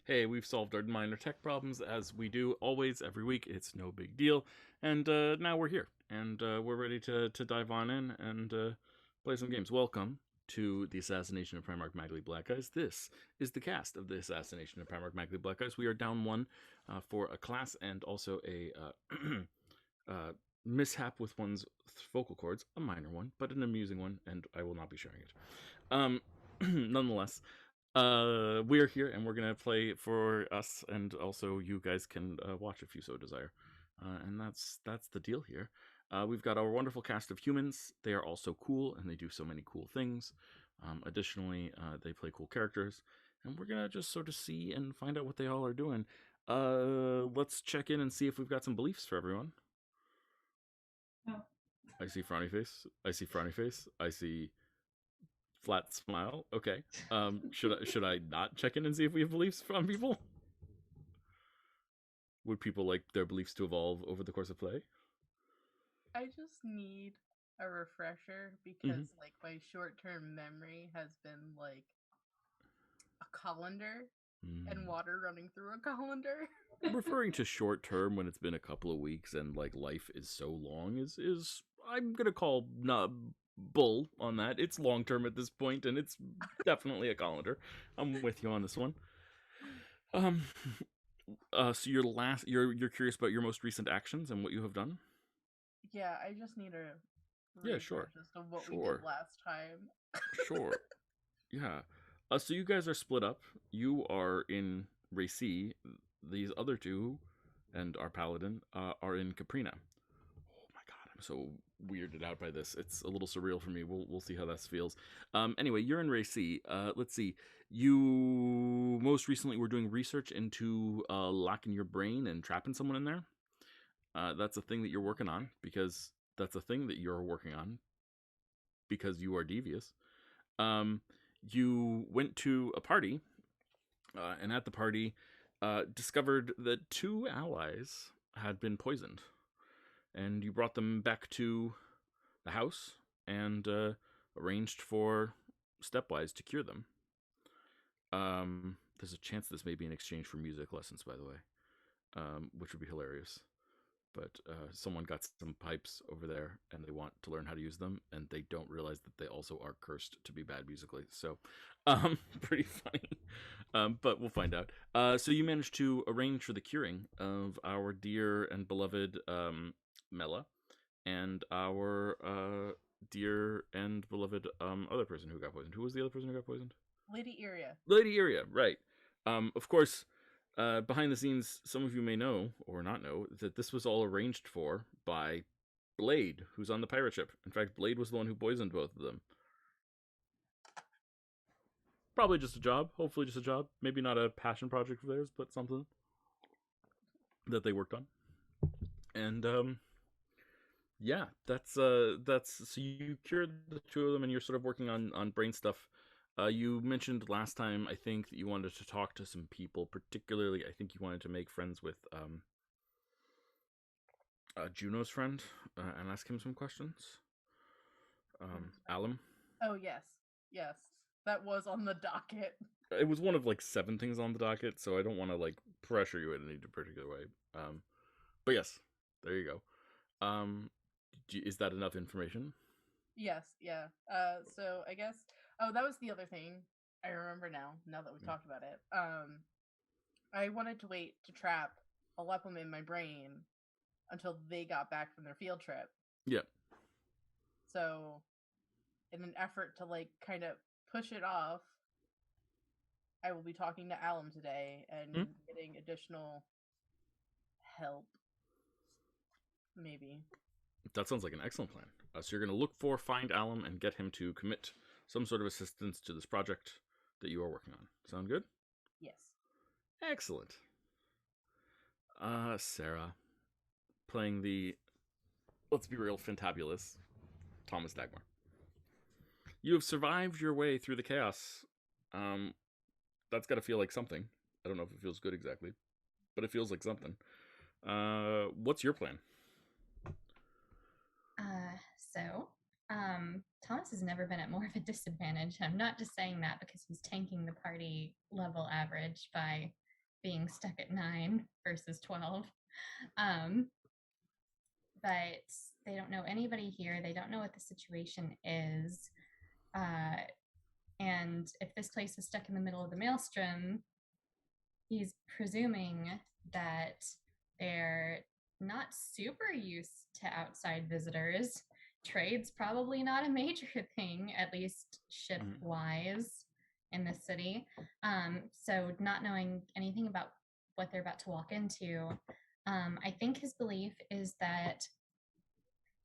hey, we've solved our minor tech problems as we do always every week. It's no big deal. And now we're here, and we're ready to dive on in and play some games. Welcome to the Assassination of Primarch Magli Blackice. This is the cast of the Assassination of Primarch Magli Blackice. We are down one for a class and also a mishap with one's vocal cords, a minor one, but an amusing one, and I will not be sharing it. Nonetheless, we are here and we're gonna play for us, and also you guys can watch if you so desire. And that's the deal here. We've got our wonderful cast of humans. They are also cool and they do so many cool things. Additionally, they play cool characters, and we're gonna just sort of see and find out what they all are doing. Let's check in and see if we've got some beliefs for everyone. Oh. I see frowny face. I see frowny face. I see flat smile. Okay. Should I not check in and see if we have beliefs from people? Would people like their beliefs to evolve over the course of play? I just need a refresher because like my short-term memory has been like a colander and water running through a colander. Referring to short term when it's been a couple of weeks and like life is so long is I'm gonna call bull on that. It's long term at this point, and it's definitely a colander. I'm with you on this one. So you're curious about your most recent actions and what you have done? Yeah, I just need a Yeah, sure. refresh as to what we Sure. did last time. Sure. Yeah. So you guys are split up. You are in Racy. These other two, and our paladin, are in Caprina. Oh my god, I'm so weirded out by this. It's a little surreal for me. We'll see how this feels. Anyway, you're in Racy. Let's see. You most recently were doing research into locking your brain and trapping someone in there. That's a thing that you're working on because that's a thing that you're working on because you are devious. You went to a party, and at the party, discovered that two allies had been poisoned, and you brought them back to the house and arranged for stepwise to cure them. There's a chance this may be in exchange for music lessons, by the way, which would be hilarious. But someone got some pipes over there and they want to learn how to use them, and they don't realize that they also are cursed to be bad musically. So pretty funny. But we'll find out. So you managed to arrange for the curing of our dear and beloved Mela and our dear and beloved other person who got poisoned. Who was the other person who got poisoned? Lady Iria. Lady Iria, right. Of course, behind the scenes, some of you may know or not know that this was all arranged for by Blade, who's on the pirate ship. In fact, Blade was the one who poisoned both of them. Probably just a job. Hopefully, just a job. Maybe not a passion project of theirs, but something that they worked on. And yeah, that's so you cured the two of them, and you're sort of working on brain stuff. You mentioned last time, I think, that you wanted to talk to some people. Particularly, I think you wanted to make friends with Juno's friend and ask him some questions. Alum. Oh yes, yes, that was on the docket. It was one of like 7 things on the docket, so I don't want to like pressure you in any particular way. But yes, there you go. Is that enough information? Yes, yeah. So I guess. Oh, that was the other thing. I remember now. Now that we've talked about it. I wanted to wait to trap Alepum in my brain until they got back from their field trip. Yeah. So, in an effort to like kind of push it off, I will be talking to Alum today and getting additional help. Maybe. That sounds like an excellent plan. So you're going to look for, find Alum, and get him to commit some sort of assistance to this project that you are working on. Sound good? Yes. Excellent. Sarah, playing the, let's be real, fantabulous Thomas Dagmar. You have survived your way through the chaos. That's got to feel like something. I don't know if it feels good exactly, but it feels like something. What's your plan? Thomas has never been at more of a disadvantage. I'm not just saying that because he's tanking the party level average by being stuck at 9 versus 12. But they don't know anybody here. They don't know what the situation is. And if this place is stuck in the middle of the maelstrom, he's presuming that they're not super used to outside visitors. Trade's probably not a major thing, at least ship-wise, in this city. So not knowing anything about what they're about to walk into, I think his belief is that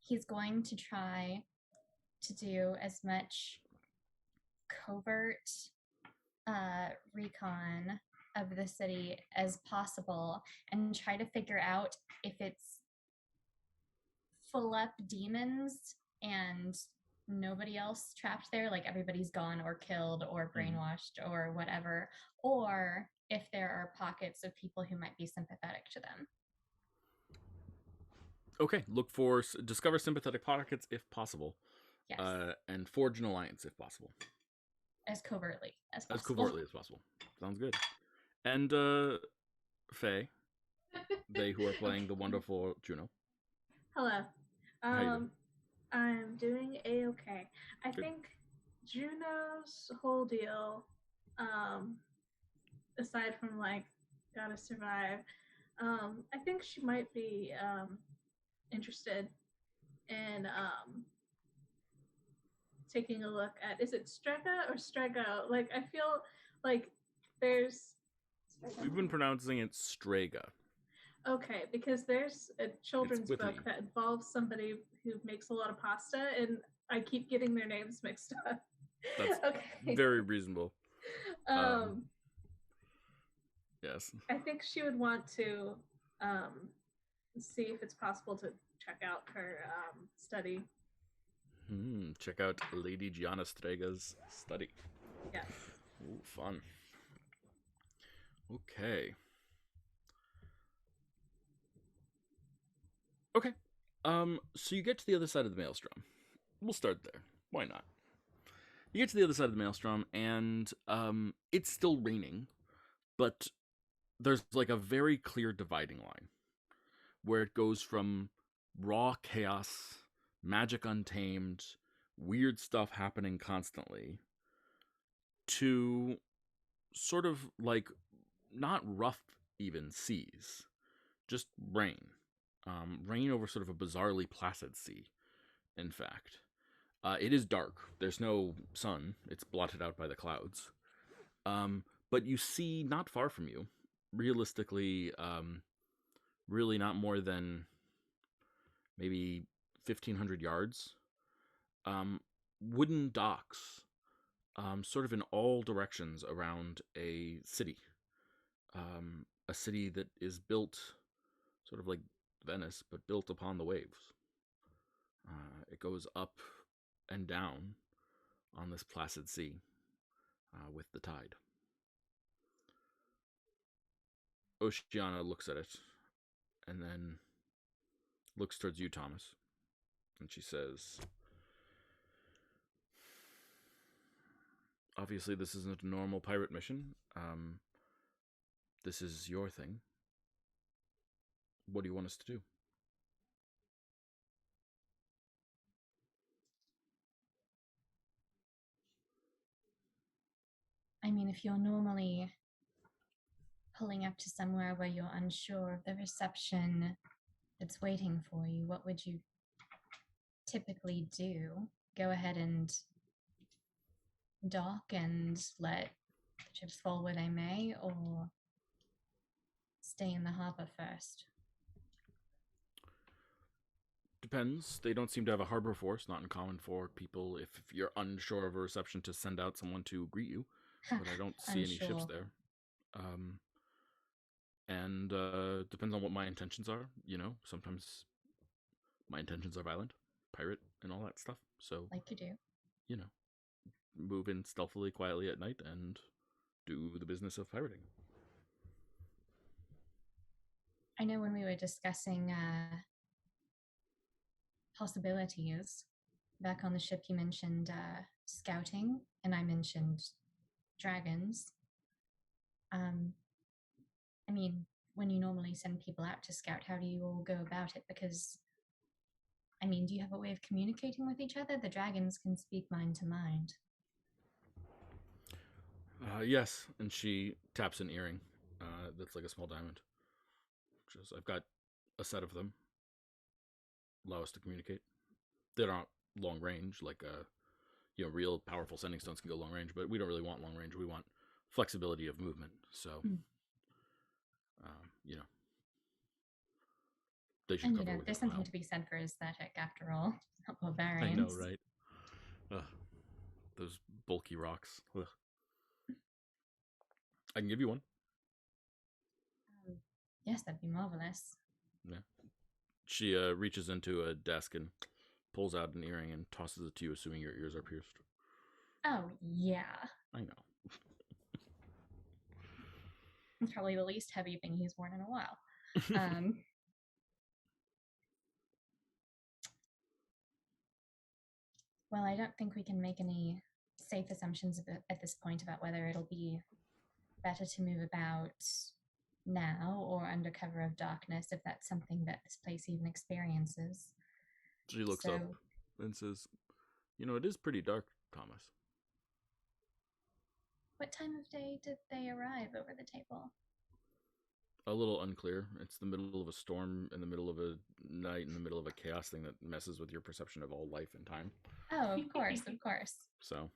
he's going to try to do as much covert recon of the city as possible and try to figure out if it's full up demons and nobody else trapped there, like everybody's gone or killed or brainwashed or whatever, or if there are pockets of people who might be sympathetic to them. Okay, discover sympathetic pockets if possible. Yes. And forge an alliance if possible. As covertly as possible. As covertly as possible. Sounds good. And Faye, they who are playing the wonderful Juno. Hello. How you doing? I'm doing a-okay. I Good. think Juno's whole deal, aside from like gotta survive, I think she might be interested in taking a look at, is it Strega or Strego? Like I feel like there's We've been pronouncing it Strega. Okay, because there's a children's with book an E. that involves somebody who makes a lot of pasta, and I keep getting their names mixed up. That's okay. very reasonable. Yes. I think she would want to see if it's possible to check out her study. Check out Lady Gianna Strega's study. Yes. Ooh, fun. Okay. Okay. So you get to the other side of the maelstrom. We'll start there. Why not? You get to the other side of the maelstrom, and it's still raining, but there's like a very clear dividing line where it goes from raw chaos, magic untamed, weird stuff happening constantly, to sort of like not rough even seas, just rain. Rain over sort of a bizarrely placid sea, in fact. It is dark. There's no sun. It's blotted out by the clouds. But you see not far from you, realistically, really not more than maybe 1,500 yards, wooden docks, sort of in all directions around a city. A city that is built sort of like Venice, but built upon the waves. It goes up and down on this placid sea with the tide. Oceana looks at it and then looks towards you, Thomas, and she says, obviously this isn't a normal pirate mission. This is your thing. What do you want us to do? I mean, if you're normally pulling up to somewhere where you're unsure of the reception that's waiting for you, what would you typically do? Go ahead and dock and let the chips fall where they may, or stay in the harbor first? Depends. They don't seem to have a harbor force. Not uncommon for people, if you're unsure of a reception, to send out someone to greet you. But I don't see any ships there. And depends on what my intentions are. You know, sometimes my intentions are violent, pirate, and all that stuff. So, like you do. You know, move in stealthily, quietly at night, and do the business of pirating. I know when we were discussing possibilities back on the ship, you mentioned scouting, and I mentioned dragons. I mean, when you normally send people out to scout, how do you all go about it? Because, I mean, do you have a way of communicating with each other? The dragons can speak mind to mind. Yes, and she taps an earring that's like a small diamond. I've got a set of them. Allow us to communicate. They're not long range, like real powerful sending stones can go long range, but we don't really want long range. We want flexibility of movement. So, they should And, cover within there's a something mile. to be said for aesthetic, after all. Not I know, barbarians. right? Ugh, those bulky rocks. Ugh. I can give you one. Yes, that'd be marvelous. Yeah. She reaches into a desk and pulls out an earring and tosses it to you, assuming your ears are pierced. Oh, yeah. I know. It's probably the least heavy thing he's worn in a while. Well, I don't think we can make any safe assumptions at this point about whether it'll be better to move about now or under cover of darkness, if that's something that this place even experiences. She looks up and says, it is pretty dark, Thomas. What time of day did they arrive over the table? A little unclear. It's the middle of a storm, in the middle of a night, in the middle of a chaos thing that messes with your perception of all life and time. Oh, of course, of course. So,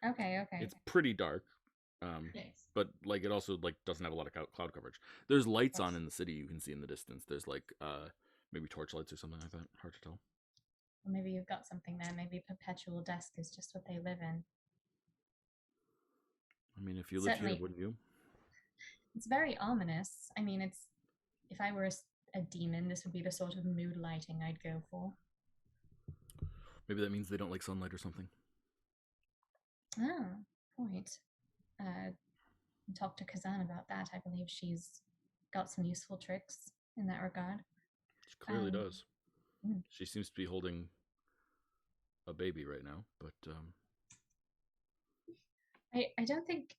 okay. It's pretty dark, Nice. but like it also like doesn't have a lot of cloud coverage. There's lights on in the city you can see in the distance. There's like maybe torchlights or something like that. Hard to tell. Well, maybe you've got something there. Maybe perpetual dusk is just what they live in. I mean, if you lived here, wouldn't you? It's very ominous. I mean, if I were a demon, this would be the sort of mood lighting I'd go for. Maybe that means they don't like sunlight or something. Oh, point. Talk to Kazan about that. I believe she's got some useful tricks in that regard. She clearly does. She seems to be holding a baby right now, but I don't think.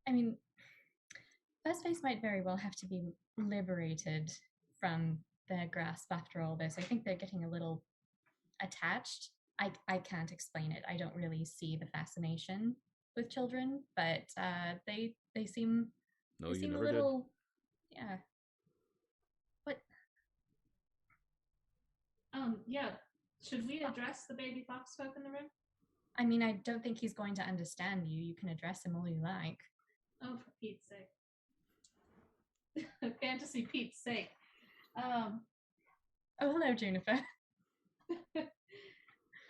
I mean, First Face might very well have to be liberated from their grasp after all this. I think they're getting a little attached. I can't explain it. I don't really see the fascination with children, but they seem no, they you seem never a little did. Yeah. What? Yeah. Should we address the baby fox folk in the room? I mean, I don't think he's going to understand you. You can address him all you like. Oh, for Pete's sake. Fantasy Pete's sake. Oh, hello, Juniper.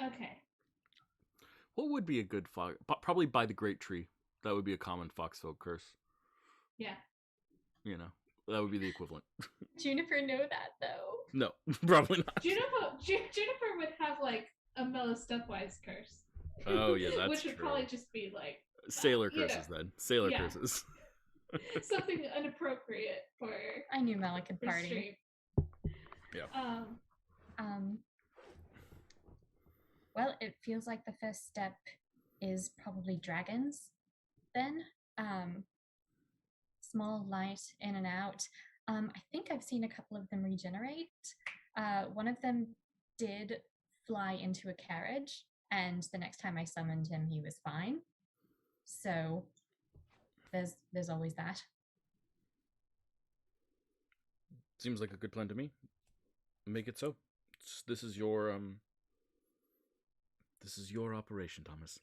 Okay. What would be a good fox? Probably by the great tree. That would be a common foxfolk curse. Yeah. That would be the equivalent. Juniper know that, though? No, probably not. Juniper would have, like, a Mellow Stepwise curse. Oh, yeah, that's Which would true. probably just be, like... Sailor curses, then. Sailor curses. Something inappropriate for... I knew Mela could party. Yeah. Well, it feels like the first step is probably dragons, then. Small light in and out. I think I've seen a couple of them regenerate. One of them did fly into a carriage, and the next time I summoned him, he was fine. So there's always that. Seems like a good plan to me. Make it so. This is your operation, Thomas.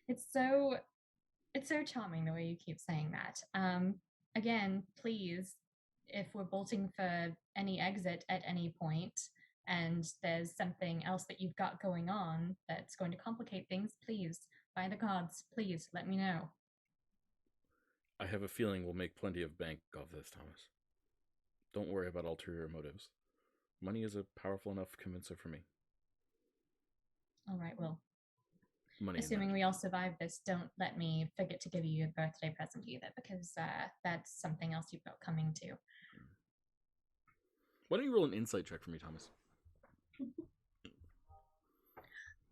It's so charming the way you keep saying that. Again, please, if we're bolting for any exit at any point and there's something else that you've got going on that's going to complicate things, please, by the gods, please let me know. I have a feeling we'll make plenty of bank off this, Thomas. Don't worry about ulterior motives. Money is a powerful enough convincer for me. All right, well, money. Assuming we all survive this, don't let me forget to give you a birthday present either, because that's something else you've got coming too. Why don't you roll an insight check for me, Thomas?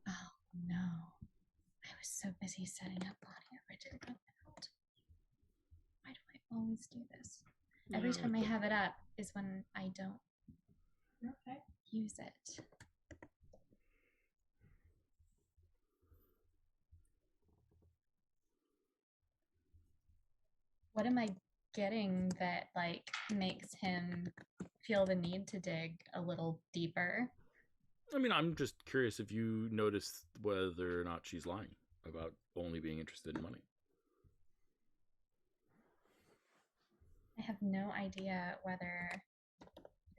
Oh, no. I was so busy setting up on him. I dig it out? Why do I always do this? Every time I have it up is when I don't use it. What am I getting that like makes him feel the need to dig a little deeper? I mean, I'm just curious if you noticed whether or not she's lying about only being interested in money. I have no idea whether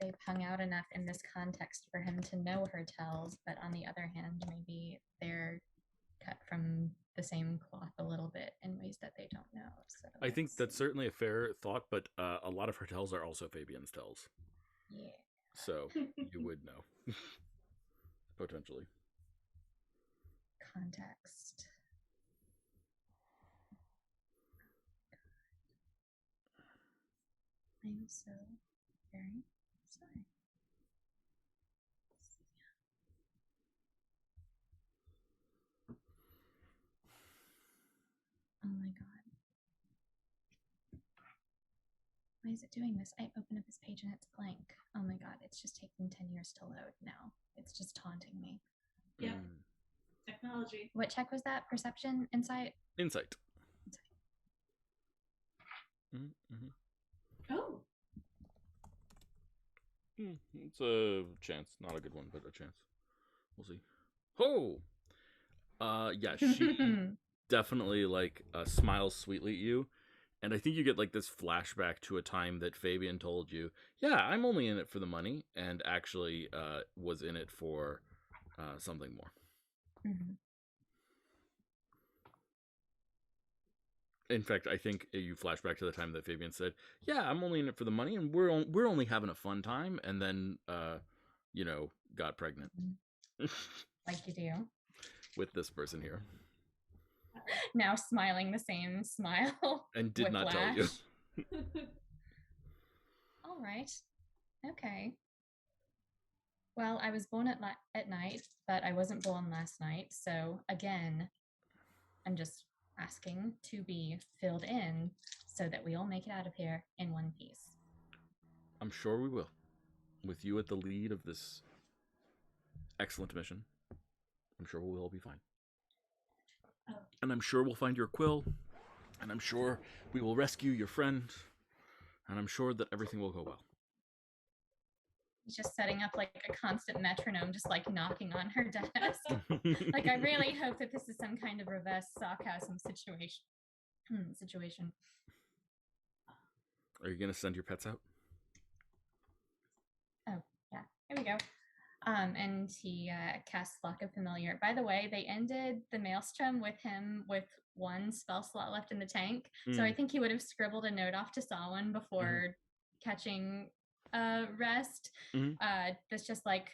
they've hung out enough in this context for him to know her tells, but on the other hand, maybe they're cut from the same cloth a little bit in ways that they don't know. So I think that's certainly a fair thought, but a lot of her tells are also Fabian's tells. Yeah. So you would know. Potentially. Context. I'm so very sorry. Oh my god. Why is it doing this? I open up this page and it's blank. Oh my god, it's just taking 10 years to load now. It's just taunting me. Yep. Technology. What check was that? Perception? Insight? Insight. Mm-hmm. Oh. It's a chance. Not a good one, but a chance. We'll see. Oh! Yeah, she definitely, like, smiles sweetly at you. And I think you get, like, this flashback to a time that Fabian told you, yeah, I'm only in it for the money, and actually was in it for something more. Mm-hmm. In fact, I think you flash back to the time that Fabian said, yeah, I'm only in it for the money, and we're only having a fun time, and then, got pregnant. Like you do. With this person here. Now smiling the same smile. And did not tell you. All right. Okay. Well, I was born at night, but I wasn't born last night. So again, I'm just asking to be filled in so that we all make it out of here in one piece. I'm sure we will. With you at the lead of this excellent mission, I'm sure we'll all be fine. Oh. And I'm sure we'll find your quill, and I'm sure we will rescue your friend, and I'm sure that everything will go well. He's just setting up like a constant metronome, just like knocking on her desk. Like, I really hope that this is some kind of reverse sarcasm situation. Are you going to send your pets out? Oh, yeah. Here we go. And he casts Flock of Familiar. By the way, they ended the Maelstrom with him with one spell slot left in the tank. So I think he would have scribbled a note off to Samhain before catching rest. That's just like,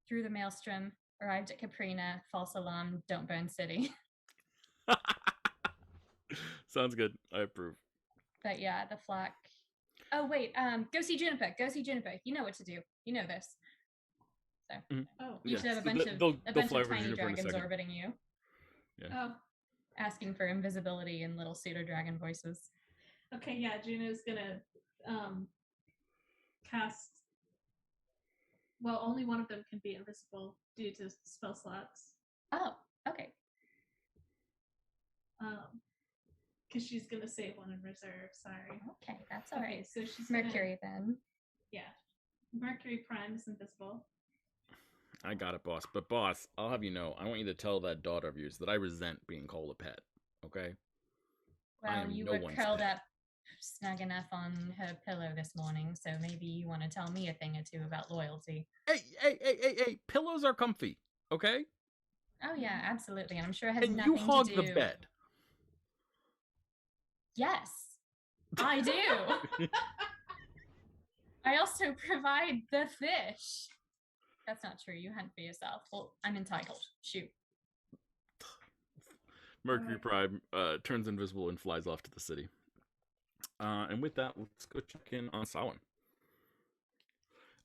through the Maelstrom, arrived at Caprina, false alarm, don't burn city. Sounds good. I approve. But yeah, the Flock. Oh, wait. Go see Juniper. Go see Juniper. You know what to do. You know this. So you should have a bunch of tiny dragons orbiting you. Yeah. Oh. Asking for invisibility in little pseudo dragon voices. Okay, yeah, Juno's gonna cast. Well, only one of them can be invisible due to spell slots. Oh, okay. Because she's gonna save one in reserve. Sorry. Okay, that's all right. So she's Mercury then. Yeah, Mercury Prime is invisible. I got it, boss. But boss, I'll have you know, I want you to tell that daughter of yours that I resent being called a pet. Okay? Well, you were curled up snug enough on her pillow this morning, so maybe you want to tell me a thing or two about loyalty. Hey! Pillows are comfy, okay? Oh yeah, absolutely. And I'm sure it has and nothing you hog to do. the bed. Yes, I do. I also provide the fish. That's not true. You hunt for yourself. Well, I'm entitled. Shoot. Mercury Prime turns invisible and flies off to the city. And with that, let's go check in on Samhain.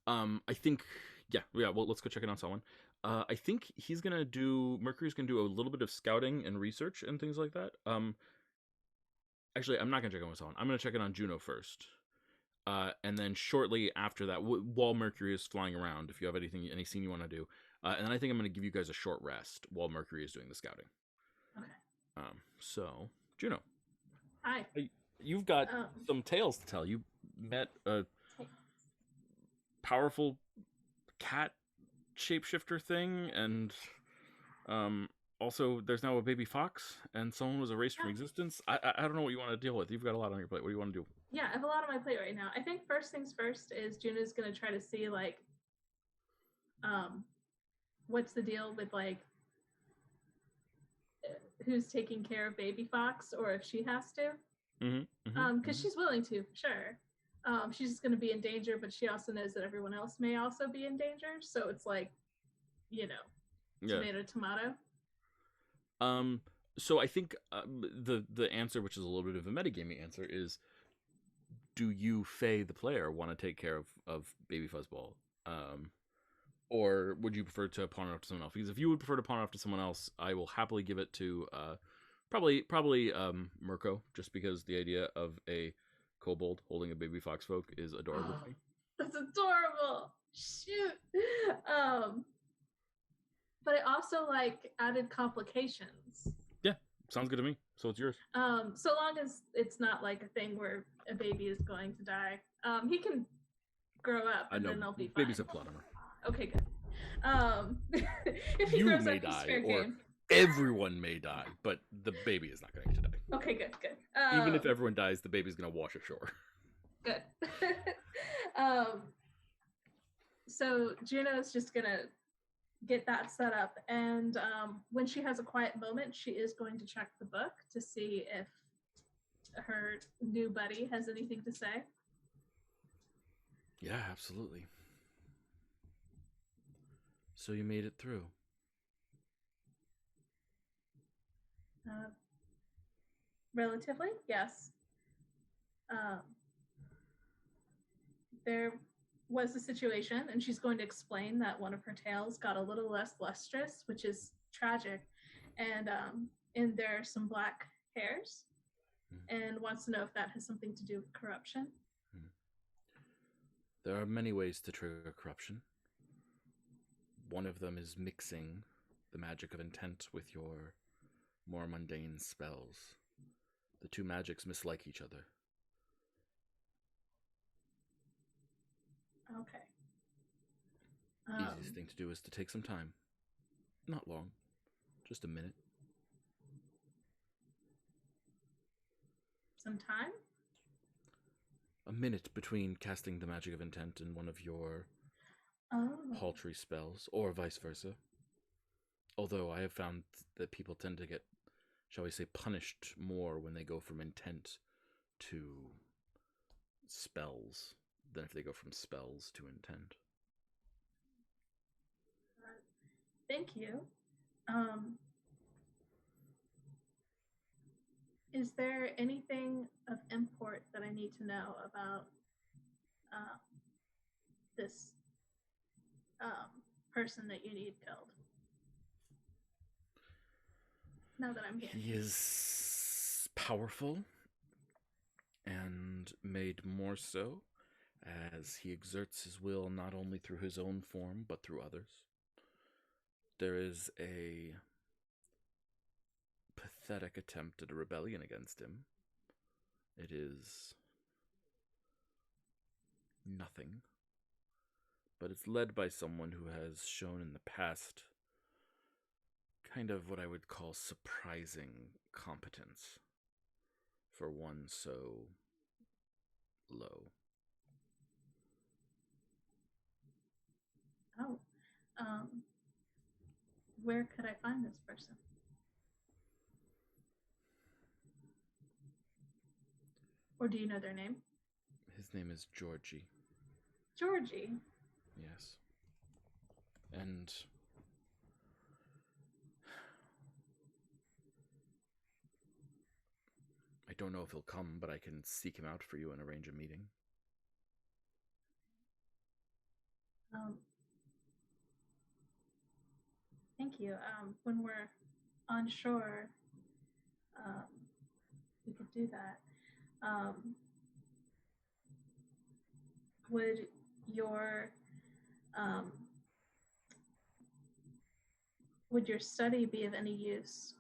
I think, well, let's go check in on Samhain. I think Mercury's gonna do a little bit of scouting and research and things like that. Actually, I'm not gonna check in with someone. I'm gonna check in on Juno first. And then shortly after that, while Mercury is flying around, if you have any scene you want to do, and then I think I'm gonna give you guys a short rest while Mercury is doing the scouting. Okay. So Juno, Hi. you've got some tales to tell. You met a powerful cat shapeshifter thing, and also there's now a baby fox, and someone was erased from existence. I don't know what you want to deal with. You've got a lot on your plate. What do you want to do? Yeah, I have a lot on my plate right now. I think first things first is Juno's gonna try to see like what's the deal with like who's taking care of baby fox, or if she has to. Because she's willing to, sure. She's just going to be in danger, but she also knows that everyone else may also be in danger. So it's like, tomato, tomato. So I think the answer, which is a little bit of a metagaming answer, is: do you, Faye, the player, want to take care of Baby Fuzzball, or would you prefer to pawn it off to someone else? Because if you would prefer to pawn it off to someone else, I will happily give it to probably Mirko, just because the idea of a kobold holding a baby fox folk is adorable to me. That's adorable. Shoot. But I also like added complications. Yeah, sounds good to me. So it's yours. So long as it's not like a thing where a baby is going to die. He can grow up and then they'll be fine. Babies have blood on her. Okay, good. If he you grows may up, die, or everyone may die, but the baby is not going to die. Okay, good. Even if everyone dies, the baby's going to wash ashore. Good. So Juno's just going to get that set up, and when she has a quiet moment, she is going to check the book to see if her new buddy has anything to say. Yeah, absolutely. So you made it through. Relatively, yes. There was a situation, and she's going to explain that one of her tales got a little less lustrous, which is tragic, and there are some black hairs, and wants to know if that has something to do with corruption. There are many ways to trigger corruption. One of them is mixing the magic of intent with your more mundane spells. The two magics mislike each other. Okay. Easiest thing to do is to take some time. Not long. Just a minute. Some time? A minute between casting the magic of intent and one of your paltry spells, or vice versa. Although I have found that people tend to get, shall we say, punished more when they go from intent to spells than if they go from spells to intent. Thank you. Is there anything of import that I need to know about this person that you need killed? Now that I'm here. He is powerful, and made more so as he exerts his will not only through his own form, but through others. There is a pathetic attempt at a rebellion against him. It is nothing, but it's led by someone who has shown in the past kind of what I would call surprising competence for one so low. Oh. Where could I find this person? Or do you know their name? His name is Georgie. Georgie? Yes. And I don't know if he'll come, but I can seek him out for you and arrange a meeting. Thank you. When we're on shore, we could do that. Would your um, would your study be of any use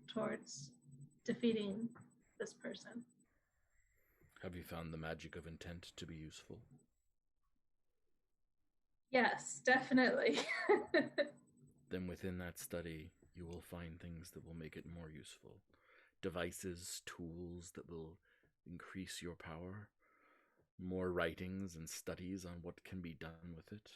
towards defeating this person? Have you found the magic of intent to be useful? Yes, definitely. Then within that study, you will find things that will make it more useful. Devices, tools that will increase your power. More writings and studies on what can be done with it.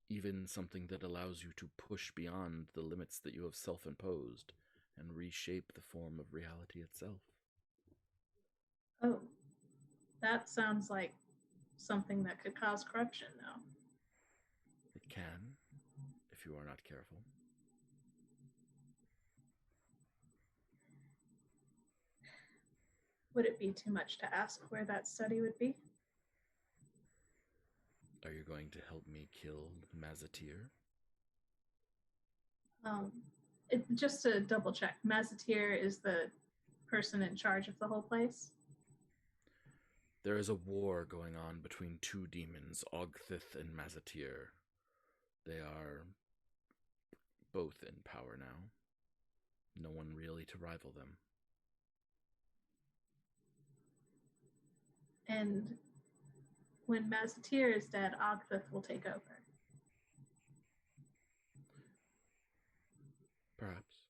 Even something that allows you to push beyond the limits that you have self-imposed and reshape the form of reality itself. Oh, that sounds like something that could cause corruption, though. It can, if you are not careful. Would it be too much to ask where that study would be? Are you going to help me kill Mazatir? Just to double check, Mazatir is the person in charge of the whole place? There is a war going on between two demons, Ogthith and Mazatir. They are both in power now. No one really to rival them. And when Mazatir is dead, Ogthith will take over. Perhaps.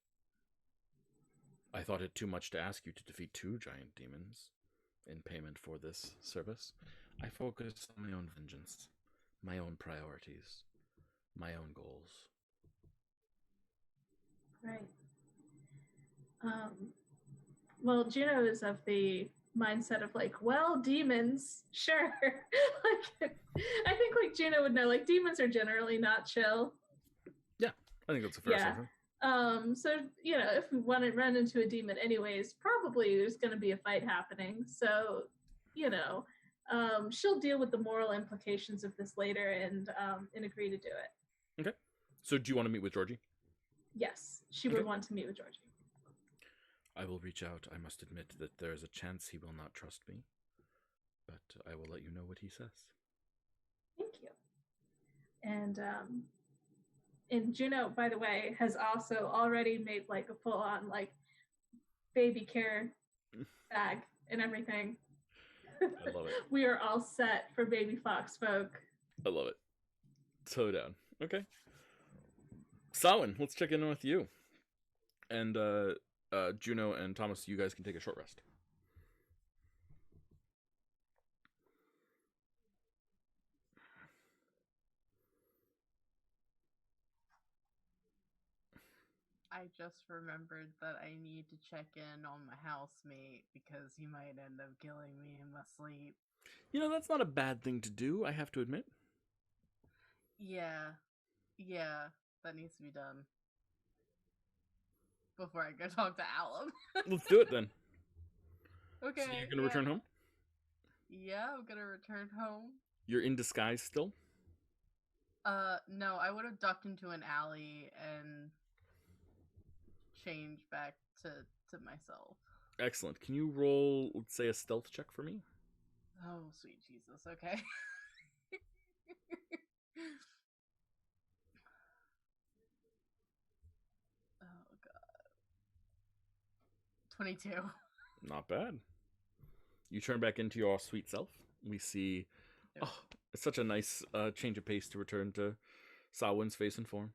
I thought it too much to ask you to defeat two giant demons in payment for this service. I focus on my own vengeance, my own priorities, my own goals. Right. Well, Juno is of the mindset of like, well, demons, sure. Like, I think like Juno would know, like demons are generally not chill. Yeah, I think that's a fair assumption. So you know, if we want to run into a demon anyways, probably there's going to be a fight happening. So, you know, she'll deal with the moral implications of this later and agree to do it. Okay. So do you want to meet with Georgie? Yes, she would want to meet with Georgie. I will reach out. I must admit that there is a chance he will not trust me, but I will let you know what he says. Thank you. And Juno, by the way, has also already made like a full-on like baby care bag and everything. I love it. We are all set for baby fox folk. I love it. So down. Okay. Samhain, let's check in with you. And Juno and Thomas, you guys can take a short rest. I just remembered that I need to check in on my housemate because he might end up killing me in my sleep. You know, that's not a bad thing to do, I have to admit. Yeah, that needs to be done before I go talk to Alum. Let's do it then. Okay. So you're going to return home? Yeah, I'm going to return home. You're in disguise still? No, I would have ducked into an alley and changed back to myself. Excellent. Can you roll, let's say, a stealth check for me? Oh, sweet Jesus. Okay. Oh, God. 22. Not bad. You turn back into your sweet self. We see, oh, it's such a nice change of pace to return to Samhain's face and form.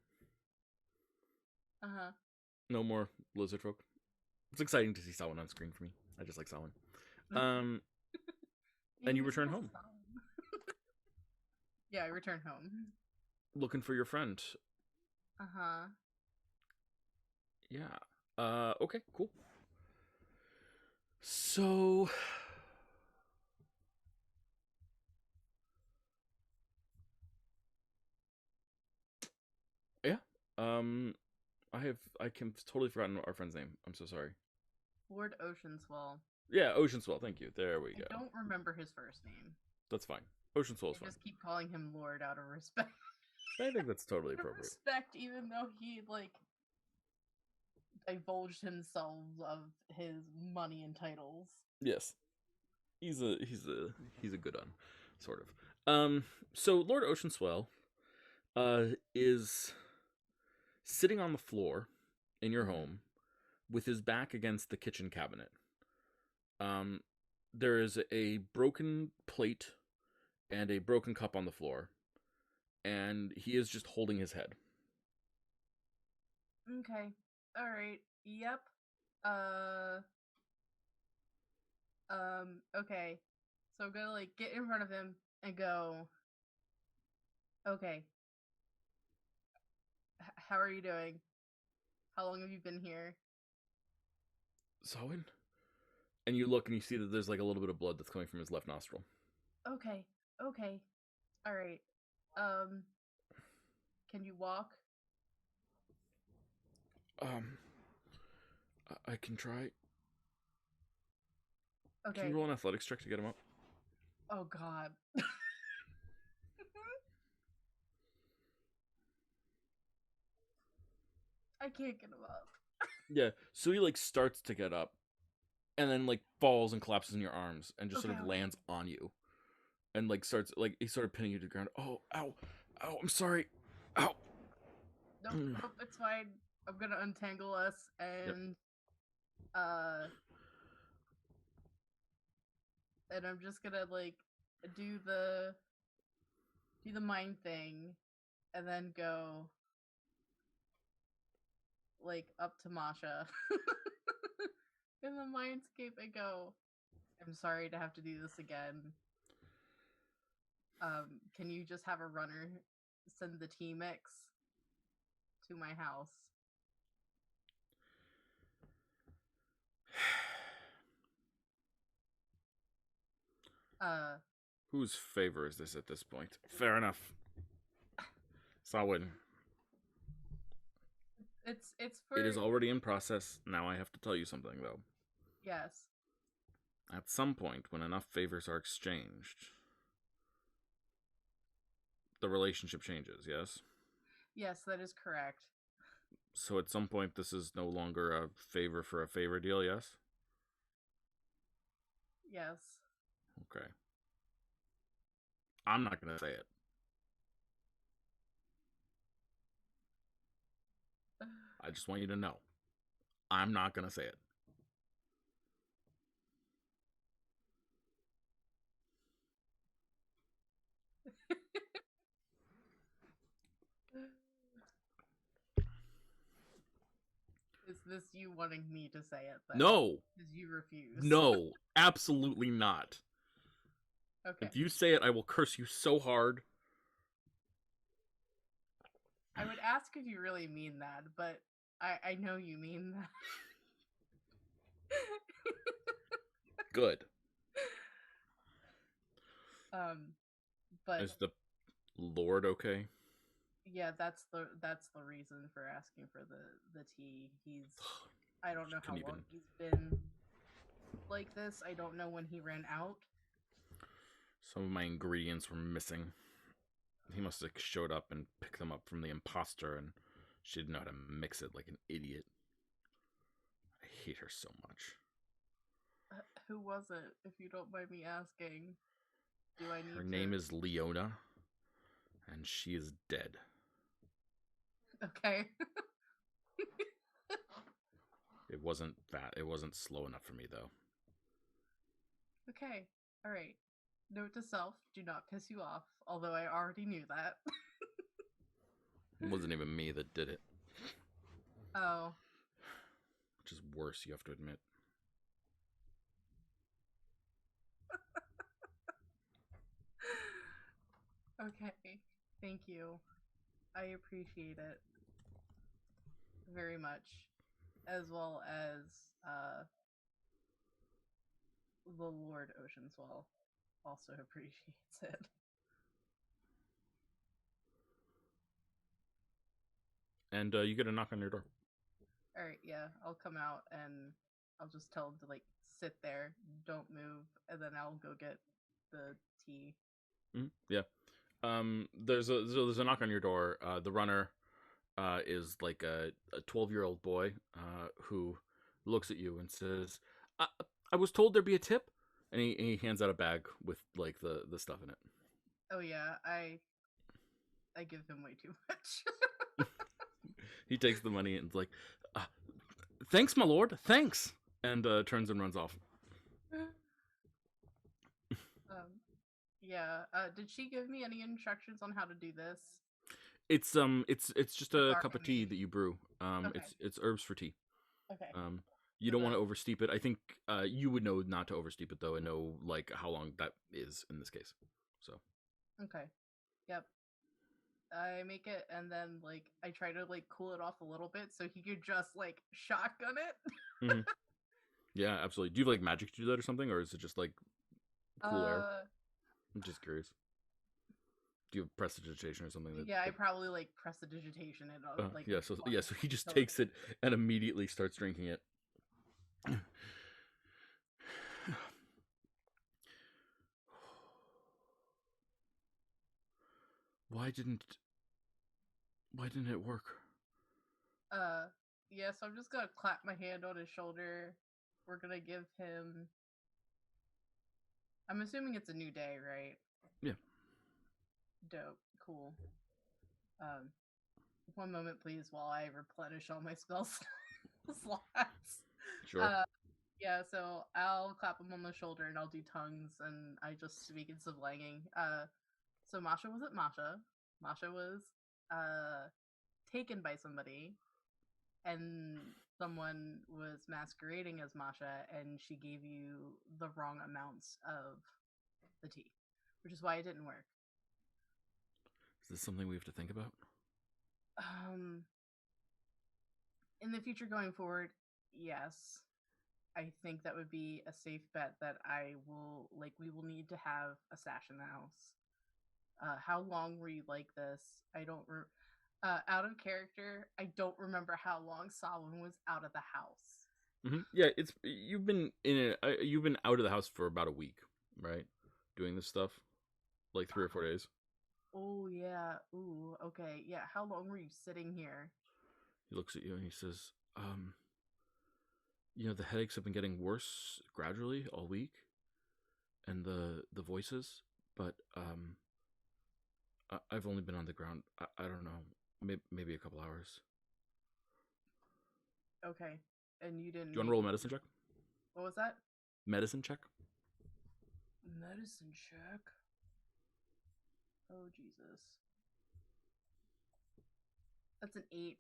Uh-huh. No more lizard folk. It's exciting to see Samhain on screen for me. I just like Samhain. And you return home. Yeah, I return home. Looking for your friend. Uh-huh. Yeah. Okay, cool. So yeah. I can totally forgotten our friend's name. I'm so sorry. Lord Oceanswell. Yeah, Oceanswell, thank you. There we go. I don't remember his first name. That's fine. Oceanswell's fine. I just keep calling him Lord out of respect. I think that's totally Out of appropriate. respect, even though he like divulged himself of his money and titles. Yes, he's a good one, sort of. So Lord Oceanswell, is sitting on the floor in your home with his back against the kitchen cabinet. There is a broken plate and a broken cup on the floor, and he is just holding his head. Okay. All right. Yep. Okay. So I'm gonna like get in front of him and go. Okay. How are you doing? How long have you been here? Zawin? And you look and you see that there's like a little bit of blood that's coming from his left nostril. Okay. Okay. All right. Can you walk? I can try. Okay. Can you roll an athletics check to get him up? Oh God. I can't get him up. Yeah, so he like starts to get up, and then like falls and collapses in your arms, and just sort of lands on you, and like starts like he sort of pinning you to the ground. Oh, ow, ow! I'm sorry. Ow. Nope, it's fine. I'm gonna untangle us and and I'm just gonna like do the mind thing and then go like up to Masha in the mindscape and go, I'm sorry to have to do this again. Can you just have a runner send the tea mix to my house? Whose favor is this at this point? Fair enough. Sawin. It's for. It is already in process. Now I have to tell you something, though. Yes. At some point, when enough favors are exchanged, the relationship changes, yes? Yes, that is correct. So at some point, this is no longer a favor for a favor deal, yes? Yes. Okay. I'm not going to say it. I just want you to know. I'm not going to say it. Is this you wanting me to say it then? No. Because you refuse. No, absolutely not. Okay. If you say it, I will curse you so hard. I would ask if you really mean that, but I know you mean that. Good. But Is the Lord okay? yeah, that's the reason for asking for the tea. I don't know how long he's been like this. I don't know when he ran out. Some of my ingredients were missing. He must have showed up and picked them up from the imposter, and she didn't know how to mix it like an idiot. I hate her so much. Who was it, if you don't mind me asking? Do I need Her name is Leona, and she is dead. Okay. It wasn't that. It wasn't slow enough for me, though. Okay. All right. Note to self, do not piss you off, although I already knew that. It wasn't even me that did it. Oh. Which is worse, you have to admit. Okay. Thank you. I appreciate it very much. As well as the Lord Oceanswell also appreciates it. And you get a knock on your door. Alright, yeah, I'll come out and I'll just tell him to like sit there, don't move, and then I'll go get the tea. Yeah. There's a knock on your door. The runner is like a 12-year-old boy who looks at you and says, I was told there'd be a tip. And he hands out a bag with like the stuff in it. Oh yeah, I give him way too much. He takes the money and is like, thanks, my lord, thanks, and turns and runs off. Yeah. Did she give me any instructions on how to do this? It's just a cup of tea Alchemy. that you brew. Okay. It's herbs for tea. Okay. You So don't want to then- oversteep it. I think you would know not to oversteep it though, and know like how long that is in this case. So Okay. Yep. I make it and then like I try to like cool it off a little bit so he could just like shotgun it. yeah, absolutely. Do you have like magic to do that or something, or is it just like cool air? Uh I'm just curious. Do you have prestidigitation or something? yeah, I probably like prestidigitation it like yeah. So he just so- takes it and immediately starts drinking it. Why didn't it work? Yeah, so I'm just gonna clap my hand on his shoulder. We're gonna give him, I'm assuming it's a new day, right? Yeah. Dope. Cool. One moment please while I replenish all my spell slots. Sure. Yeah, so I'll clap him on the shoulder and I'll do tongues and I just speak in Slavlanging. So Masha wasn't Masha. Masha was taken by somebody, and someone was masquerading as Masha, and she gave you the wrong amounts of the tea, which is why it didn't work. Is this something we have to think about? In the future going forward, yes. I think that would be a safe bet that we will need to have a stash in the house. How long were you like this? I don't out of character, I don't remember how long Solomon was out of the house. Yeah, you've been you've been out of the house for about a week, right? Doing this stuff, like 3 or 4 days. Oh yeah. Ooh. Okay. Yeah. How long were you sitting here? He looks at you and he says, the headaches have been getting worse gradually all week, and the voices, but I've only been on the ground. I don't know, maybe a couple hours. Okay. And you didn't. Do you want to roll a medicine check? What was that? Medicine check. Medicine check. Oh Jesus. That's an 8.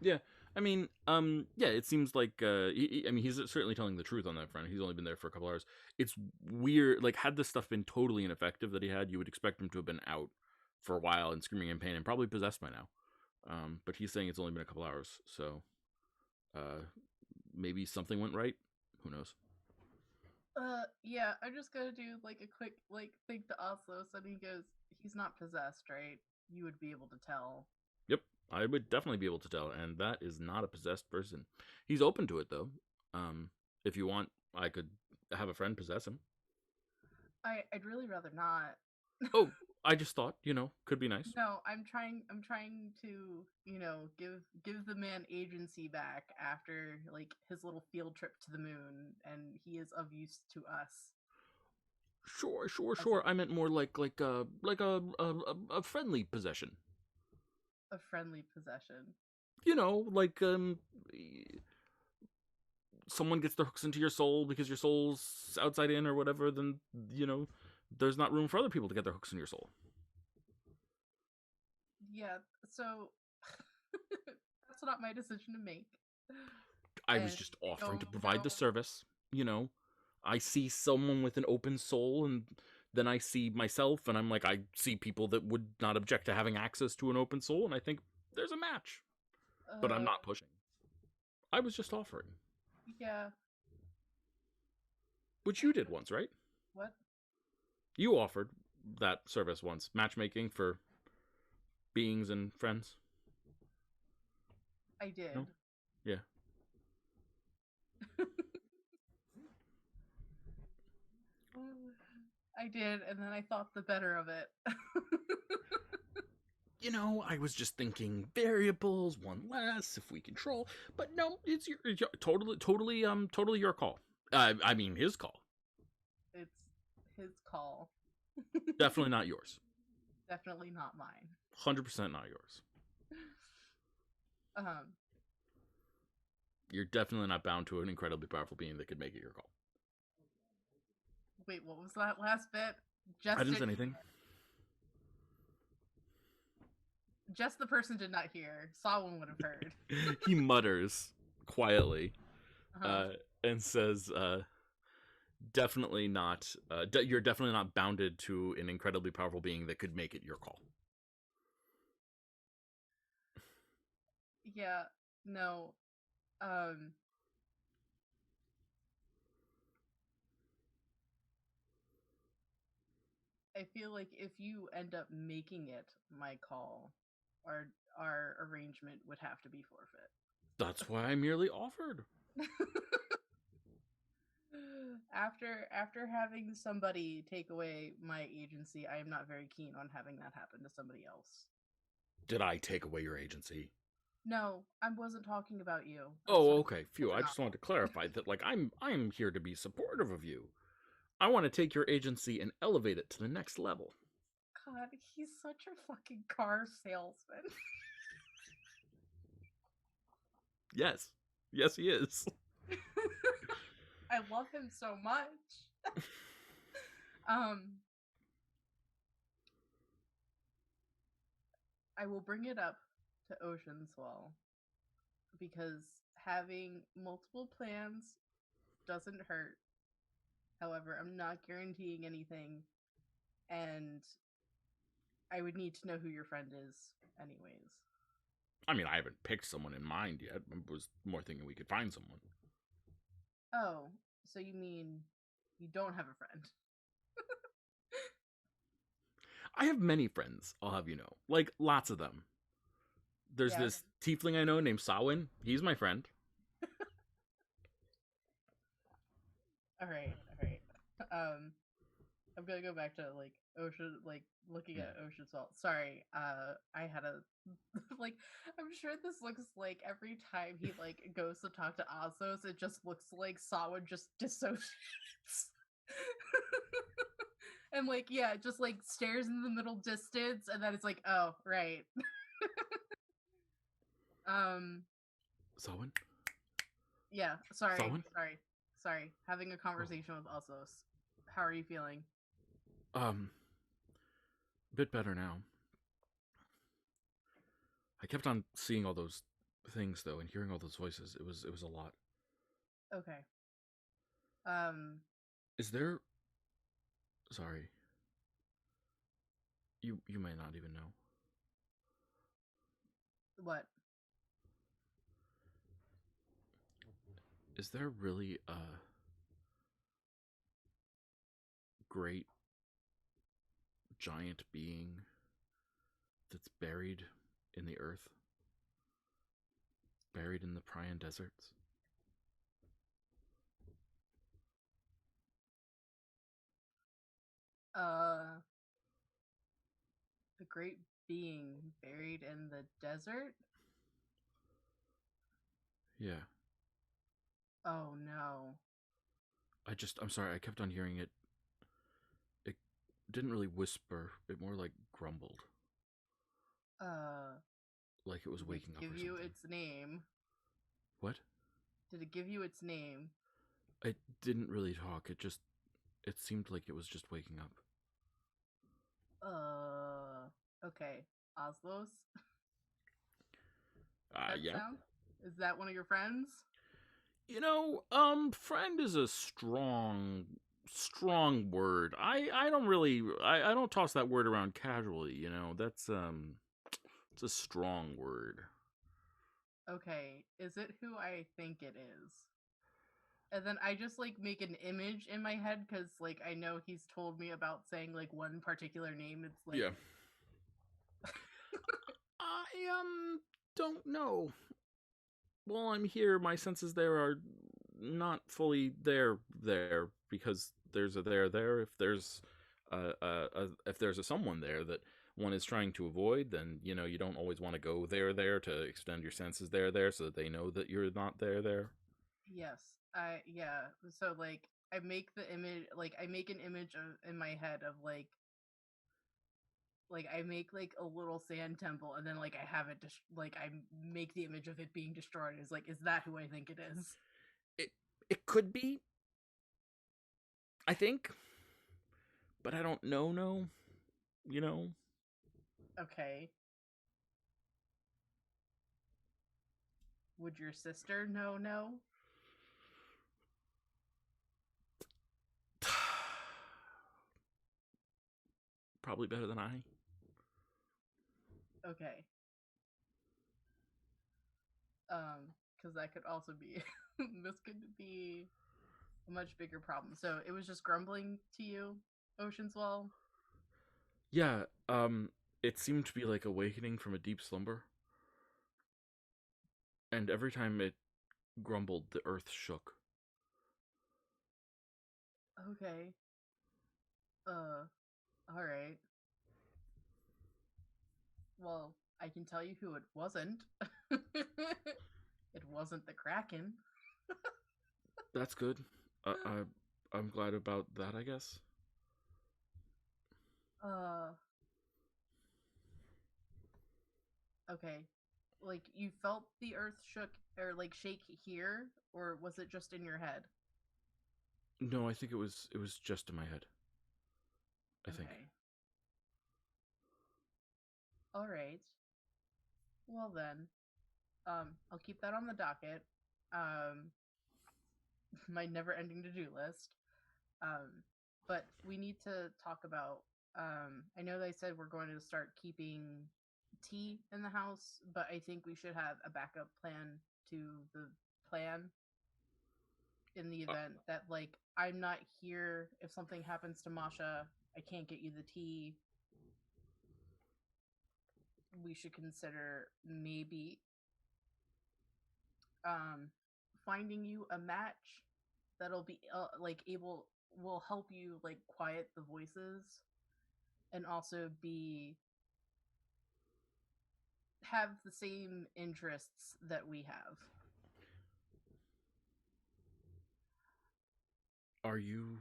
Yeah, I mean, yeah, it seems like, he's certainly telling the truth on that front. He's only been there for a couple hours. It's weird, like, had this stuff been totally ineffective that he had, you would expect him to have been out for a while and screaming in pain and probably possessed by now. But he's saying it's only been a couple hours, so, maybe something went right. Who knows? Yeah, I'm just gonna do, like, a quick, like, thing to Oslos, and he goes, he's not possessed, right? You would be able to tell. Yep, I would definitely be able to tell, and that is not a possessed person. He's open to it, though. If you want, I could have a friend possess him. I'd really rather not. Oh, I just thought, could be nice. No, I'm trying to, give the man agency back after like his little field trip to the moon, and he is of use to us. Sure. I meant more like a friendly possession. A friendly possession. Like someone gets their hooks into your soul because your soul's outside in or whatever, then there's not room for other people to get their hooks in your soul. Yeah, so that's not my decision to make. I was just offering to provide the service. I see someone with an open soul, and then I see myself, and I'm like, I see people that would not object to having access to an open soul, and I think there's a match. But I'm not pushing. I was just offering. Yeah. Which you did once, right? What? You offered that service once. Matchmaking for beings and friends. I did. No? Yeah. I did, and then I thought the better of it. You know, I was just thinking variables, one less if we control, but no, it's totally your call. I mean his call. It's his call. Definitely not yours. Definitely not mine. 100% not yours. Um, You're definitely not bound to an incredibly powerful being that could make it your call. wait, what was that last bit? I didn't say anything. Just the person did not hear. Someone would have heard. He mutters quietly Uh-huh. and says, definitely not, you're definitely not bounded to an incredibly powerful being that could make it your call. Yeah, no. I feel like if you end up making it my call, our arrangement would have to be forfeit. That's why I merely offered. After having somebody take away my agency, I am not very keen on having that happen to somebody else. Did I take away your agency? No, I wasn't talking about you. Oh, okay. Phew, I just wanted to clarify that, like, I'm here to be supportive of you. I want to take your agency and elevate it to the next level. God, he's such a fucking car salesman. Yes. Yes, he is. I love him so much. I will bring it up to Oceanswell because having multiple plans doesn't hurt. However, I'm not guaranteeing anything, and I would need to know who your friend is, anyways. I mean, I haven't picked someone in mind yet. I was more thinking we could find someone. Oh, so you mean you don't have a friend? I have many friends, I'll have you know. Like, lots of them. There's this tiefling I know named Sawin. He's my friend. Alright. I'm gonna go back to, like, looking at Oceanswell. Sorry, I had a, like, I'm sure this looks like every time he, like, goes to talk to Azos, it just looks like Sawa just dissociates. And, like, yeah, just, like, stares in the middle distance, and then it's like, oh, right. Sawin? Yeah, sorry. Sawin? Sorry. Having a conversation with Azos. How are you feeling? A bit better now. I kept on seeing all those things though and hearing all those voices. It was a lot. Okay. Is there sorry. You may not even know. What? Is there really a great giant being that's buried in the earth? Buried in the Prian deserts? A great being buried in the desert? Yeah. Oh no. I'm sorry, I kept on hearing it. It didn't really whisper, it more like grumbled. Like it was waking up or something. Did it give you its name? What? Did it give you its name? It didn't really talk, it seemed like it was just waking up. Okay. Oslos? Yeah. Sound? Is that one of your friends? You know, friend is a strong word. I don't really, I don't toss that word around casually, you know. That's, it's a strong word. Okay. Is it who I think it is? And then I just, like, make an image in my head, because, like, I know he's told me about saying, like, one particular name. It's like... Yeah. I, don't know. While I'm here, my senses there are not fully there, because there's a there. If there's if there's someone there that one is trying to avoid, then you don't always want to go there to extend your senses there so that they know that you're not there. Yes. Yeah. So like I make the image like I make an image of in my head of like I make like a little sand temple and then like I have it like I make the image of it being destroyed. Is like, is that who I think it is? It could be, I think, but I don't know. No, you know. Okay. Would your sister know? Probably better than I. Okay. Because that could also be this could be a much bigger problem. So it was just grumbling to you, Oceanswell? Yeah. It seemed to be like awakening from a deep slumber, and every time it grumbled, the earth shook. Okay. Alright. Well, I can tell you who it wasn't. It wasn't the Kraken. That's good. I'm glad about that, I guess. Uh, okay. Like, you felt the earth shook or like shake here, or was it just in your head? No, I think it was just in my head. I think. Okay. Alright. Well then, I'll keep that on the docket. Um, my never-ending to-do list. But we need to talk about. I know they said we're going to start keeping tea in the house, but I think we should have a backup plan to the plan in the event that like I'm not here. If something happens to Masha, I can't get you the tea. We should consider maybe um finding you a match that'll be like able will help you like quiet the voices and also be have the same interests that we have. Are you?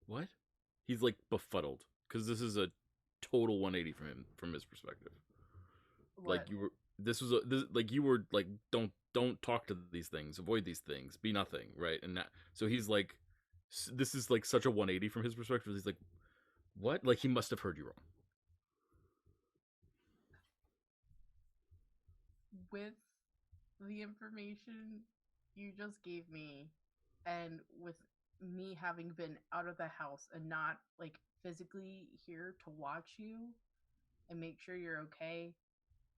What? He's like befuddled because this is a total 180 from his perspective. What? Like you were. This was like you were like don't talk to these things, avoid these things, be nothing, right? And that, so he's like, this is like such a 180 from his perspective. He's like, what? Like he must have heard you wrong. With the information you just gave me and with me having been out of the house and not like physically here to watch you and make sure you're okay,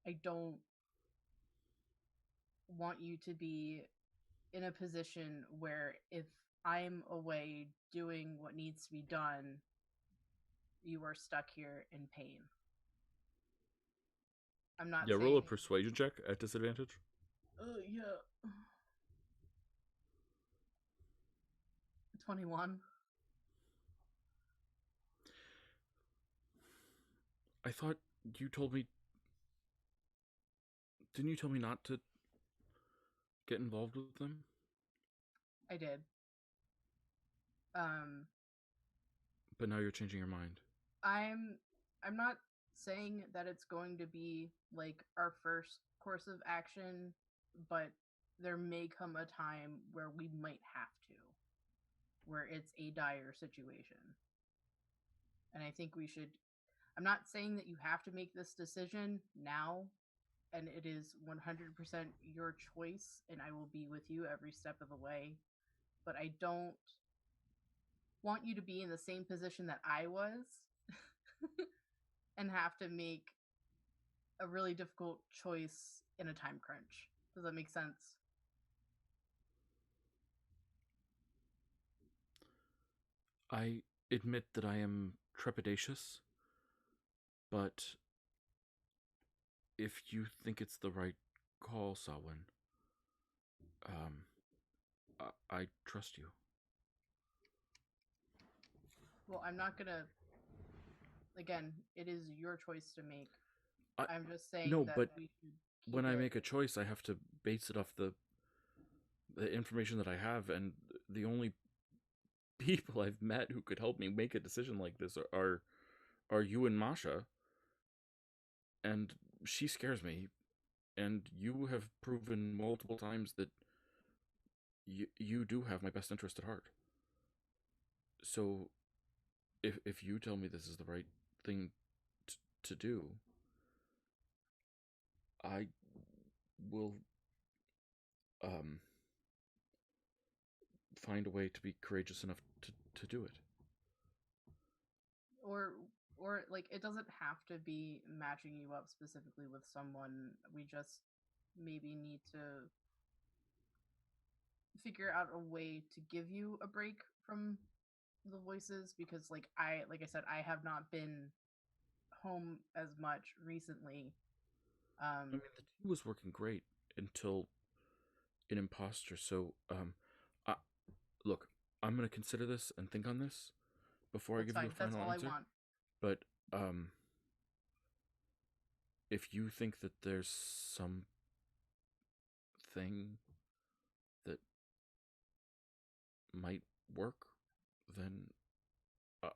I don't want you to be in a position where if I'm away doing what needs to be done, you are stuck here in pain. I'm not Yeah, roll a saying persuasion check at disadvantage. yeah. 21. I thought you told me. Didn't you tell me not to get involved with them? I did. Um But now you're changing your mind. I'm I'm not saying that it's going to be like our first course of action, but there may come a time where we might have to, where it's a dire situation. And I think we should I'm not saying that you have to make this decision now, and it is 100% your choice and I will be with you every step of the way, but I don't want you to be in the same position that I was and have to make a really difficult choice in a time crunch. Does that make sense? I admit that I am trepidatious, but if you think it's the right call, Sawin, um, I trust you. Well, I'm not gonna. Again, it is your choice to make. I'm just saying no, that but we should keep when I it. make a choice, I have to base it off the information that I have, and the only people I've met who could help me make a decision like this are you and Masha, and she scares me, and you have proven multiple times that you do have my best interest at heart. So if you tell me this is the right thing to do, I will um find a way to be courageous enough to do it. Or like it doesn't have to be matching you up specifically with someone. We just maybe need to figure out a way to give you a break from the voices, because like I said, I have not been home as much recently. I mean, the team was working great until an imposter. So, I, look, I'm gonna consider this and think on this before I That's give you a fine. That's final all I answer. want. But if you think that there's something that might work, then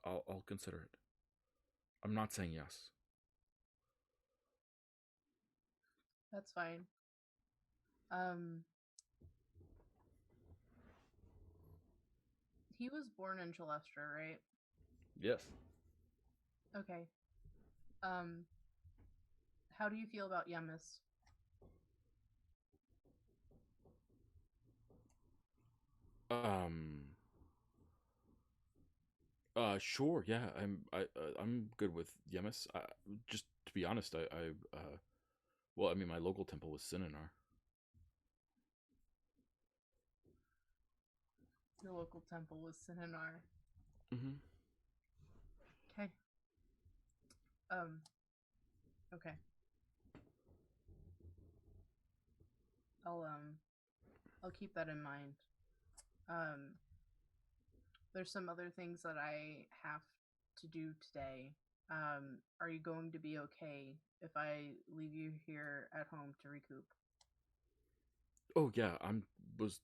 I'll consider it. I'm not saying yes. That's fine. Um he was born in Chalestra, right? Yes. Okay. Um how do you feel about Yemis? Um. Sure. Yeah. I'm good with Yemis. Just to be honest, well, I mean, my local temple was Sinanar. Your local temple was Sinanar. Mm-hmm. Okay. Um okay. I'll keep that in mind. Um there's some other things that I have to do today. Are you going to be okay if I leave you here at home to recoup? Oh yeah, was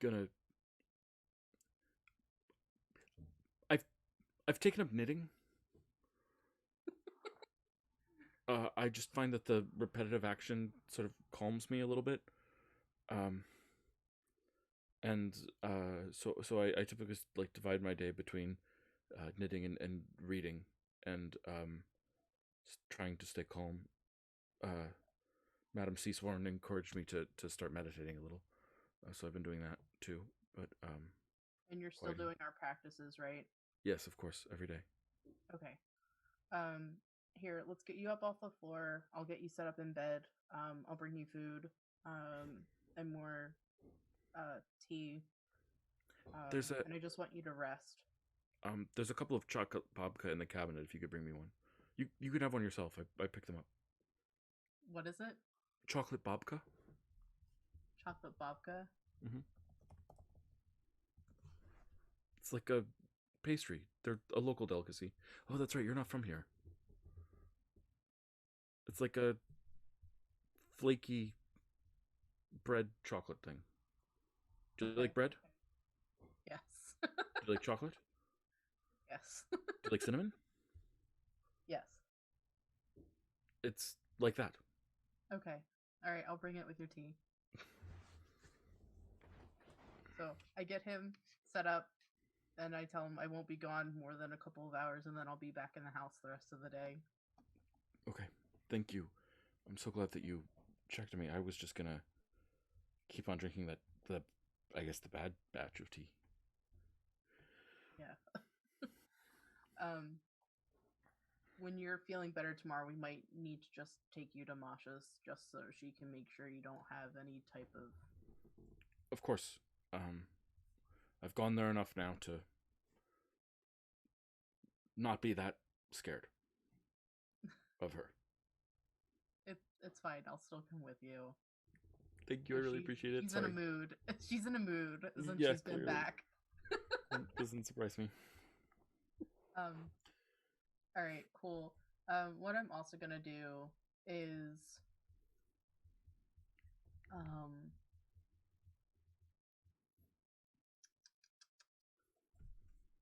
gonna. I've I've taken up knitting. I just find that the repetitive action sort of calms me a little bit. Um, and I typically like divide my day between knitting and reading, and trying to stay calm. Uh, Madam Seasworn encouraged me to start meditating a little, so I've been doing that too. But And you're still quieting. doing our practices, right? Yes, of course, every day. Okay. Um, here, let's get you up off the floor. I'll get you set up in bed. I'll bring you food, and more tea. There's a And I just want you to rest. there's a couple of chocolate babka in the cabinet. If you could bring me one, you could have one yourself. I picked them up. What is it? Chocolate babka. Chocolate babka? Mm-hmm. It's like a pastry. They're a local delicacy. Oh, that's right. You're not from here. It's like a flaky bread chocolate thing. Do you Okay. like bread? Yes. Do you like chocolate? Yes. Do you like cinnamon? Yes. It's like that. Okay. All right. I'll bring it with your tea. So I get him set up, and I tell him I won't be gone more than a couple of hours, and then I'll be back in the house the rest of the day. Okay. Thank you. I'm so glad that you checked me. I was just gonna keep on drinking the I guess the bad batch of tea. Yeah. When you're feeling better tomorrow, we might need to just take you to Masha's just so she can make sure you don't have any type of. Of course. Um, I've gone there enough now to not be that scared of her. It's fine. I'll still come with you. Thank you. I really appreciate it. She's Sorry. in a mood. She's in a mood since Yeah, she's been clearly. back. Doesn't surprise me. All right, cool. What I'm also gonna do is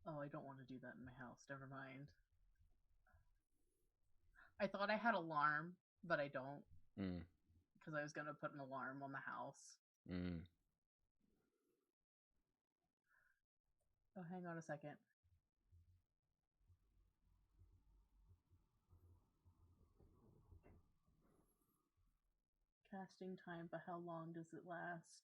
oh, I don't want to do that in my house. Never mind. I thought I had alarm, but I don't. Because I was gonna put an alarm on the house. Oh, hang on a second. Casting time, but how long does it last?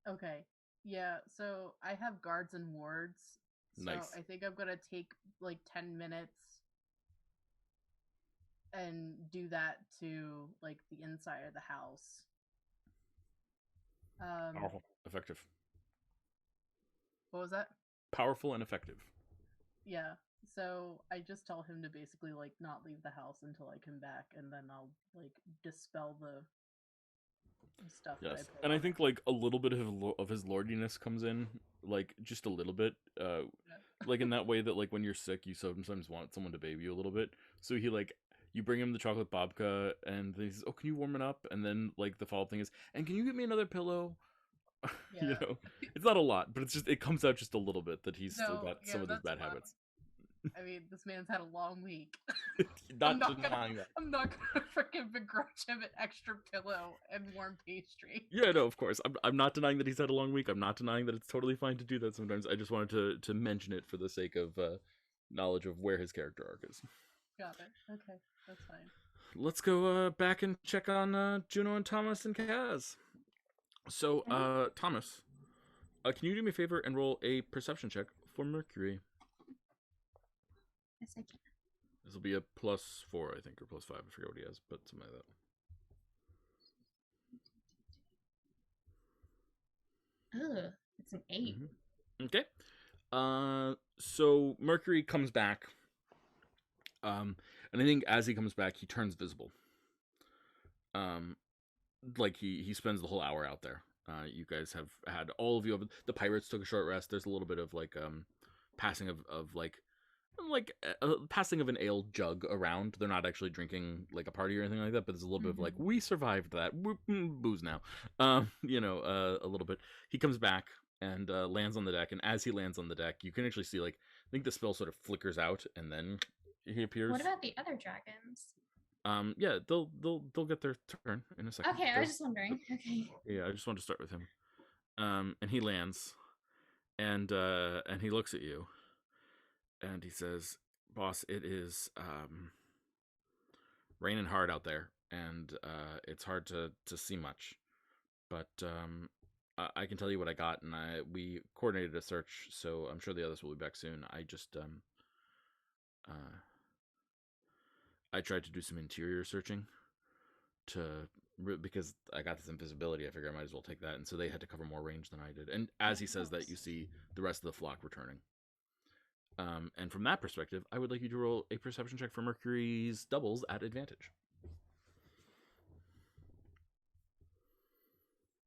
Okay. Yeah, so I have guards and wards. So Nice. I think I'm gonna take like 10 minutes and do that to like the inside of the house. Powerful, effective. What was that? Powerful and effective. Yeah. So I just tell him to basically like not leave the house until I come back, and then I'll like dispel the stuff. Yes, that I put and I on think it. like a little bit of his lordiness comes in, like just a little bit, like in that way that like when you're sick, you sometimes want someone to baby you a little bit. So he like you bring him the chocolate babka, and he says, "Oh, can you warm it up?" And then like the follow up thing is, "And can you get me another pillow?" Yeah. You know, it's not a lot, but it's just it comes out just a little bit that he's still No, got yeah, some of those that's bad a lot. habits. I mean, this man's had a long week. Not denying that. I'm not gonna freaking begrudge him an extra pillow and warm pastry. Yeah, no, of course. I'm not denying that he's had a long week. I'm not denying that it's totally fine to do that sometimes. I just wanted to mention it for the sake of knowledge of where his character arc is. Got it. Okay, that's fine. Let's go back and check on Juno and Thomas and Kaz. So, Thomas, can you do me a favor and roll a perception check for Mercury? Yes, I can. This will be a +4, I think, or +5. I forget what he has, but something like that. Ugh, it's an 8. Okay. So Mercury comes back. And I think as he comes back, he turns visible. Like he spends the whole hour out there. You guys have had all of you. The pirates took a short rest. There's a little bit of like passing of passing of an ale jug around. They're not actually drinking like a party or anything like that, but there's a little bit of like, we survived that. We're booze now. A little bit. He comes back and lands on the deck, and as he lands on the deck, you can actually see like I think the spell sort of flickers out, and then he appears. What about the other dragons? Yeah, they'll get their turn in a second. Okay, I was just wondering. Okay. Yeah, I just wanted to start with him. And he lands, and he looks at you, and he says, "Boss, it is raining hard out there, and it's hard to see much, but I can tell you what I got, and we coordinated a search, so I'm sure the others will be back soon. I just I tried to do some interior searching because I got this invisibility. I figured I might as well take that, and so they had to cover more range than I did. And as he says that, you see the rest of the flock returning. And from that perspective, I would like you to roll a perception check for Mercury's doubles at advantage.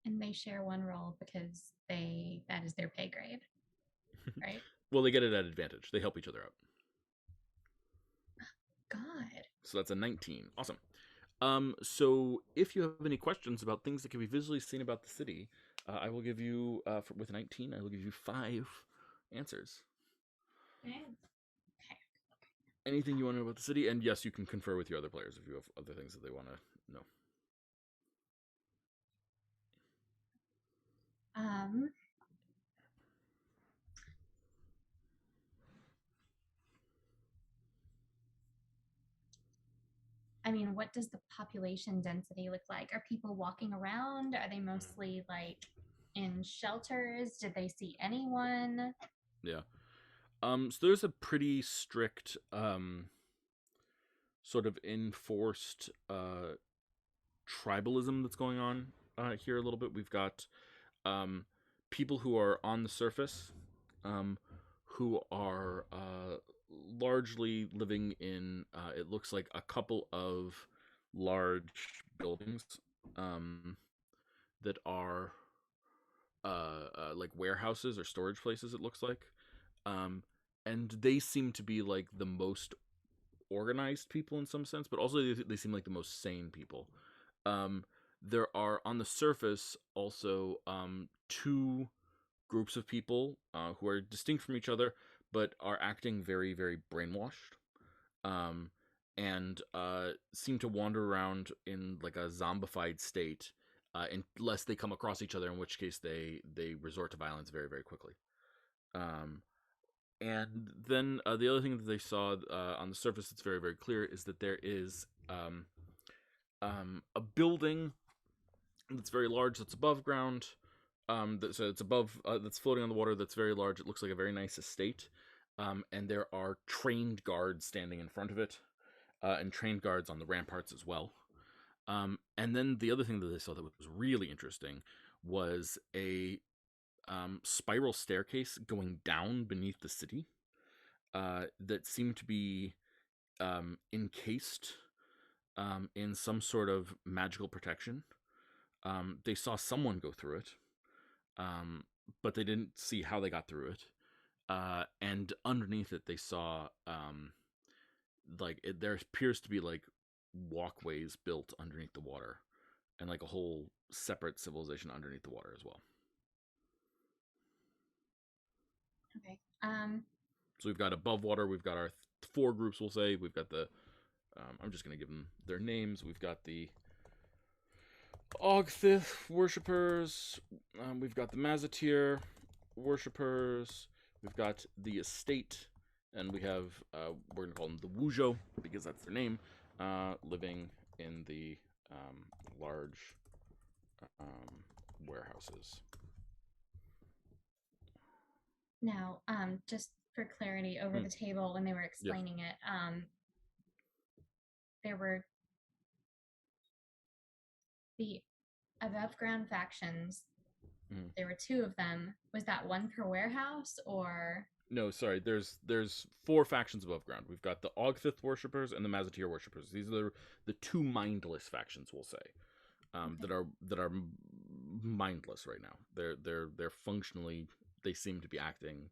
And they share one roll because that is their pay grade, right? Well, they get it at advantage. They help each other out. God. So that's a 19. Awesome. So if you have any questions about things that can be visually seen about the city, I will give you, with 19, I will give you 5 answers. Okay. Anything you want to know about the city, and yes, you can confer with your other players if you have other things that they want to know. I mean, what does the population density look like? Are people walking around? Are they mostly like in shelters? Did they see anyone? Yeah. So there's a pretty strict sort of enforced tribalism that's going on here a little bit. We've got people who are on the surface who are largely living in, it looks like a couple of large buildings that are like warehouses or storage places, it looks like. Um, and they seem to be like the most organized people in some sense, but also they seem like the most sane people. Um, there are on the surface also two groups of people who are distinct from each other, but are acting very, very brainwashed, um, and seem to wander around in like a zombified state, unless they come across each other, in which case they resort to violence very, very quickly. Um, and then the other thing that they saw on the surface that's very, very clear is that there is a building that's very large, that's above ground. So it's above, that's floating on the water. That's very large. It looks like a very nice estate, and there are trained guards standing in front of it, and trained guards on the ramparts as well. And then the other thing that they saw that was really interesting was a spiral staircase going down beneath the city, that seemed to be encased in some sort of magical protection. They saw someone go through it, um, but they didn't see how they got through it. And underneath it, they saw there appears to be like walkways built underneath the water, and like a whole separate civilization underneath the water as well. Okay. So we've got above water. We've got our four groups. We'll say we've got the. I'm just gonna give them their names. We've got the Ogthith worshippers. We've got the Mazatir worshippers. We've got the estate, and we have we're gonna call them the Wujo because that's their name. Living in the large warehouses. Now, just for clarity, over the table when they were explaining it, there were the above ground factions. There were two of them. Was that one per warehouse, or? No, sorry. There's four factions above ground. We've got the Ogthith worshippers and the Mazatir worshippers. These are the two mindless factions, we'll say, okay, that are mindless right now. They're functionally, they seem to be acting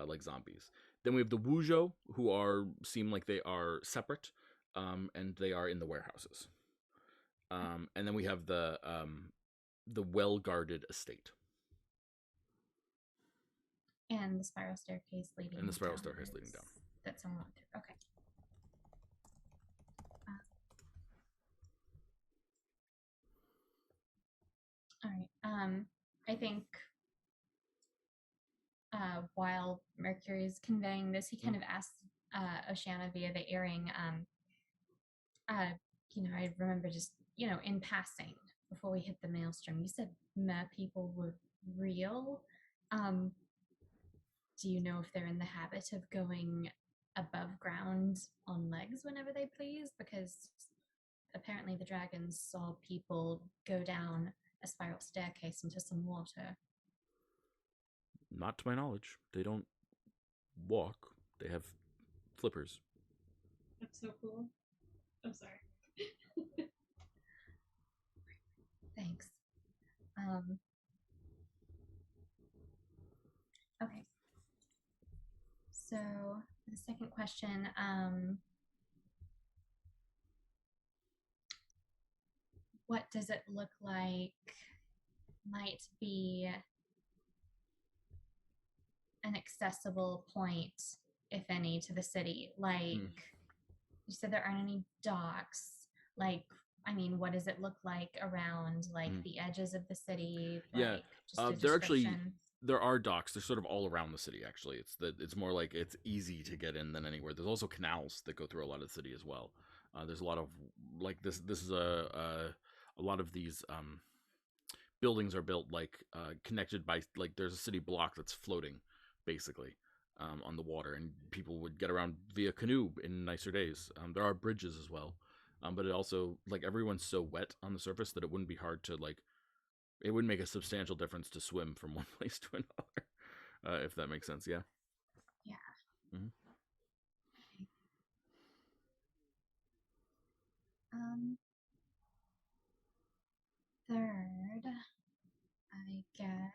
like zombies. Then we have the Wujo, who seem like they are separate, and they are in the warehouses. And then we have the well-guarded estate. And the spiral staircase leading down. And the spiral staircase leading down. That someone went through. Okay. All right. I think while Mercury is conveying this, he kind of asked Oceana via the earring. I remember just, in passing before we hit the maelstrom, you said mer people were real. Do you know if they're in the habit of going above ground on legs whenever they please? Because apparently the dragons saw people go down a spiral staircase into some water. Not to my knowledge. They don't walk. They have flippers. That's so cool. I'm sorry. Thanks. Okay. So the second question, what does it look like might be an accessible point, if any, to the city? Like, you said there aren't any docks. Like, I mean, what does it look like around, like, the edges of the city? Like, yeah, there are docks. They're sort of all around the city, actually. It's more like it's easy to get in than anywhere. There's also canals that go through a lot of the city as well. There's a lot of, like, this is a lot of these buildings are built, like, connected by, like, there's a city block that's floating, basically, on the water, and people would get around via canoe in nicer days. There are bridges as well. But it also, like, everyone's so wet on the surface that it wouldn't be hard to, like, it would make a substantial difference to swim from one place to another, if that makes sense. Yeah. Yeah. Mm-hmm.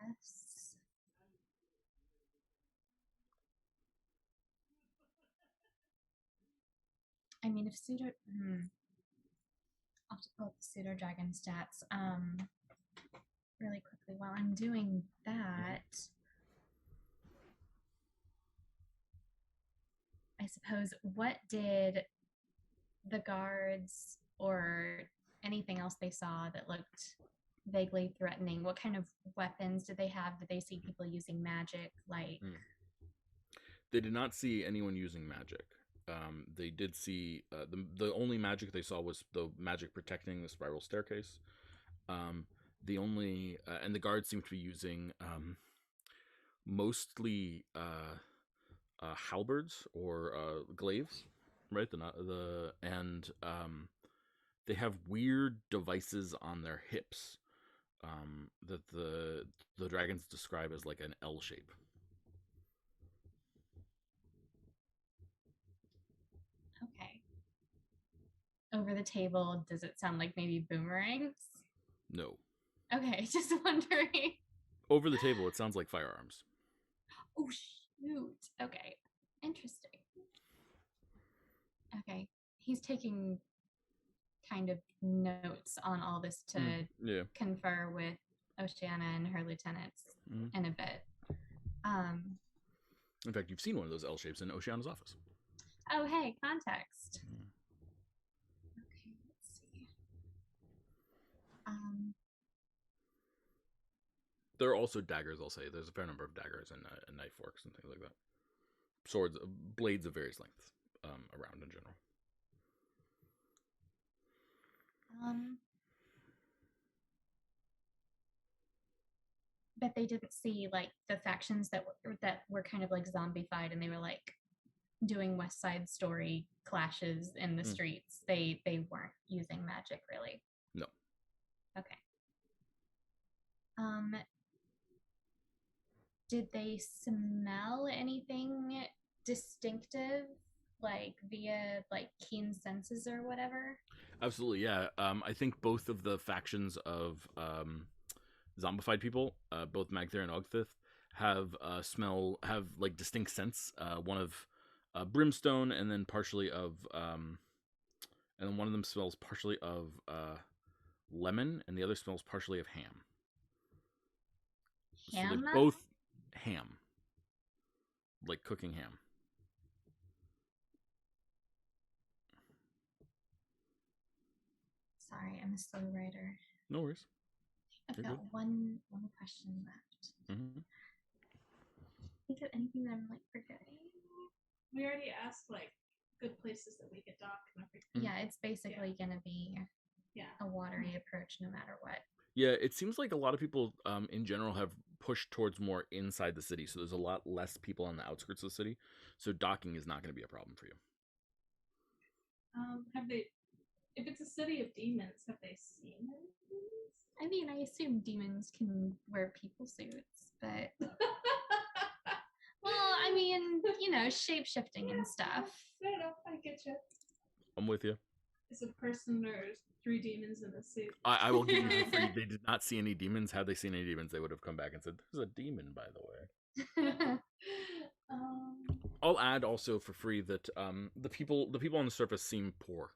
guess. I mean, if pseudo, I'll have to pull up the pseudo dragon stats really quickly while I'm doing that. I suppose, what did the guards or anything else they saw that looked vaguely threatening, what kind of weapons did they have? Did they see people using magic? Like, They did not see anyone using magic. They did see the only magic they saw was the magic protecting the spiral staircase. The only and the guards seemed to be using mostly halberds or glaives, right? They have weird devices on their hips that the dragons describe as like an L shape. okay. Over the table, does it sound like maybe boomerangs? No. Okay, just wondering. Over the table, it sounds like firearms. Oh, shoot. Okay, interesting. Okay, he's taking kind of notes on all this to confer with Oceana and her lieutenants in a bit. In fact, you've seen one of those L shapes in Oceana's office. Oh, hey, context. Okay, let's see. There are also daggers, I'll say. There's a fair number of daggers and knife forks and things like that. Swords, blades of various lengths around in general. But they didn't see like the factions that were kind of like zombified, and they were like doing West Side Story clashes in the streets. They weren't using magic, really. No. Okay. Did they smell anything distinctive, like via like keen senses or whatever? Absolutely, yeah. I think both of the factions of zombified people, both Magther and Ogthith, have like distinct scents. One of brimstone, and then partially of, and then one of them smells partially of lemon, and the other smells partially of ham. Ham? So they're both ham, like cooking ham. Sorry, I'm a slow writer. No worries. I've got one question left. Think of anything that I'm like forgetting? We already asked like good places that we could dock and everything. Yeah, it's basically gonna be a watery approach no matter what. Yeah, it seems like a lot of people in general have pushed towards more inside the city, so there's a lot less people on the outskirts of the city, so docking is not going to be a problem for you. If it's a city of demons, have they seen any demons? I mean, I assume demons can wear people suits, but well, I mean, shape-shifting and stuff. Fair enough, I get you. I'm with you. Is a person or 3 demons in a suit? I will give you for free. They did not see any demons. Had they seen any demons, they would have come back and said, "There's a demon, by the way." I'll add also for free that the people on the surface seem poor.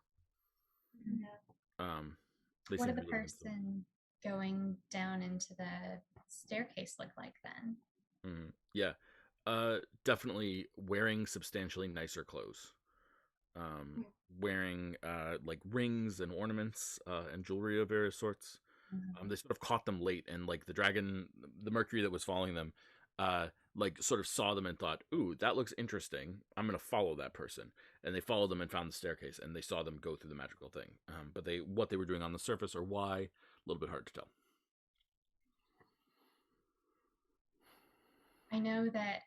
Yeah. What did the person going down into the staircase look like then? Yeah, definitely wearing substantially nicer clothes. Wearing like rings and ornaments and jewelry of various sorts. They sort of caught them late, and like the Mercury that was following them, like sort of saw them and thought, "Ooh, that looks interesting. I'm gonna follow that person." And they followed them and found the staircase, and they saw them go through the magical thing. But what they were doing on the surface or why, a little bit hard to tell. I know that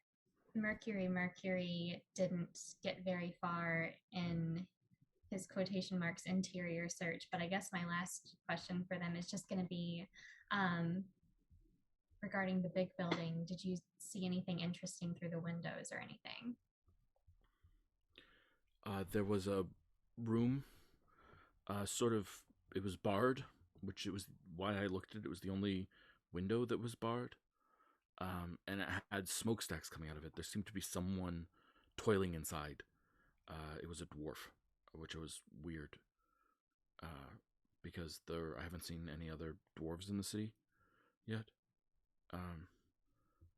Mercury didn't get very far in his quotation marks interior search, but I guess my last question for them is just going to be regarding the big building. Did you see anything interesting through the windows or anything? There was a room, it was barred, which it was why I looked at it. It was the only window that was barred. and it had smokestacks coming out of it. There seemed to be someone toiling inside. It was a dwarf, which was weird, because I haven't seen any other dwarves in the city yet.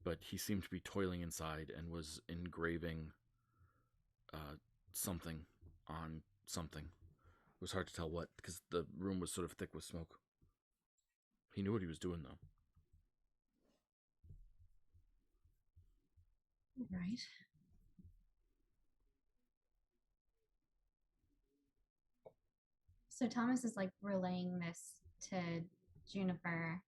But he seemed to be toiling inside and was engraving something on something. It was hard to tell what, because the room was sort of thick with smoke. He knew what he was doing, though. Right. So Thomas is like relaying this to Juniper,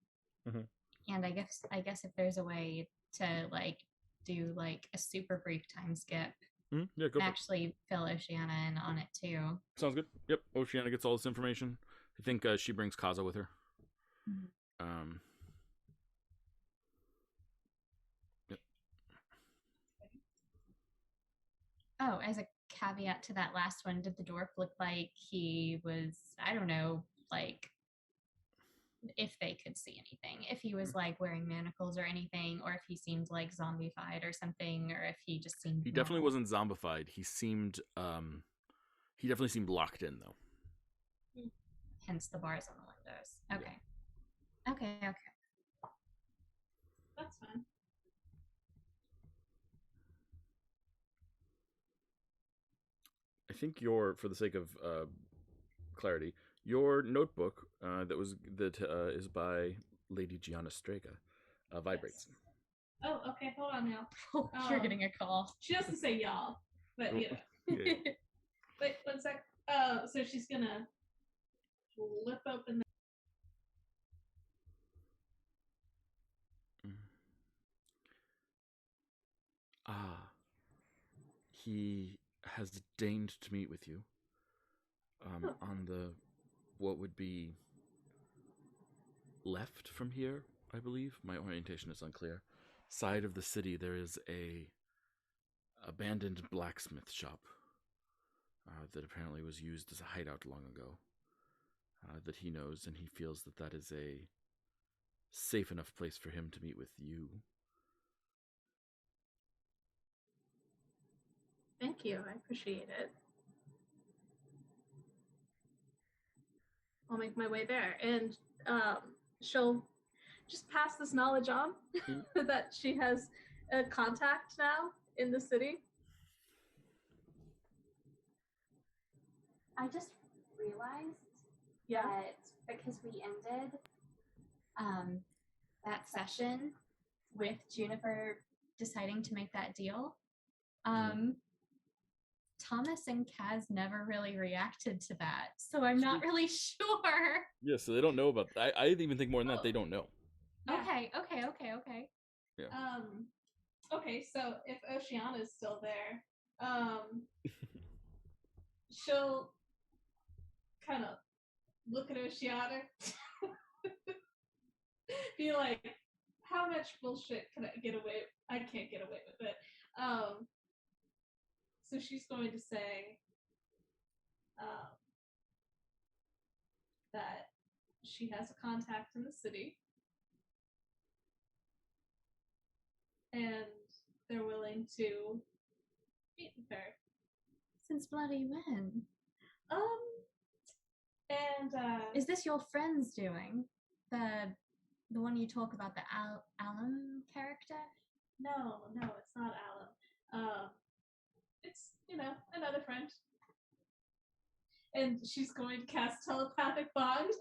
and I guess if there's a way to like do like a super brief time skip, Yeah, go and for it. actually fill Oceana in on it too. Sounds good. Yep, Oceana gets all this information. I think she brings Kaza with her. Yep. Oh, as a caveat to that last one, did the dwarf look like he was, I don't know, like if they could see anything, if he was like wearing manacles or anything, or if he seemed like zombified or something, or if he just seemed He normal. definitely wasn't zombified. He definitely seemed locked in, though. Hence the bars on the windows. Okay. Yeah. Okay. That's fine. I think for the sake of clarity, your notebook that is by Lady Gianna Strega vibrates. Yes. Oh, okay. Hold on now. You're getting a call. She doesn't say y'all, but you know. Yeah. Wait 1 sec. So she's gonna flip open. He has deigned to meet with you on the what would be left from here, I believe. My orientation is unclear. Side of the city, there is a abandoned blacksmith shop that apparently was used as a hideout long ago. That he knows, and he feels that is a safe enough place for him to meet with you. Thank you. I appreciate it. I'll make my way there, and she'll just pass this knowledge on that she has a contact now in the city. I just realized that because we ended that session with Juniper deciding to make that deal, Thomas and Kaz never really reacted to that, so I'm not really sure. Yeah, so they don't know about that. I even think more than that, they don't know. Yeah. Okay. Yeah. Okay, so if Oceana is still there, she'll kind of look at Oceana, be like, how much bullshit can I get away? I can't get away with it. So she's going to say that she has a contact in the city, and they're willing to meet with her. Since bloody when? And is this your friend's doing? The one you talk about, the Alum character? No, it's not Alum. It's, another friend. And she's going to cast telepathic bond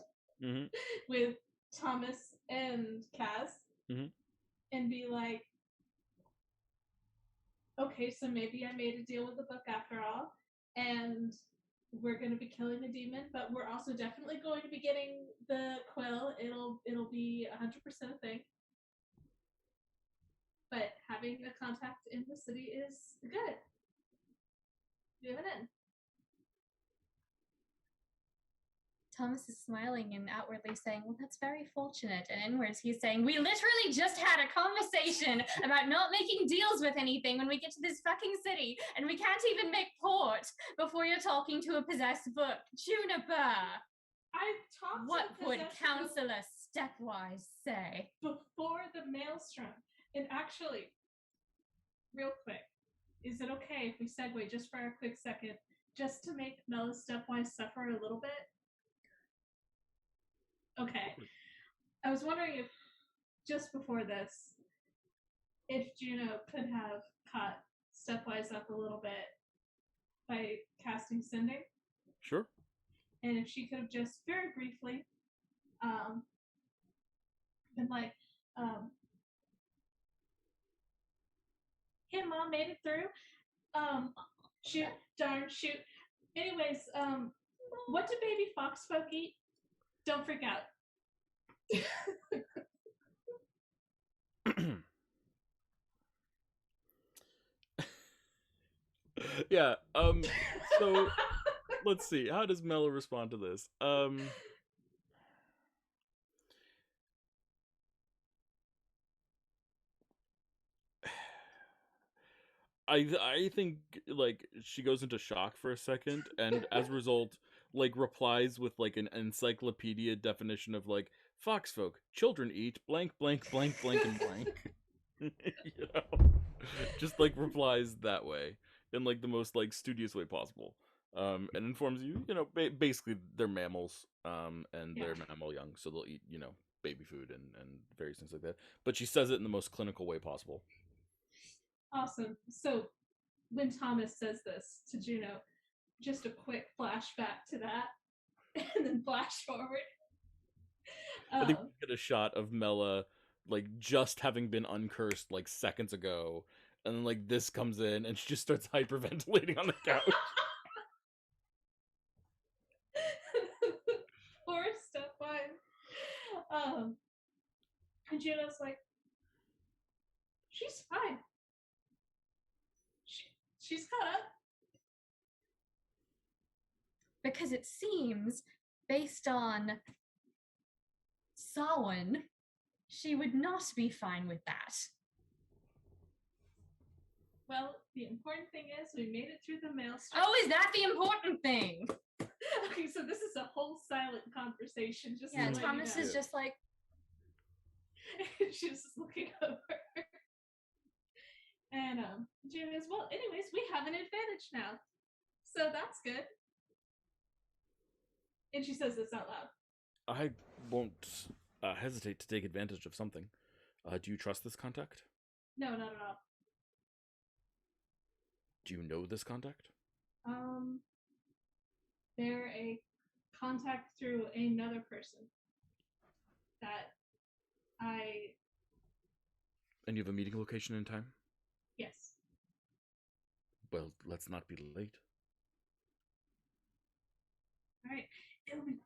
with Thomas and Kaz and be like, okay, so maybe I made a deal with the book after all, and we're going to be killing the demon, but we're also definitely going to be getting the quill. It'll be 100% a thing. But having a contact in the city is good. Do it in. Thomas is smiling and outwardly saying, well, that's very fortunate. And inwards, he's saying, we literally just had a conversation about not making deals with anything when we get to this fucking city, and we can't even make port before you're talking to a possessed book. Juniper! I've talked what to would Counselor Stepwise say? Before the maelstrom. And actually, real quick, is it okay if we segue just for a quick second, just to make Mela's stepwise suffer a little bit? Okay. I was wondering if, just before this, if Juno could have caught stepwise up a little bit by casting Sending. Sure. And if she could have just very briefly been like, hey, Mom, made it through. Shoot, darn, shoot. Anyways, what did baby foxfolk eat? Don't freak out. Yeah. So let's see. How does Mela respond to this? I think like she goes into shock for a second, and as a result, like replies with like an encyclopedia definition of like foxfolk, children eat blank blank blank blank and blank. You know, just like replies that way in like the most like studious way possible. And informs you, you know, basically they're mammals, and they're mammal young, so they'll eat, you know, baby food and various things like that. But she says it in the most clinical way possible. Awesome. So when Thomas says this to Juno, just a quick flashback to that, and then flash forward. I think we get a shot of Mela like just having been uncursed like seconds ago, and then like this comes in and she just starts hyperventilating on the couch. Poor stepwife. And Juno's like, she's fine. She's caught up. Because it seems, based on Samhain, she would not be fine with that. Well, the important thing is we made it through the maelstrom. Oh, is that the important thing? Okay, so this is a whole silent conversation. Just yeah, Thomas is just like... She's just looking over. And Jim is, well, anyways, we have an advantage now. So that's good. And she says this out loud. I won't hesitate to take advantage of something. Do you trust this contact? No, not at all. Do you know this contact? They're a contact through another person that I... And you have a meeting location and time? Yes. Well, let's not be late. All right. It'll be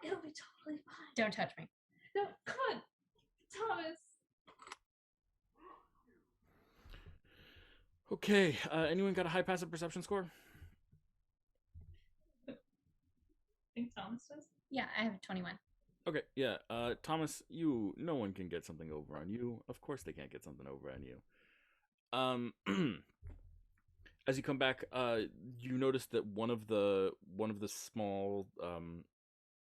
totally fine. Don't touch me. No, come on, Thomas. Okay, anyone got a high passive perception score? I think Thomas does. Yeah, I have 21. Okay, yeah. Thomas, no one can get something over on you. Of course they can't get something over on you. As you come back, you notice that one of the small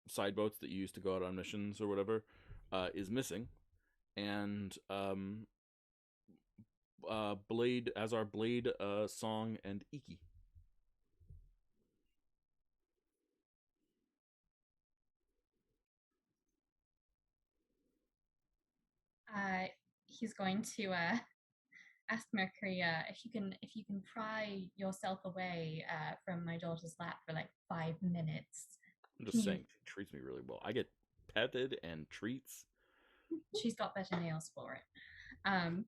side boats that you used to go out on missions or whatever is missing, and Blade, as are Blade, Song, and Iki. He's going to ask Mercury if you can pry yourself away from my daughter's lap for like 5 minutes. I'm just saying, she treats me really well. I get petted and treats. She's got better nails for it. Can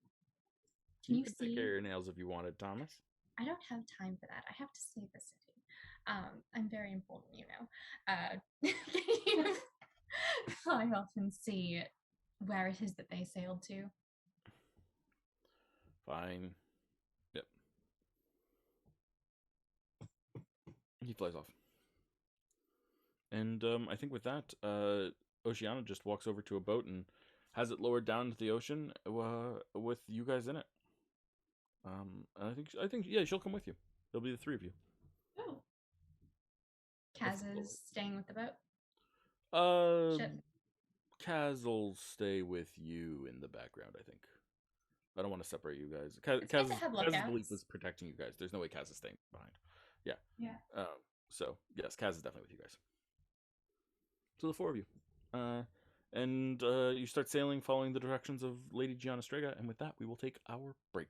you could take care of your nails if you wanted, Thomas. I don't have time for that. I have to save the city. I'm very important, you know. Can you fly off and see where it is that they sailed to? Fine. Yep. He flies off. And I think with that, Oceana just walks over to a boat and has it lowered down to the ocean with you guys in it. And I think yeah, she'll come with you. There'll be the 3 of you. Oh. Kaz is staying with the boat? Ship. Kaz will stay with you in the background, I think. I don't want to separate you guys. Kaz, It's good to have Kaz's belief lookouts. is protecting you guys. There's no way Kaz is staying behind. Yeah. Yeah. So, yes, Kaz is definitely with you guys. So the four of you. And you start sailing following the directions of Lady Gianna Strega, and with that, we will take our break.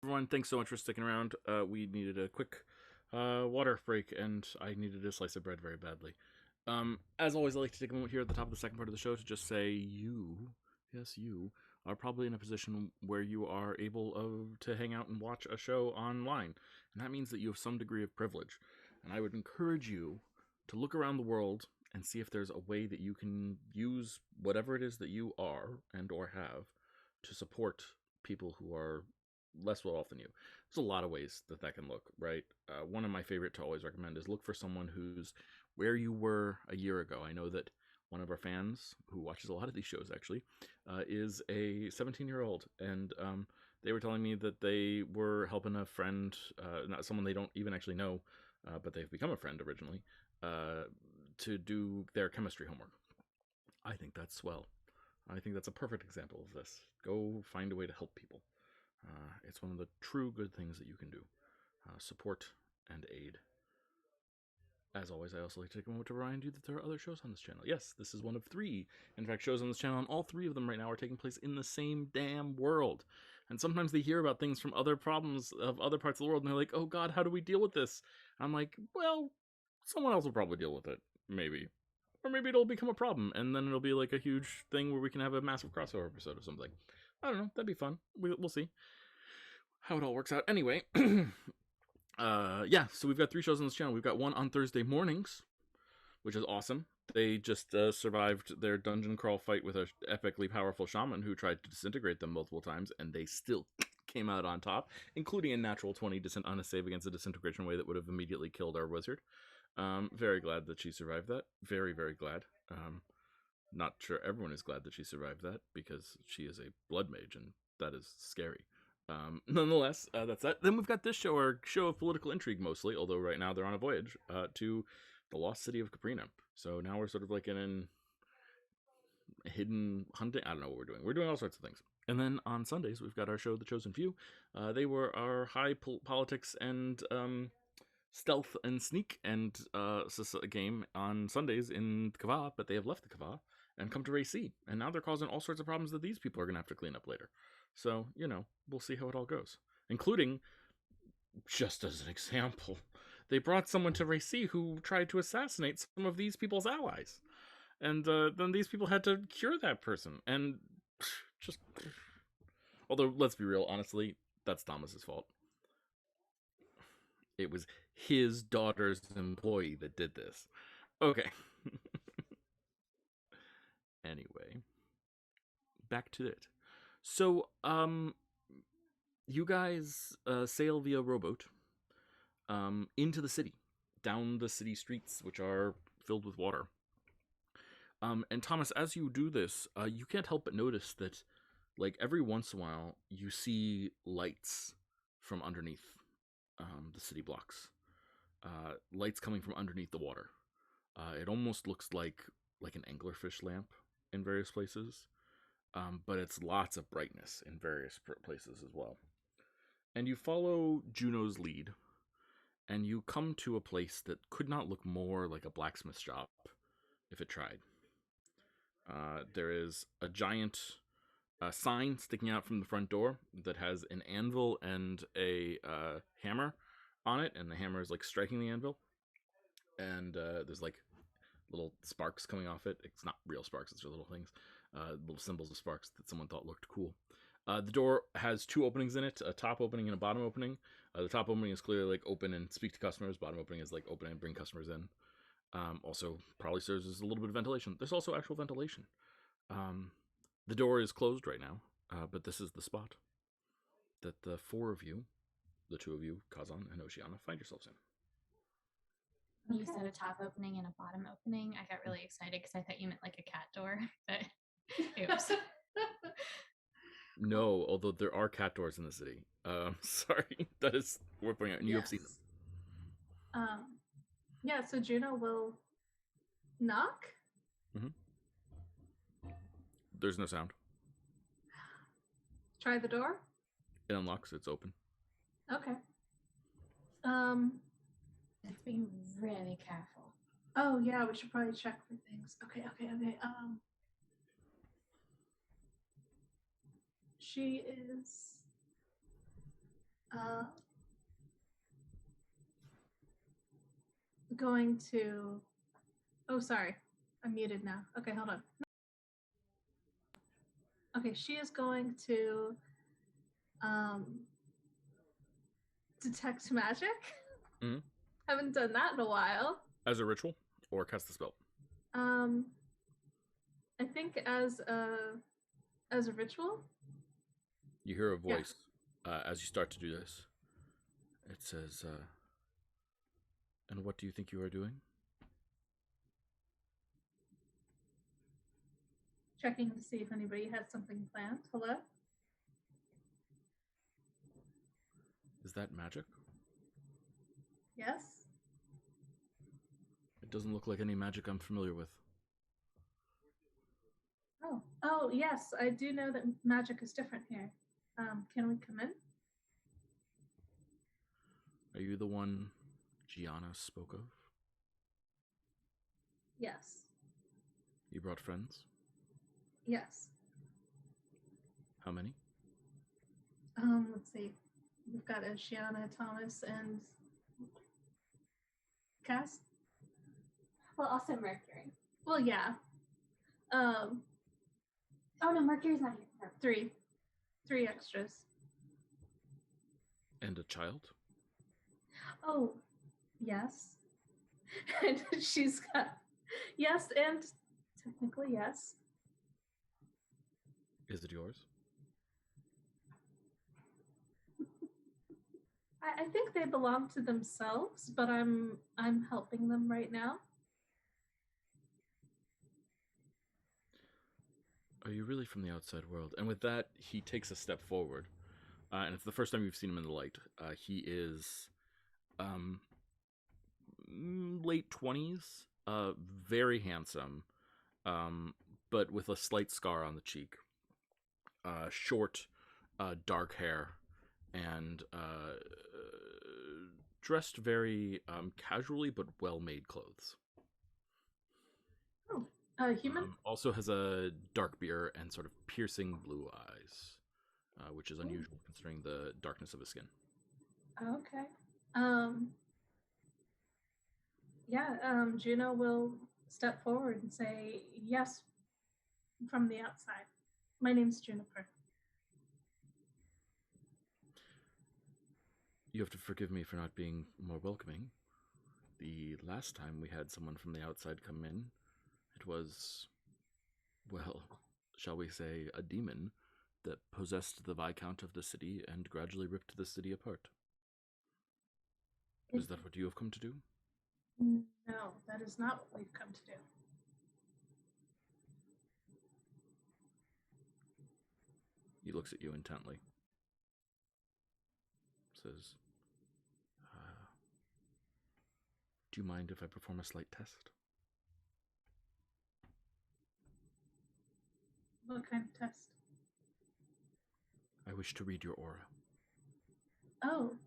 everyone. Thanks so much for sticking around. We needed a quick water break, and I needed a slice of bread very badly. As always, I like to take a moment here at the top of the second part of the show to just say you, yes, you, are probably in a position where you are able to hang out and watch a show online. And that means that you have some degree of privilege. And I would encourage you to look around the world and see if there's a way that you can use whatever it is that you are and or have to support people who are less well off than you. There's a lot of ways that that can look, right? One of my favorite to always recommend is look for someone who's where you were a year ago. I know that one of our fans, who watches a lot of these shows actually, is a 17-year-old, and they were telling me that they were helping a friend, not someone they don't even actually know, but they've become a friend originally, to do their chemistry homework. I think that's swell. I think that's a perfect example of this. Go find a way to help people. It's one of the true good things that you can do. Support and aid. As always, I also like to take a moment to remind you that there are other shows on this channel. Yes, this is one of 3, in fact, shows on this channel, and all 3 of them right now are taking place in the same damn world. And sometimes they hear about things from other problems of other parts of the world, and they're like, oh god, how do we deal with this? I'm like, well, someone else will probably deal with it, maybe. Or maybe it'll become a problem, and then it'll be like a huge thing where we can have a massive crossover episode or something. I don't know, that'd be fun. We'll see how it all works out. Anyway, yeah, so we've got 3 shows on this channel. We've got one on Thursday mornings, which is awesome. They just survived their dungeon crawl fight with an epically powerful shaman who tried to disintegrate them multiple times, and they still came out on top, including a natural 20 on a save against a disintegration way that would have immediately killed our wizard. Very glad that she survived that. Very, very glad. Not sure everyone is glad that she survived that, because she is a blood mage, and that is scary. Nonetheless, that's that. Then we've got this show, our show of political intrigue mostly, although right now they're on a voyage to the lost city of Caprina. So now we're sort of like in hidden hunting. I don't know what we're doing. We're doing all sorts of things. And then on Sundays, we've got our show, The Chosen Few. They were our high politics and stealth and sneak and game on Sundays in Kava, but they have left the Kava and come to Ray C. And now they're causing all sorts of problems that these people are going to have to clean up later. So, you know, we'll see how it all goes. Including, just as an example, they brought someone to Ray C who tried to assassinate some of these people's allies. And then these people had to cure that person. And just... Although, let's be real, honestly, that's Thomas's fault. It was his daughter's employee that did this. Okay. Anyway, back to it. So, you guys sail via rowboat into the city, down the city streets, which are filled with water. And Thomas, as you do this, you can't help but notice that, like, every once in a while, you see lights from underneath the city blocks. Lights coming from underneath the water. It almost looks like an anglerfish lamp in various places. But it's lots of brightness in various places as well. And you follow Juno's lead, and you come to a place that could not look more like a blacksmith shop if it tried. There is a giant sign sticking out from the front door that has an anvil and a hammer on it, and the hammer is like striking the anvil. And there's like little sparks coming off it. It's not real sparks, it's little things. Little symbols of sparks that someone thought looked cool. The door has 2 openings in it, a top opening and a bottom opening. The top opening is clearly like open and speak to customers. Bottom opening is like open and bring customers in. Also probably serves as a little bit of ventilation. There's also actual ventilation. The door is closed right now, but this is the spot that the 4 of you, the 2 of you, Kazan and Oceana, find yourselves in. You said a top opening and a bottom opening. I got really excited because I thought you meant like a cat door, but oops. No, although there are cat doors in the city. Sorry, that is worth pointing out, and you have seen them. Yeah, so Juno will knock. There's no sound. Try the door. It unlocks. It's open. Okay. Let's be really careful. Oh yeah, we should probably check for things. Okay. She is Going to. Oh, sorry. I'm muted now. Okay, hold on. Okay, she is going to detect magic. Mhm. Haven't done that in a while. As a ritual or cast the spell? I think as a ritual. You hear a voice as you start to do this. It says, and what do you think you are doing? Checking to see if anybody has something planned. Hello? Is that magic? Yes? It doesn't look like any magic I'm familiar with. Oh, yes. I do know that magic is different here. Can we come in? Are you the one Gianna spoke of? Yes. You brought friends? Yes. How many? Let's see. We've got Oceana, Thomas, and Cass. Well, also Mercury. Well, yeah. Oh no, Mercury's not here. No. Three extras. And a child? Oh, yes. And she's got yes, and technically yes. Is it yours? I think they belong to themselves, but I'm helping them right now. Are you really from the outside world? And with that, he takes a step forward. And it's the first time you've seen him in the light. He is late 20s, very handsome, but with a slight scar on the cheek. Short, dark hair, and dressed very casually but well-made clothes. Human? Also has a dark beard and sort of piercing blue eyes, which is unusual considering the darkness of his skin. Okay. Juno will step forward and say, yes, from the outside. My name's Juniper. You have to forgive me for not being more welcoming. The last time we had someone from the outside come in, it was, well, shall we say, a demon that possessed the Viscount of the city and gradually ripped the city apart. Is that what you have come to do? No, that is not what we've come to do. He looks at you intently. Says, do you mind if I perform a slight test? What kind of test? I wish to read your aura. Oh.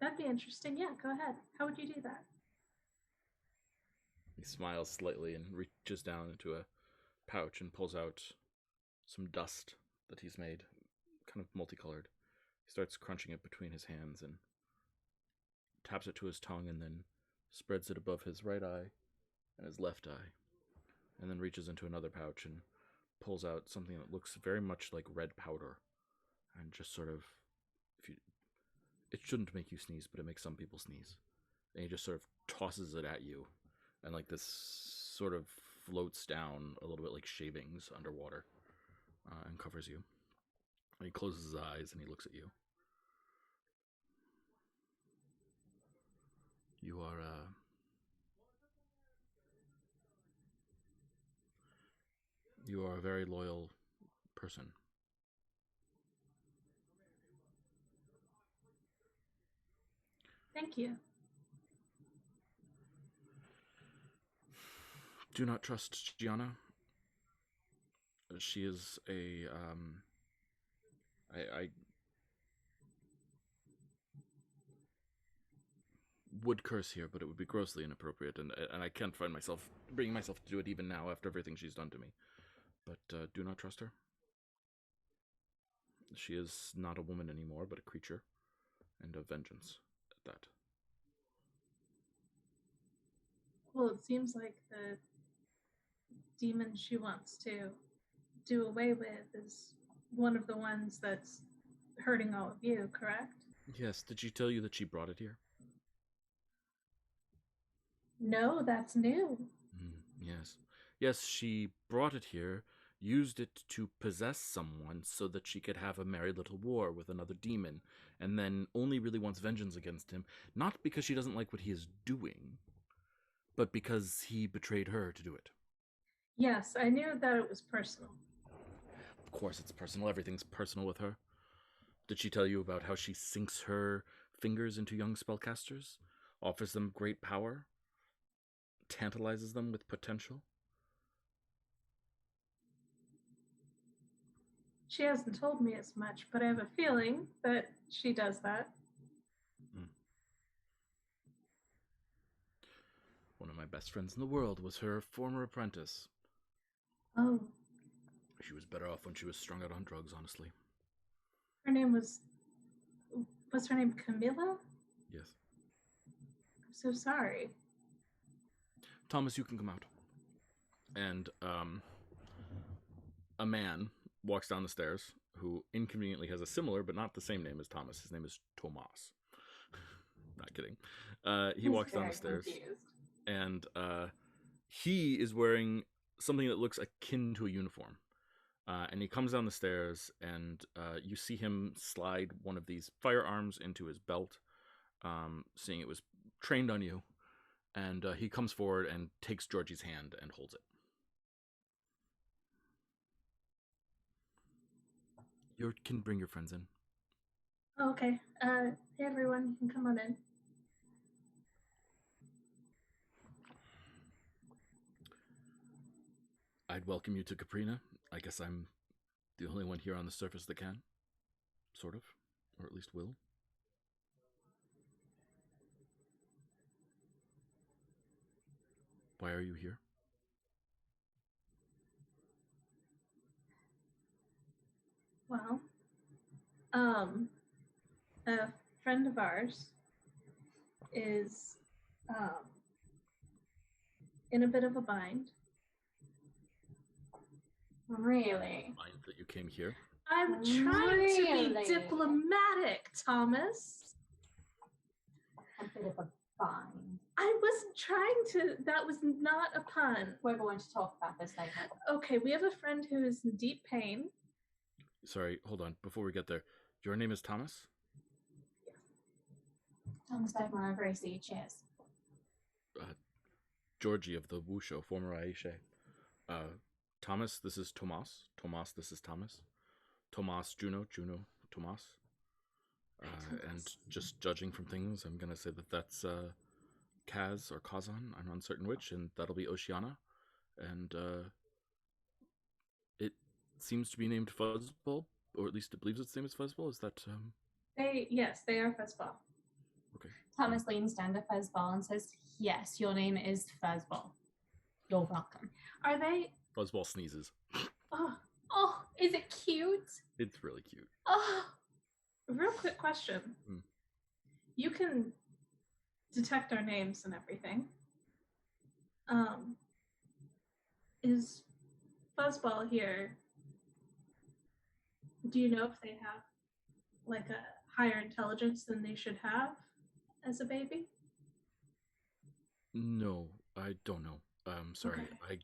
That'd be interesting. Yeah, go ahead. How would you do that? He smiles slightly and reaches down into a pouch and pulls out some dust that he's made, kind of multicolored. He starts crunching it between his hands and taps it to his tongue and then spreads it above his right eye and his left eye, and then reaches into another pouch and pulls out something that looks very much like red powder, and just sort of, it shouldn't make you sneeze, but it makes some people sneeze. And he just sort of tosses it at you, and like this sort of floats down a little bit like shavings underwater, and covers you. And he closes his eyes and he looks at you. You are a very loyal person. Thank you. Do not trust Gianna. She is a I would curse here, but it would be grossly inappropriate, and I can't find myself bringing myself to do it even now after everything she's done to me. But do not trust her. She is not a woman anymore, but a creature, and of vengeance at that. Well, it seems like the demon she wants to do away with is one of the ones that's hurting all of you, correct? Yes, did she tell you that she brought it here? No, that's new. Yes. Yes, she brought it here, used it to possess someone so that she could have a merry little war with another demon, and then only really wants vengeance against him, not because she doesn't like what he is doing, but because he betrayed her to do it. Yes, I knew that it was personal. Of course, it's personal. Everything's personal with her. Did she tell you about how she sinks her fingers into young spellcasters, offers them great power, tantalizes them with potential? She hasn't told me as much, but I have a feeling that she does that. One of my best friends in the world was her former apprentice. Oh. She was better off when she was strung out on drugs, honestly. Her name was her name Camilla? Yes. I'm so sorry. Thomas, you can come out. And a man walks down the stairs who inconveniently has a similar but not the same name as Thomas. His name is Tomas. Not kidding. He walks down the stairs. Confused. And he is wearing something that looks akin to a uniform. And he comes down the stairs, and you see him slide one of these firearms into his belt, seeing it was trained on you. And he comes forward and takes Georgie's hand and holds it. You can bring your friends in. Oh, okay. Hey everyone, you can come on in. I'd welcome you to Caprina. I guess I'm the only one here on the surface that can. Sort of. Or at least will. Why are you here? Well, a friend of ours is in a bit of a bind. Really? Mind that you came here? I'm trying to Really? be diplomatic, Thomas. A bit of a bind. I wasn't trying to. That was not a pun. We're going to talk about this later. Okay, we have a friend who is in deep pain. Sorry, hold on. Before we get there, your name is Thomas? Thomas Dagmar of Racy, cheers. Georgie of the Wu Show, former Aisha. Thomas, this is Tomas. Tomas, this is Thomas. Tomas, Juno, Tomas. And just judging from things, I'm going to say that that's Kaz or Kazan. I'm uncertain which, and that'll be Oceana. And it seems to be named Fuzzball, or at least it believes its name is Fuzzball. Is that... Yes, they are Fuzzball. Okay. Thomas leans down to Fuzzball and says, yes, your name is Fuzzball. You're welcome. Are they... Fuzzball sneezes. Oh, is it cute? It's really cute. Oh, Real quick question. You can detect our names and everything. Is Fuzzball here? Do you know if they have like a higher intelligence than they should have as a baby? No, I don't know. Sorry. Okay.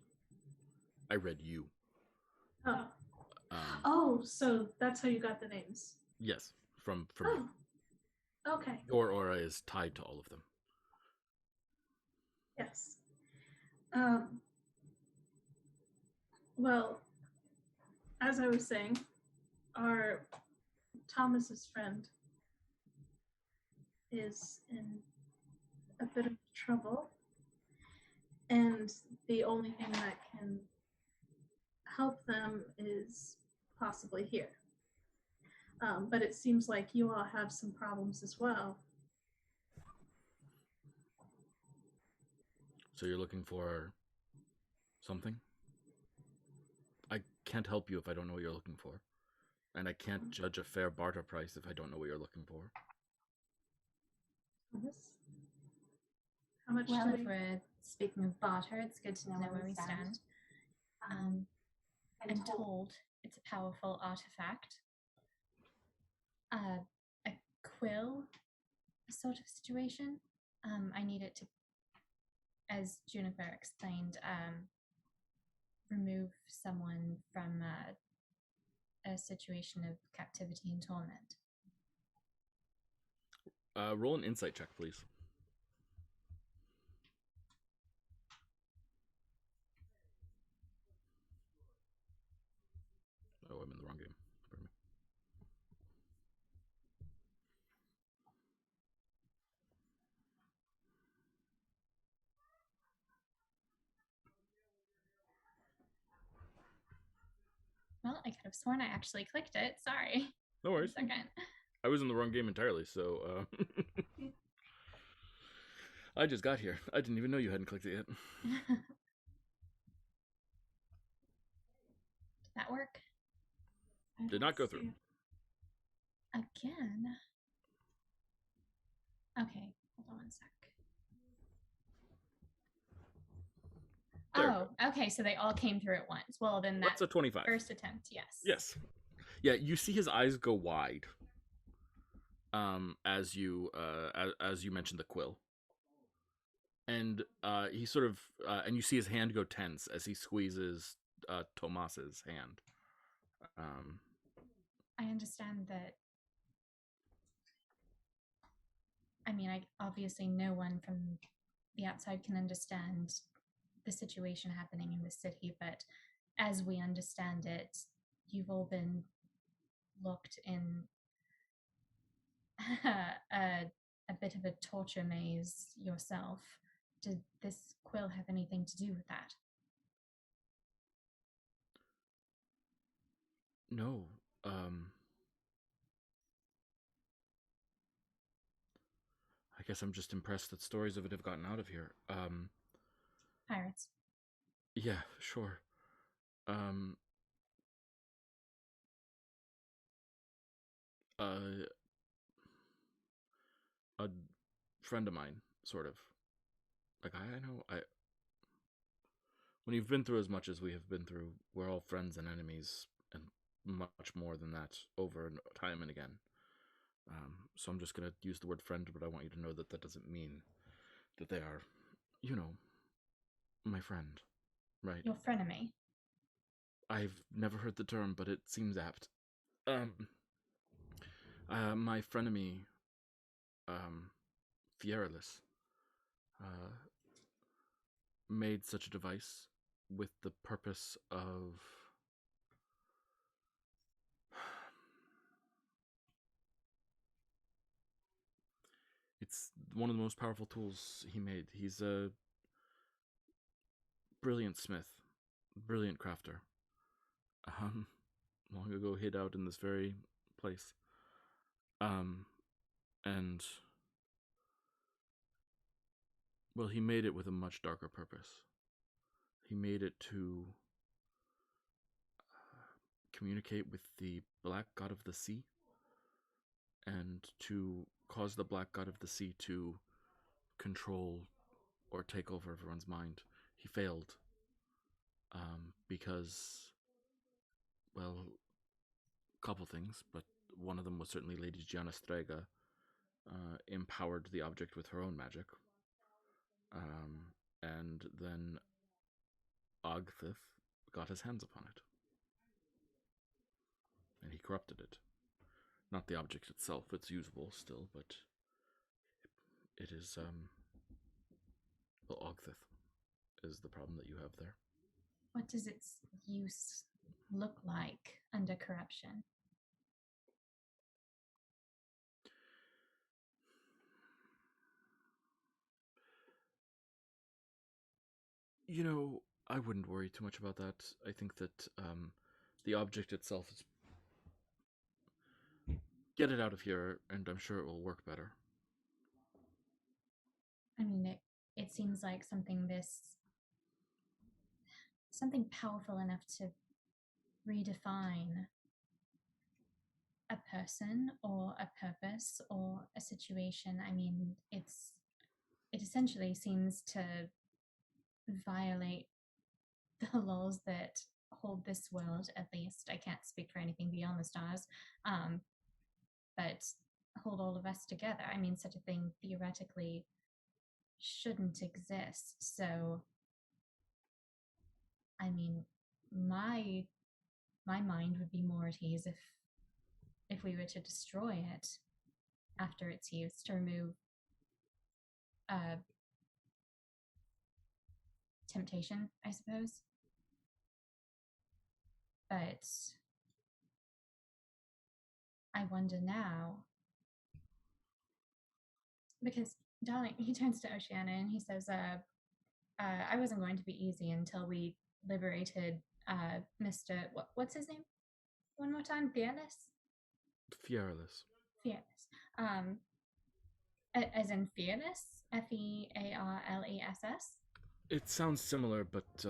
I read you. Oh, so that's how you got the names. Yes, from you. Okay. Your aura is tied to all of them. Yes. Well, as I was saying, our Thomas's friend is in a bit of trouble, and the only thing that can help them is possibly here. But it seems like you all have some problems as well. So you're looking for something? I can't help you if I don't know what you're looking for. and I can't judge a fair barter price if I don't know what you're looking for. How much Well, do if we're speaking of barter, it's good to know where we stand. I'm told it's a powerful artifact. A quill sort of situation. I need it to, as Juniper explained, remove someone from a situation of captivity and torment. Roll an insight check, please. Oh, I'm in the wrong game. Pardon me. Well, I could have sworn I actually clicked it. Sorry. No worries. 1 second. I was in the wrong game entirely, so I just got here. I didn't even know you hadn't clicked it yet. Did that work? Did not go through. Again? Okay, hold on 1 sec. There we Oh, okay, so they all came through at once. Well, then That's that's a 25. first attempt, yes. Yes. Yeah, you see his eyes go wide. As you mentioned the quill. And he sort of and you see his hand go tense as he squeezes Tomas's hand. I understand that. I mean, obviously no one from the outside can understand the situation happening in the city, but as we understand it, you've all been locked in a bit of a torture maze yourself. Did this quill have anything to do with that? No. I guess I'm just impressed that stories of it have gotten out of here. Pirates. Yeah, sure. A friend of mine, sort of. Like, I know, when you've been through as much as we have been through, we're all friends and enemies, and much more than that, over and time and again. So I'm just going to use the word friend, but I want you to know that that doesn't mean that they are, my friend, right? Your frenemy. I've never heard the term, but it seems apt. My frenemy, Fierelis, made such a device with the purpose of it's one of the most powerful tools he made. He's a brilliant smith, brilliant crafter. Long ago hid out in this very place. And well, he made it with a much darker purpose. He made it to communicate with the Black God of the Sea, and to cause the Black God of the Sea to control or take over everyone's mind. He failed because, well, a couple things, but one of them was certainly Lady Gianna Strega empowered the object with her own magic. And then Ogthith got his hands upon it. And he corrupted it. Not the object itself, it's usable still, but it is, well, Ogthith is the problem that you have there. What does its use look like under corruption? I wouldn't worry too much about that. I think that the object itself is... Get it out of here, and I'm sure it will work better. I mean, it seems like something powerful enough to redefine a person or a purpose or a situation. I mean, it essentially seems to violate the laws that hold this world. At least I can't speak for anything beyond the stars, but hold all of us together. I mean, such a thing theoretically shouldn't exist. So, I mean, my mind would be more at ease if we were to destroy it after its use, to remove temptation, I suppose. But I wonder now, because, darling, he turns to Oceana and he says, I wasn't going to be easy until we liberated Mr. What's his name? One more time, Fearless? Fearless. Fearless. As in Fearless? Fearless? It sounds similar, but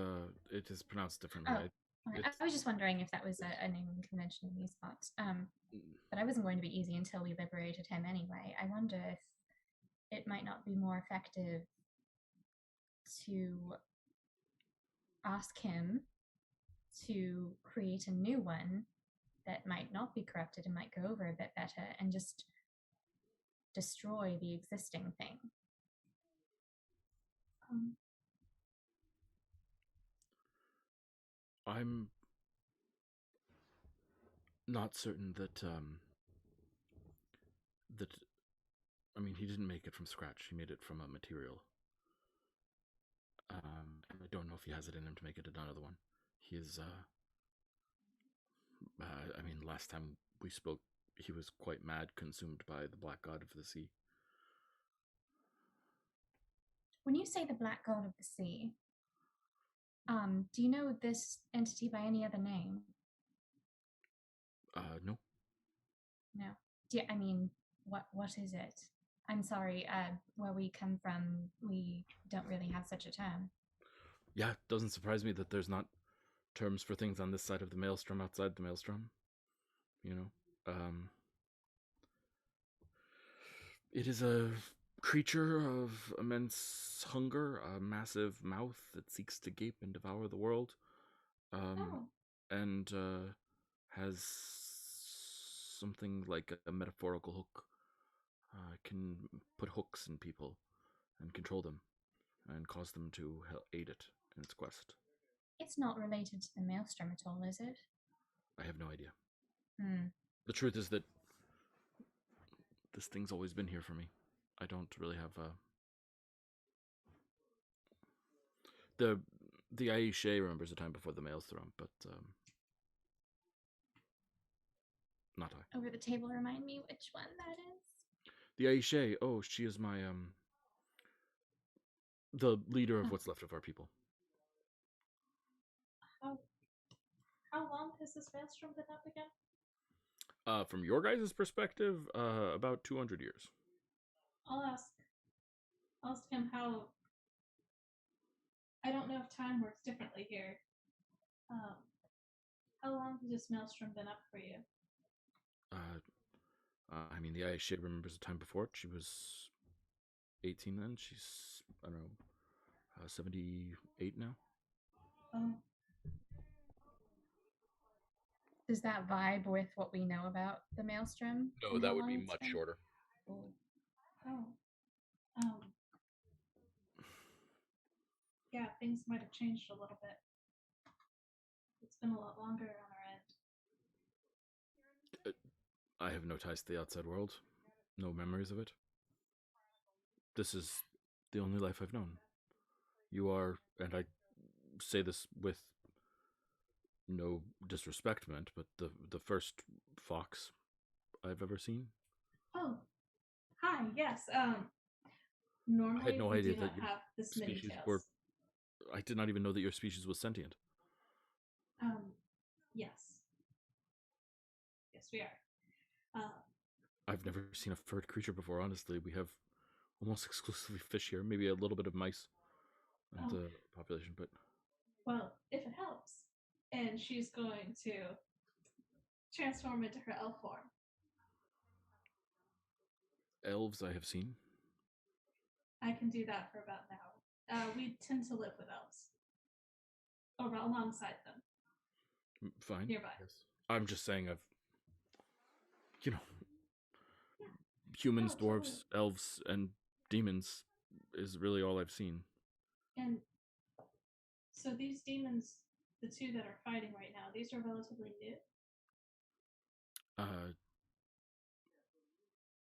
it is pronounced differently. I was just wondering if that was a naming convention in these parts. But I wasn't going to be easy until we liberated him anyway. I wonder if it might not be more effective to ask him to create a new one that might not be corrupted and might go over a bit better and just destroy the existing thing. I'm not certain that I mean, he didn't make it from scratch. He made it from a material. And I don't know if he has it in him to make it another one. He is, I mean, last time we spoke, he was quite mad, consumed by the black god of the sea. When you say the black god of the sea, do you know this entity by any other name? No. No. I mean, what is it? I'm sorry, where we come from, we don't really have such a term. Yeah, it doesn't surprise me that there's not terms for things on this side of the maelstrom outside the maelstrom. You know? It is a creature of immense hunger, a massive mouth that seeks to gape and devour the world. And has something like a metaphorical hook. Can put hooks in people and control them and cause them to aid it in its quest. It's not related to the maelstrom at all, is it? I have no idea. Hmm. The truth is that this thing's always been here for me. I don't really have the Aishe remembers a time before the maelstrom, but not I. Over the table, remind me which one that is. The Aishe, oh, she is my the leader of what's left of our people. How long has this maelstrom been up again? From your guys' perspective, about 200 years. I'll ask him how. I don't know if time works differently here. How long has this maelstrom been up for you? I mean, the Aishe remembers the time before it. She was 18 then. She's, I don't know, 78 now. Oh. Does that vibe with what we know about the maelstrom? No, that would be much shorter. Oh. Yeah, things might have changed a little bit. It's been a lot longer on our end. I have no ties to the outside world. No memories of it. This is the only life I've known. You are, and I say this with no disrespect meant, but the first fox I've ever seen. Oh, hi. Yes. Normally, I had no idea that have this many species tails. were. I did not even know that your species was sentient. Yes. Yes, we are. I've never seen a furred creature before. Honestly, we have almost exclusively fish here. Maybe a little bit of mice and population, but well, if it helps, and she's going to transform into her elf form elves I have seen. I can do that for about an hour. We tend to live with elves. Or alongside them. Fine. Nearby. Yes. I'm just saying I've, you know, Yeah. humans, No, dwarves, totally. elves, and demons is really all I've seen. And so these demons, the two that are fighting right now, these are relatively new.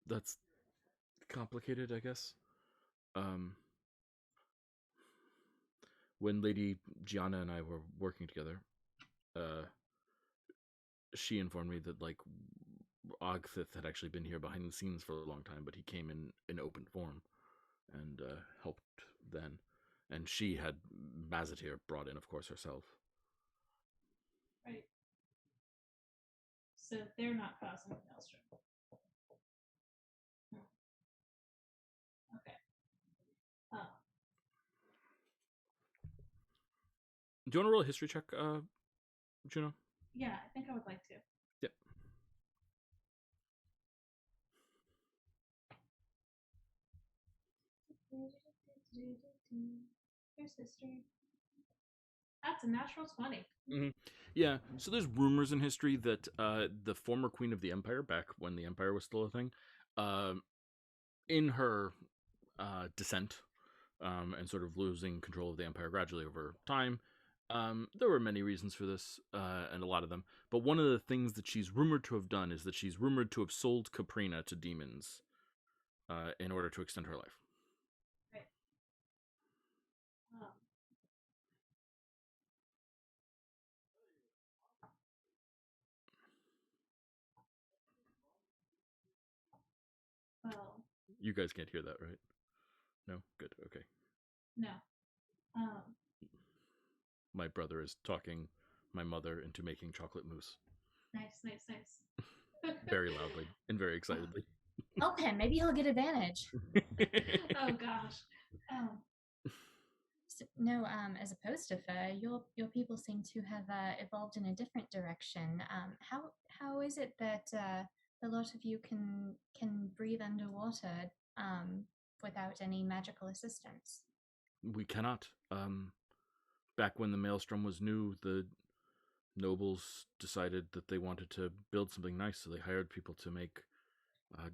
That's complicated, I guess. When Lady Gianna and I were working together, she informed me that like Ogthith had actually been here behind the scenes for a long time, but he came in open form and helped then. And she had Mazatir brought in, of course, herself. Right. So they're not causing the maelstrom. Okay. Do you want to roll a history check, Juno? Yeah, I think I would like to. Yep. Here's history. That's a natural 20. Mm-hmm. Yeah, so there's rumors in history that the former queen of the empire, back when the empire was still a thing, in her descent and sort of losing control of the empire gradually over time, there were many reasons for this, and a lot of them. But one of the things that she's rumored to have done is that she's rumored to have sold Caprina to demons in order to extend her life. Right. Well, You guys can't hear that, right? No? Good, okay. no. My brother is talking my mother into making chocolate mousse. Nice. Very loudly and very excitedly. Okay, maybe he'll get advantage. Oh gosh. So, no, as opposed to Fur, your people seem to have evolved in a different direction. How is it that a lot of you can breathe underwater without any magical assistance? We cannot. Back when the Maelstrom was new, the nobles decided that they wanted to build something nice, so they hired people to make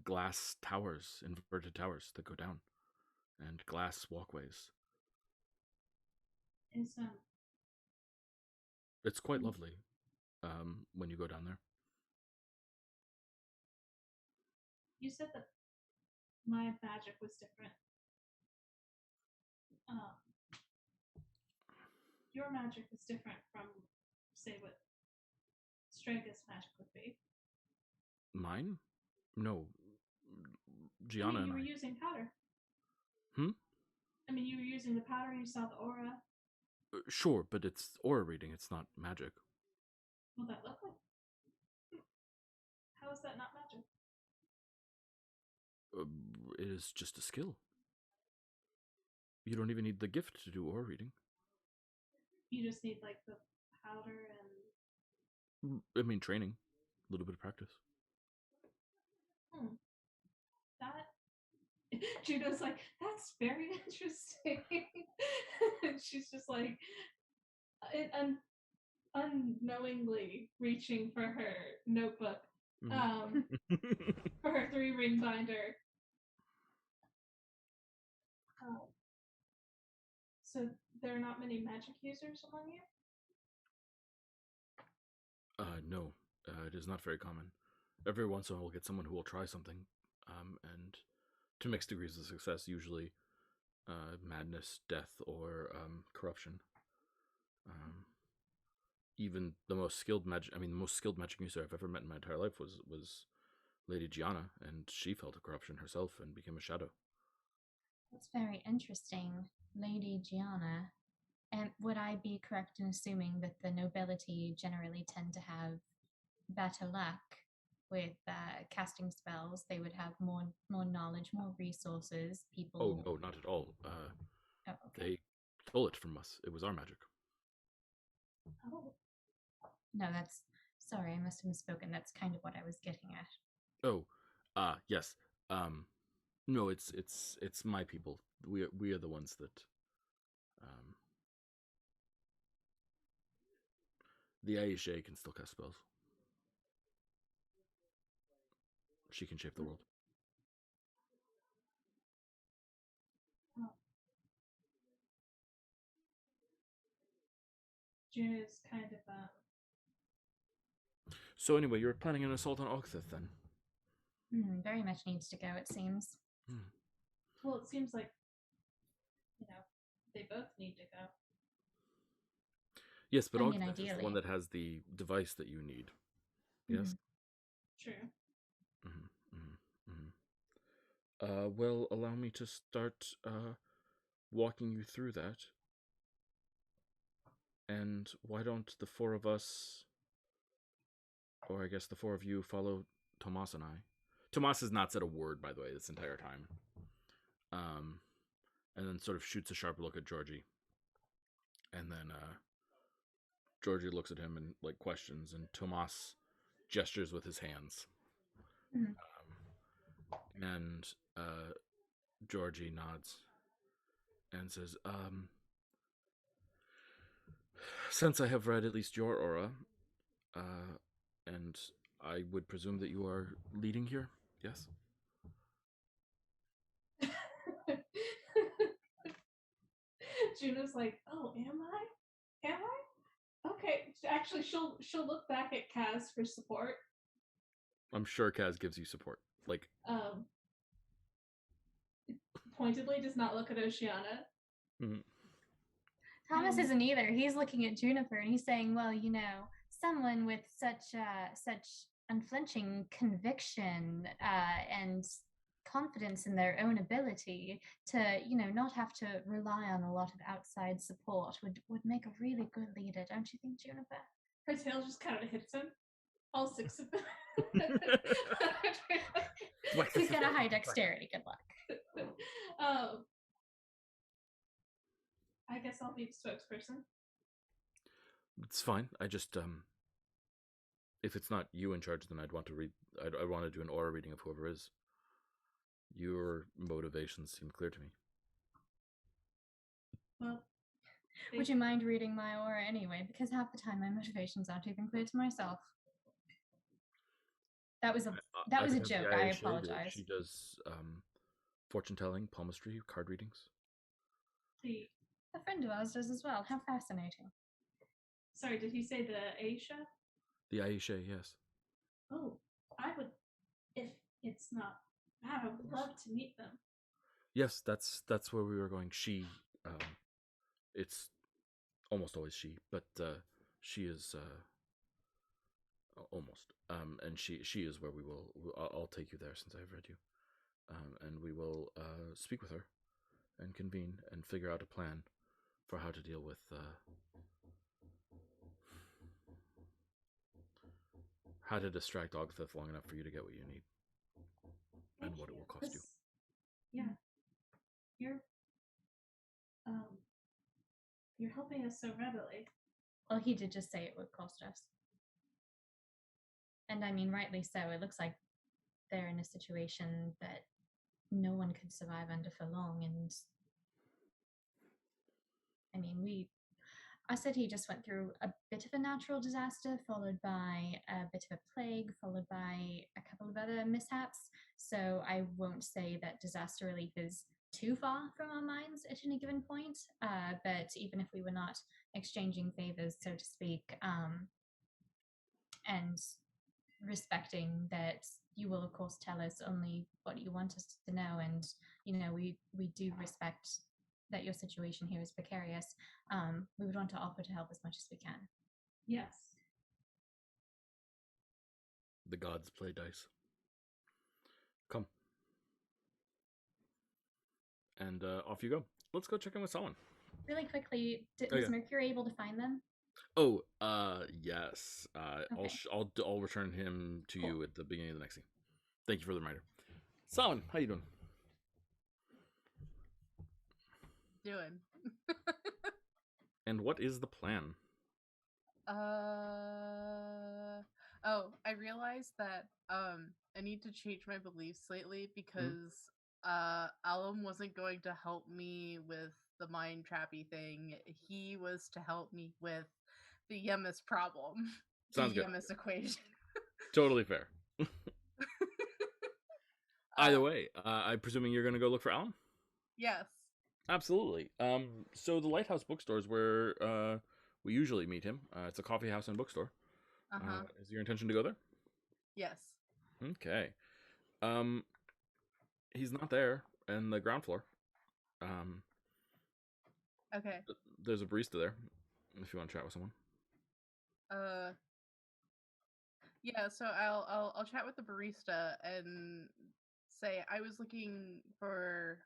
glass towers, inverted towers that go down, and glass walkways. It's quite lovely when you go down there. You said that my magic was different. Your magic is different from, say, what Straga's magic would be. Mine? No. Gianna you were and using powder. I. I mean, you were using the powder, you saw the aura. Sure, but it's aura reading, it's not magic. Well, that looked like. How is that not magic? It is just a skill. You don't even need the gift to do aura reading. You just need, like, the powder and... I mean, training. A little bit of practice. That... Juno's like, that's very interesting. And she's just like, unknowingly reaching for her notebook, for her 3-ring binder. So there are not many magic users among you? No. It is not very common. Every once in a while we'll get someone who will try something, and to mixed degrees of success, usually madness, death, or corruption. Even the most skilled magic user I've ever met in my entire life was Lady Gianna, and she felt a corruption herself and became a shadow. That's very interesting, Lady Gianna. And would I be correct in assuming that the nobility generally tend to have better luck with casting spells? They would have more knowledge, more resources. People. Oh no, not at all. Okay. They stole it from us. It was our magic. Oh. No, that's sorry. I must have misspoken. That's kind of what I was getting at. Oh, yes. No, it's my people. We are the ones that. The Aisha can still cast spells. She can shape the world. Oh. June is kind of So anyway, you're planning an assault on Ogthith then? Very much needs to go, it seems. well, it seems like they both need to go. Yes, but I mean, Ogthith is the one ideally. that has the device that you need. Yes. True. Well, allow me to start walking you through that. And why don't the four of us, or I guess the four of you, follow Tomas and I? Tomas has not said a word, by the way, this entire time. And then sort of shoots a sharp look at Georgie. And then Georgie looks at him and like questions, and Tomas gestures with his hands. And Georgie nods and says, since I have read at least your aura, and I would presume that you are leading here, yes? Juno's like, oh, am I? Am I? Okay. Actually, she'll look back at Kaz for support. I'm sure Kaz gives you support. Like, pointedly does not look at Oceana. Thomas isn't either. He's looking at Juniper and he's saying, well, someone with such unflinching conviction and confidence in their own ability to, not have to rely on a lot of outside support would make a really good leader, don't you think, Juniper? Her tail just kind of hits him. All six of them. He's got a high dexterity. Good luck. I guess I'll be the spokesperson. It's fine. I just if it's not you in charge, then I'd want to read. I want to do an aura reading of whoever is. Your motivations seem clear to me. Well, would you mind reading my aura anyway? Because half the time my motivations aren't even clear to myself. That was a joke. I apologize. She does fortune telling, palmistry, card readings. A friend of ours does as well. How fascinating. Sorry, did he say the Aisha? The Aisha, yes. Oh, I would, if it's not bad, I would love to meet them. Yes, that's where we were going. She, it's almost always she, but she is almost, and she is where we will. I'll take you there since I've read you, and we will speak with her, and convene and figure out a plan for how to deal with how to distract Ogthith long enough for you to get what you need, and what it will cost you. Yeah, you're helping us so readily. Well, he did just say it would cost us, and I mean, rightly so. It looks like they're in a situation that no one could survive under for long, and I mean, our city just went through a bit of a natural disaster, followed by a bit of a plague, followed by a couple of other mishaps. So I won't say that disaster relief is too far from our minds at any given point. But even if we were not exchanging favors, so to speak, and respecting that you will, of course, tell us only what you want us to know, and we do respect that your situation here is precarious. We would want to offer to help as much as we can. Yes. The gods play dice. Come. And off you go. Let's go check in with someone. Really quickly, was Mercury able to find them? Oh, yes. Okay. I'll return him to you at the beginning of the next scene. Thank you for the reminder. Solomon, how you doing? And what is the plan? I realized that I need to change my beliefs slightly because Alum wasn't going to help me with the mind trappy thing. He was to help me with the Yemis problem. Sounds the good. Yemis equation. Totally fair. Uh, Either way, I'm presuming you're going to go look for Alan? yes. Absolutely. So the Lighthouse Bookstore is where we usually meet him. It's a coffee house and bookstore. Uh-huh. Is your intention to go there? Yes. Okay. Um, he's not there in the ground floor. Um, Okay. there's a barista there if you want to chat with someone. Yeah, so I'll chat with the barista and say I was looking for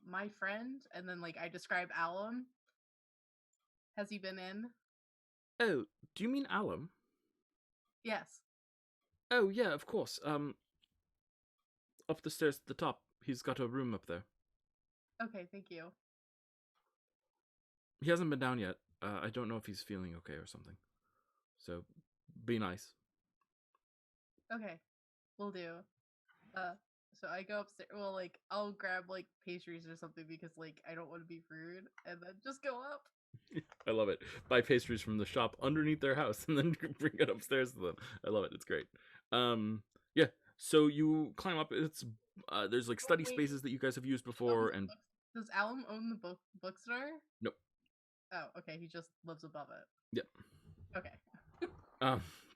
my friend, and then like I describe Alum. Has he been in? Oh, do you mean Alum? Yes. Oh, yeah, of course. Up the stairs at the top. He's got a room up there. Okay, thank you. He hasn't been down yet. I don't know if he's feeling okay or something. So, be nice. Okay, will do. So I go upstairs. Well, like I'll grab like pastries or something because like I don't want to be rude, and then just go up. I love it. Buy pastries from the shop underneath their house and then bring it upstairs to them. I love it. It's great. Yeah. So you climb up. It's there's like study Wait, spaces that you guys have used he before, owns the and books- Does Alum own the bookstore? nope. Oh, okay. He just lives above it. Yep. Okay.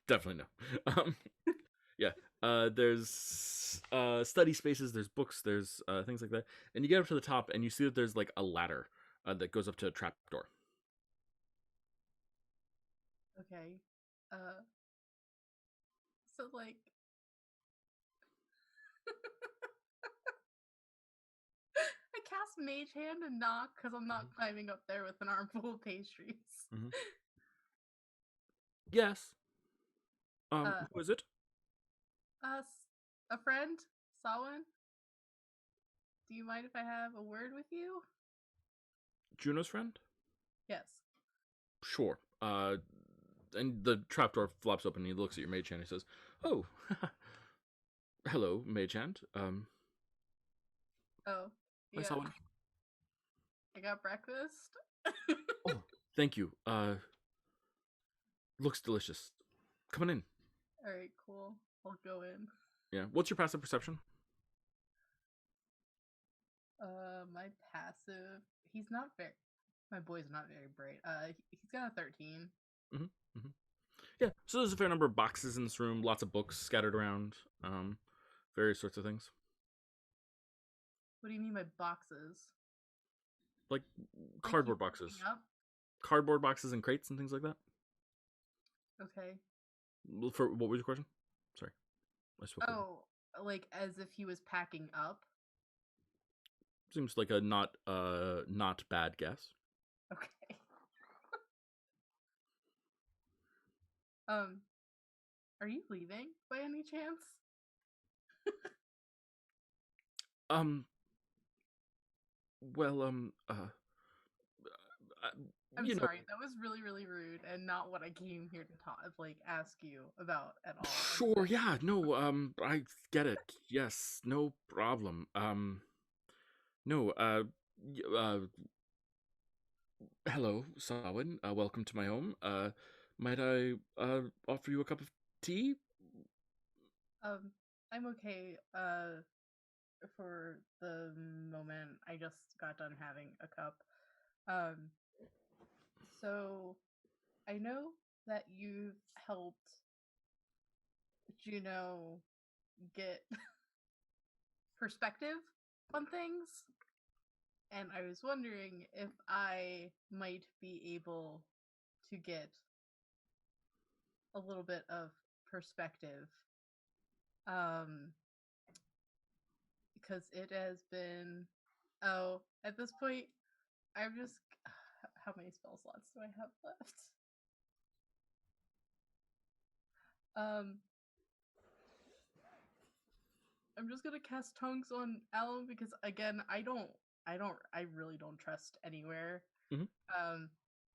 Definitely no. Yeah. There's study spaces. There's books. There's things like that, and you get up to the top, and you see that there's like a ladder that goes up to a trap door. Okay. So like I cast Mage Hand and knock because I'm not climbing up there with an armful of pastries. Mhm. Yes. Uh, Who is it? a friend, Sawin. Do you mind if I have a word with you? Juno's friend? Yes. Sure. And the trapdoor flops open and he looks at your mage hand and he says, "Oh, hello, mage hand. Oh, I yeah. saw one. I got breakfast. Oh, thank you. Looks delicious. Come on in. All right, cool. I'll go in. Yeah. What's your passive perception? My passive. He's not very. My boy's not very bright. He's got a 13. Mm-hmm. Mm-hmm. Yeah. So there's a fair number of boxes in this room. Lots of books scattered around. Various sorts of things. What do you mean by boxes? Like Like cardboard he's boxes. looking up? Cardboard boxes and crates and things like that. Okay. For what was your question? Sorry, I spoke. Oh, like as if he was packing up. Seems like a not bad guess. Okay. Are you leaving by any chance? Um. Well. I'm You know. sorry. That was really, really rude and not what I came here to talk, like, ask you about at all. Sure. Yeah. No. I get it. Yes. No problem. No. Hello, Sawin. Welcome to my home. Might I offer you a cup of tea? I'm okay. For the moment, I just got done having a cup. Um, so I know that you've helped Juno get perspective on things, and I was wondering if I might be able to get a little bit of perspective. Because it has been. Oh, at this point, I'm just. How many spell slots do I have left? I'm just gonna cast tongues on Alan because again, I really don't trust anywhere. Mhm.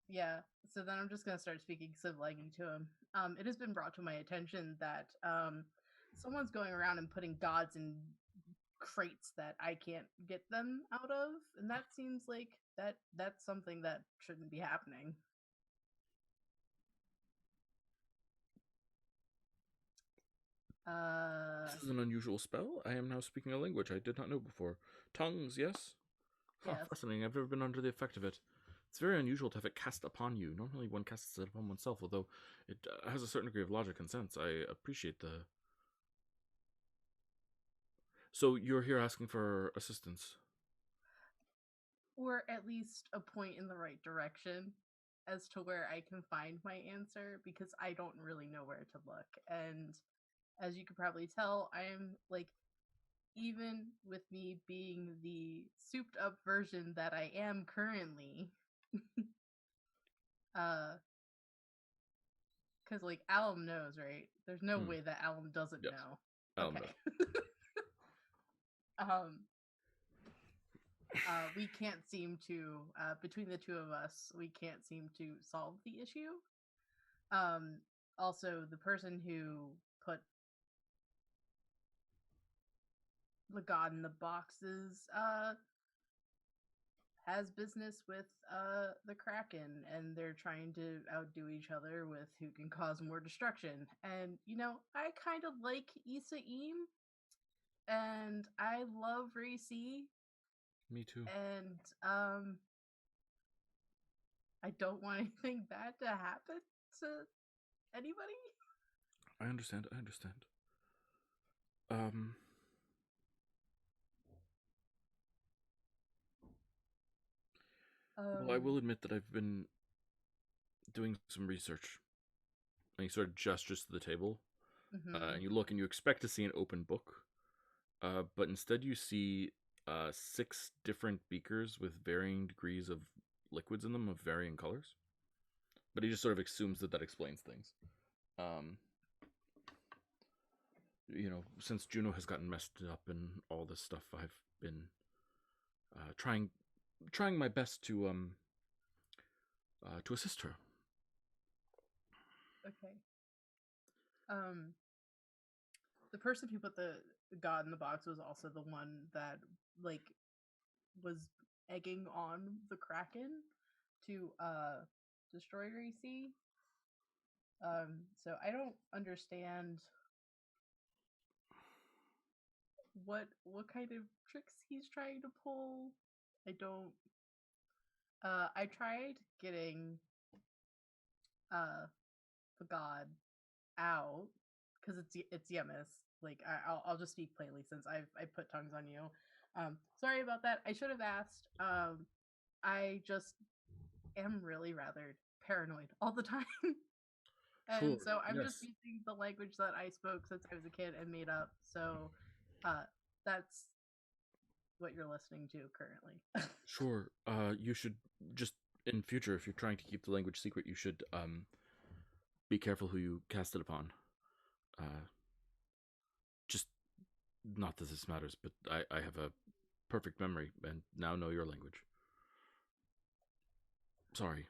Yeah. So then I'm just gonna start speaking Civ language to him. It has been brought to my attention that someone's going around and putting gods in crates that I can't get them out of, and that seems like that's something that shouldn't be happening. This is an unusual spell. I am now speaking a language I did not know before. Tongues, yes? Huh, Yes. fascinating. I've never been under the effect of it. It's very unusual to have it cast upon you. Normally one casts it upon oneself, although it has a certain degree of logic and sense. I appreciate the... So you're here asking for assistance? Or at least a point in the right direction as to where I can find my answer, because I don't really know where to look. And as you could probably tell, I am like, even with me being the souped up version that I am currently, because like Alum knows, right? There's no way that Alum doesn't Yes. know. Alum Okay. We can't seem to, between the two of us, we can't seem to solve the issue. Also, the person who put the god in the boxes has business with the Kraken, and they're trying to outdo each other with who can cause more destruction. And you know, I kind of like S2E15, and I love Racy. Me too. And I don't want anything bad to happen to anybody. I understand. Well, I will admit that I've been doing some research. And he sort of gestures to the table. And you look and you expect to see an open book. But instead you see 6 different beakers with varying degrees of liquids in them of varying colors. But he just sort of assumes that explains things. You know, since Juno has gotten messed up and all this stuff, I've been trying my best to assist her. Okay. The person who put the god in the box was also the one that like was egging on the Kraken to destroy Racy. So I don't understand what kind of tricks he's trying to pull. I don't. I tried getting the god out because it's Yemis. Like I'll just speak plainly since I put tongues on you. Sorry about that. I should have asked. I just am really rather paranoid all the time. And Sure, so I'm just yes. using the language that I spoke since I was a kid and made up. So that's what you're listening to currently. Sure. You should just in future, if you're trying to keep the language secret, you should be careful who you cast it upon. Just not that this matters, but I have a perfect memory and now know your language. Sorry.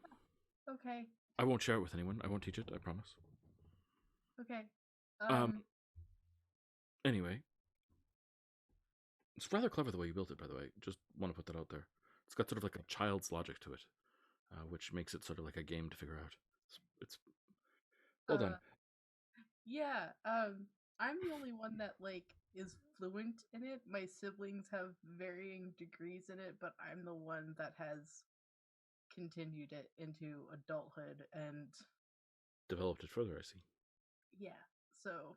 Okay. I won't share it with anyone. I won't teach it, I promise. Okay. Anyway. It's rather clever the way you built it, by the way. Just want to put that out there. It's got sort of like a child's logic to it, which makes it sort of like a game to figure out. It's well done. Yeah. I'm the only one that like is fluent in it. My siblings have varying degrees in it, but I'm the one that has continued it into adulthood and Developed it further, I see. yeah. So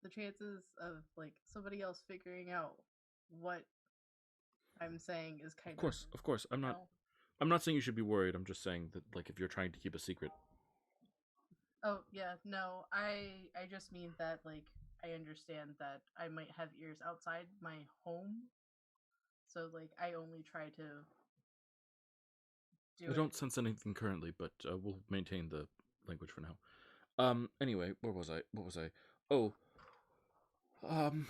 the chances of like somebody else figuring out what I'm saying is kind of course. I'm not saying you should be worried. I'm just saying that like if you're trying to keep a secret. Oh yeah, no. I just mean that like I understand that I might have ears outside my home. So like I only try to do I it. don't sense anything currently, but we'll maintain the language for now. Anyway, where was I? What was I? Oh.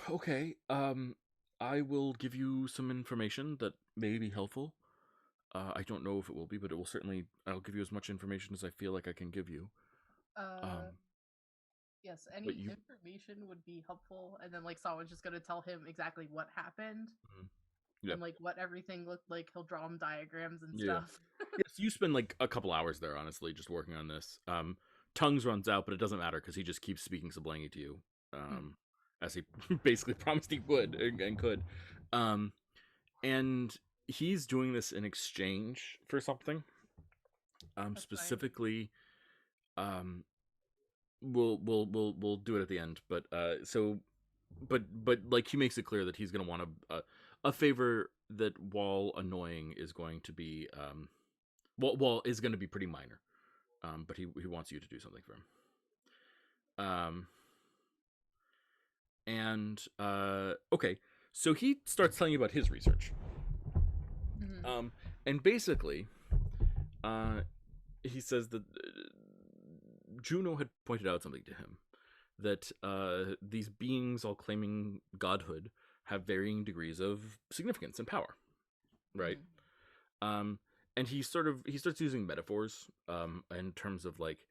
Okay. I will give you some information that may be helpful. I don't know if it will be, but it will certainly. I'll give you as much information as I feel like I can give you. Yes, But any you, information would be helpful. And then, like, someone's just gonna tell him exactly what happened yeah, and like what everything looked like. He'll draw him diagrams and yeah. stuff. Yes, you spend like a couple hours there, honestly, just working on this. Tongues runs out, but it doesn't matter because he just keeps speaking Sablangi to you, Hmm, as he basically promised he would and could. Um, and he's doing this in exchange for something. that's fine. Specifically, um, we'll do it at the end. But but like he makes it clear that he's gonna want a favor that, while annoying, is going to be well is going to be pretty minor. But he wants you to do something for him. And okay, so he starts telling you about his research. Hmm. And basically, uh, he says that Juno had pointed out something to him, that these beings all claiming godhood have varying degrees of significance and power, right? Hmm. Um, and he starts using metaphors in terms of like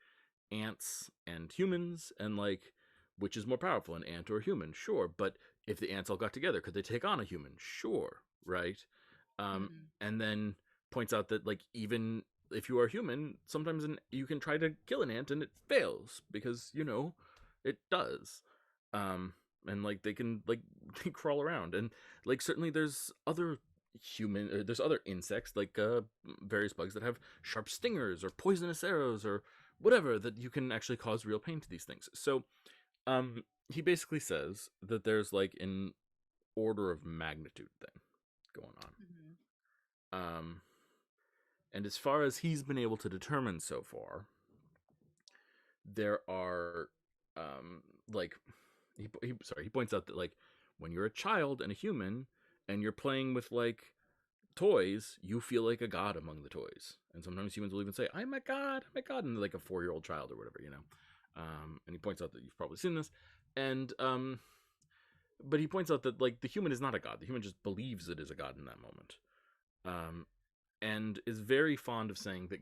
ants and humans, and like which is more powerful, an ant or a human? Sure, but if the ants all got together, could they take on a human? Sure, right? Hmm. And then points out that like even if you are human, sometimes you can try to kill an ant and it fails because it does. And like they can like they crawl around, and like certainly there's other insects like various bugs that have sharp stingers or poisonous arrows or whatever that you can actually cause real pain to these things. So he basically says that there's like an order of magnitude thing going Hmm. on. And as far as he's been able to determine so far, there are like he points out that like when you're a child and a human and you're playing with like toys, you feel like a god among the toys. And sometimes humans will even say, I'm a god, and like a 4-year-old child or whatever. And he points out that you've probably seen this. And but he points out that like the human is not a god. The human just believes it is a god in that moment. Um and is very fond of saying that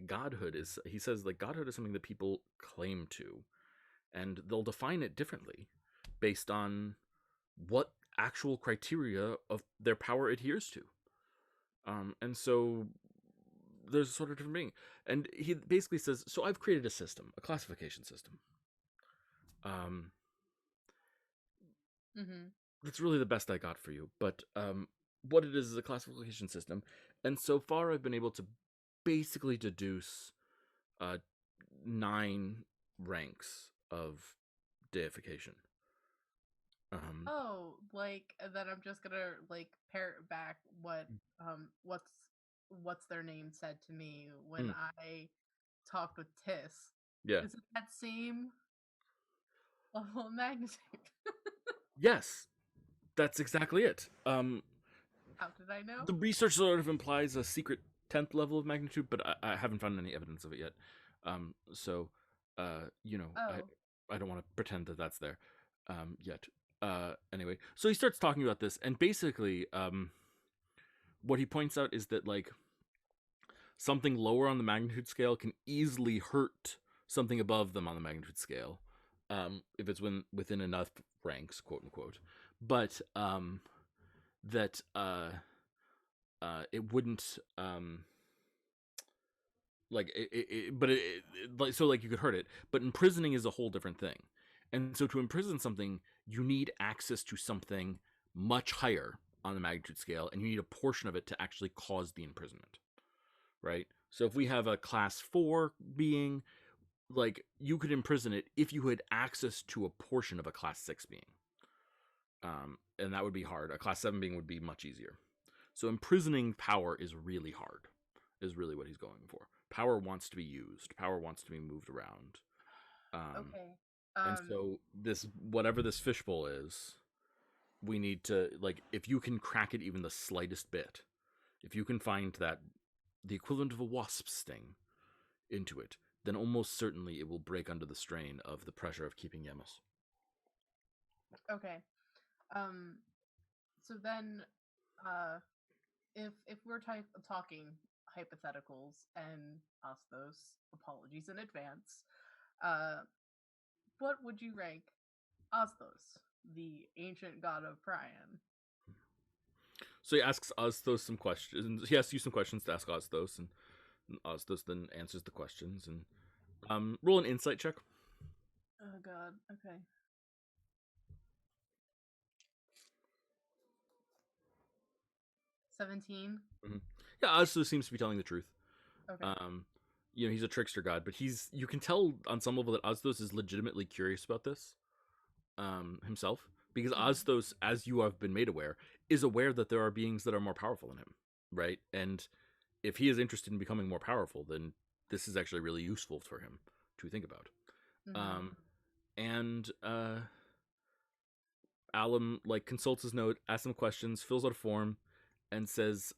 he says like godhood is something that people claim to, and they'll define it differently based on what actual criteria of their power adheres to. And so there's a sort of different meaning. And he basically says, so I've created a system, a classification system. Um, Hmm. that's really the best I got for you. But what it is a classification system. And so far, I've been able to basically deduce 9 ranks of deification. Oh, like, and then I'm just gonna like parrot back what what's their name said to me when Mm, I talked with Tiss. yeah. Is it that same level of magnitude? Yes, that's exactly it. How did I know? The research sort of implies a secret 10th level of magnitude, but I haven't found any evidence of it yet. So, Oh. I don't want to pretend that that's there yet. Anyway, so he starts talking about this, and basically, what he points out is that like something lower on the magnitude scale can easily hurt something above them on the magnitude scale, if it's within enough ranks, quote unquote. But that it wouldn't like but like so like you could hurt it, but imprisoning is a whole different thing. And so to imprison something, you need access to something much higher on the magnitude scale, and you need a portion of it to actually cause the imprisonment, right? So if we have a class 4 being, like you could imprison it if you had access to a portion of a class 6 being, and that would be hard. A class 7 being would be much easier. So imprisoning power is really hard, is really what he's going for. Power wants to be used. Power wants to be moved around. Okay. And so this, whatever this fishbowl is, we need to like, if you can crack it even the slightest bit, if you can find that the equivalent of a wasp sting into it, then almost certainly it will break under the strain of the pressure of keeping Yemis. Okay. Um. So then, uh, if we're talking hypotheticals and us those apologies in advance, uh, what would you rank Osthos, the ancient god of Priam? So he asks Osthos some questions. He asks you some questions to ask Osthos, and Osthos then answers the questions. And roll an insight check. Oh god, okay. 17. Yeah, Osthos seems to be telling the truth. Okay. He's a trickster god, but you can tell on some level that Osthos is legitimately curious about this himself, because Osthos, as you have been made aware, is aware that there are beings that are more powerful than him, right? And if he is interested in becoming more powerful, then this is actually really useful for him to think about. And Alum consults his note, asks him questions, fills out a form, and says,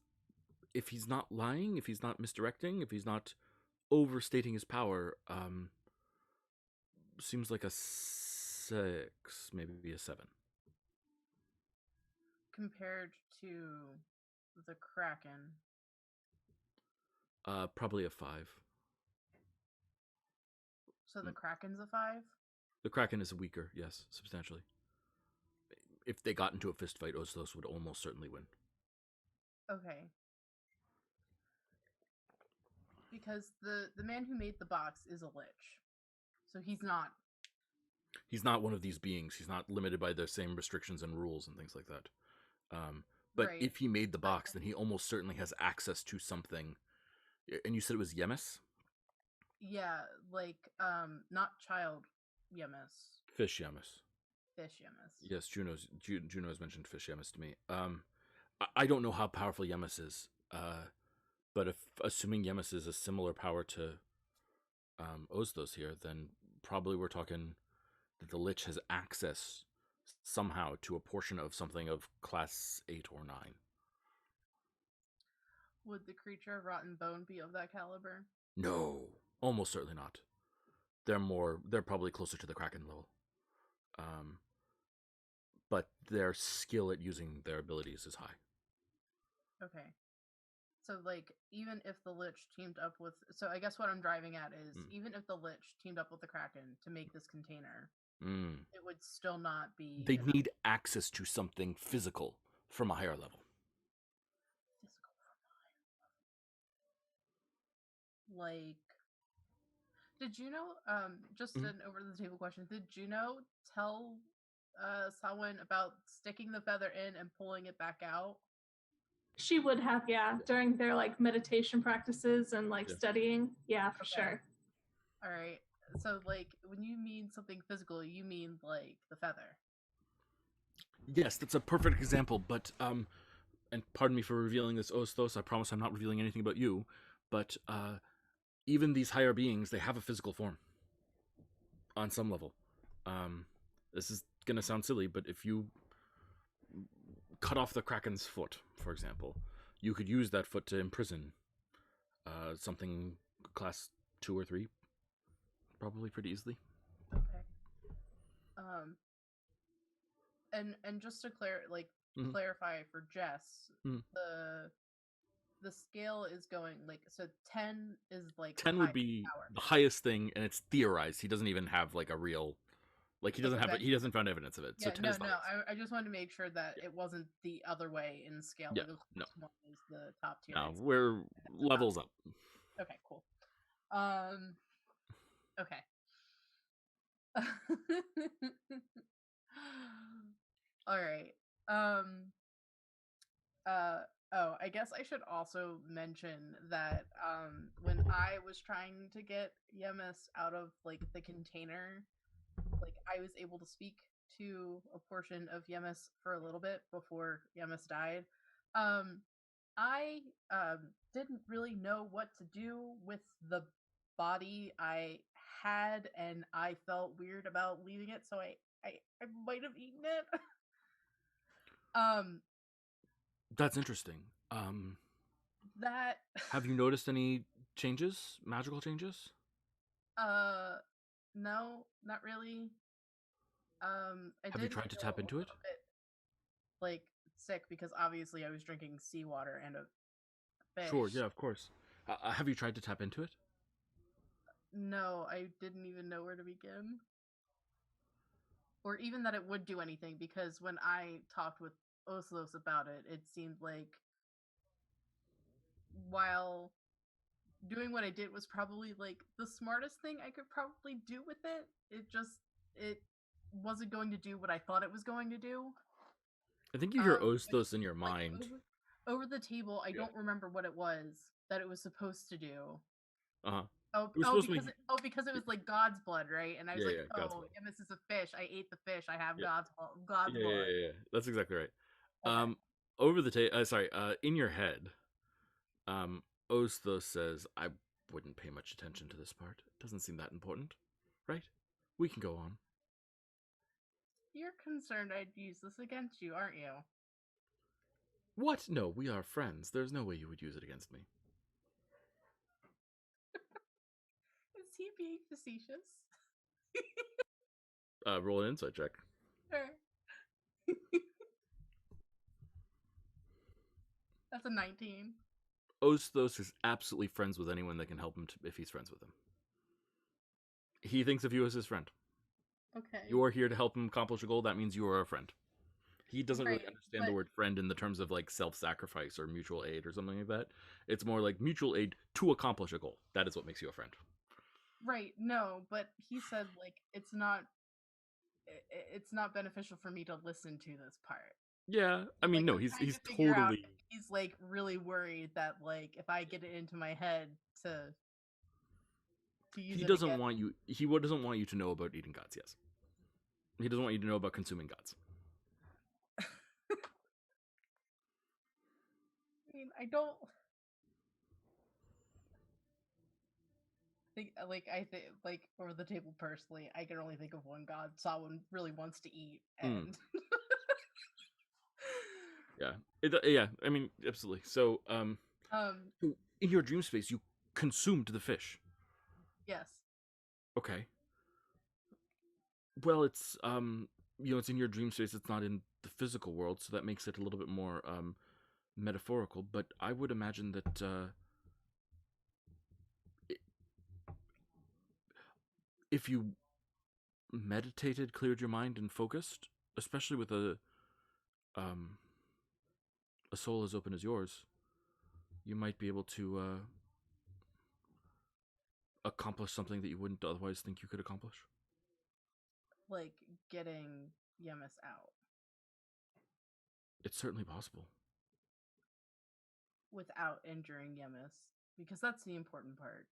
if he's not lying, if he's not misdirecting, if he's not overstating his power, seems like a 6, maybe a 7. Compared to the Kraken. Probably a 5. So the Kraken's a 5? The Kraken is weaker, yes, substantially. If they got into a fist fight, Osthos would almost certainly win. Okay. Because the man who made the box is a lich. So he's not one of these beings. He's not limited by the same restrictions and rules and things like that. But right. if he made the box, then he almost certainly has access to something. And you said it was Yemis? Yeah, not child Yemis. Fish Yemis. Fish Yemis. Yes, Juno has mentioned Fish Yemis to me. I don't know how powerful Yemis is, but assuming Yemis is a similar power to Osthos here, then probably we're talking that the Lich has access somehow to a portion of something of class 8 or 9. Would the creature of rotten bone be of that caliber? No, almost certainly not. They're probably closer to the Kraken level. But their skill at using their abilities is high. Okay. So, even if the Lich teamed up with... So, I guess what I'm driving at is, even if the Lich teamed up with the Kraken to make this container, it would still not be... They'd need access to something physical from a higher level. Physical from a higher level. Did Juno, just an over-the-table question, did Juno tell someone about sticking the feather in and pulling it back out? She would have, yeah, during their meditation practices and studying. Yeah, for sure. All right. So when you mean something physical, you mean the feather. Yes, that's a perfect example, but and pardon me for revealing this, Osthos, I promise I'm not revealing anything about you, but even these higher beings, they have a physical form on some level. This is gonna sound silly, but if you cut off the Kraken's foot, for example, you could use that foot to imprison something class 2 or 3, probably pretty easily. Okay. And just to clarify for Jess, the scale is going so 10 is 10 would be power. The highest thing, and it's theorized. He doesn't even have a real he doesn't found evidence of it. Yeah, so 10 is I just wanted to make sure that it wasn't the other way in scale. Yeah, no. One is the top tier. No, we're levels up. Okay, cool. Okay. All right. I guess I should also mention that when I was trying to get Yemis out of the container, I was able to speak to a portion of Yemis for a little bit before Yemis died. I didn't really know what to do with the body I had, and I felt weird about leaving it, so I might have eaten it. That's interesting. That Have you noticed any changes, magical changes? No, not really. Have you tried to tap into it? Bit, sick because obviously I was drinking seawater and a fish. Sure, yeah, of course. Have you tried to tap into it? No, I didn't even know where to begin. or even that it would do anything, because when I talked with Oslos about it, it seemed like while doing what I did was probably like the smartest thing I could probably do with it wasn't going to do what I thought it was going to do. I think you hear Which, Osthos in your like, mind. over the table, I Yeah. don't remember what it was that it was supposed to do. Uh-huh. Oh, It was oh, supposed to because make... because it was like God's blood, right? And I was Yeah, like, yeah, God's oh, blood. yeah, this is a fish. I ate the fish. I have Yeah. God's Yeah, blood. yeah. That's exactly right. Okay. Over the table, in your head, Osthos says, I wouldn't pay much attention to this part. It doesn't seem that important, right? We can go on. You're concerned I'd use this against you, aren't you? What? No, we are friends. There's no way you would use it against me. Is he being facetious? Roll an insight check. Sure. That's a 19. Osthos is absolutely friends with anyone that can help him if he's friends with him. He thinks of you as his friend. Okay. You are here to help him accomplish a goal. That means you are a friend. He doesn't really Right, understand the word friend in the terms of like self-sacrifice or mutual aid or something like that. It's more like mutual aid to accomplish a goal. That is what makes you a friend. Right, no, but he said like it's not beneficial for me to listen to this part. Yeah, I mean, Like, no, I'm he's trying to figure out totally... if he's like really worried that like if I get it into my head to use He it doesn't again. want you. He doesn't want you to know about eating gods. Yes, he doesn't want you to know about consuming gods. I mean, I don't think I think like over the table personally, I can only think of one god someone really wants to eat, and Yeah, yeah. I mean, absolutely. So, um, so in your dream space, you consumed the fish. yes, Okay. Well, it's it's in your dream space. It's not in the physical world, so that makes it a little bit more metaphorical. But I would imagine that if you meditated, cleared your mind, and focused, especially with um a soul as open as yours, you might be able to accomplish something that you wouldn't otherwise think you could accomplish. like getting Yemis out It's certainly possible. without injuring Yemis, because that's the important part.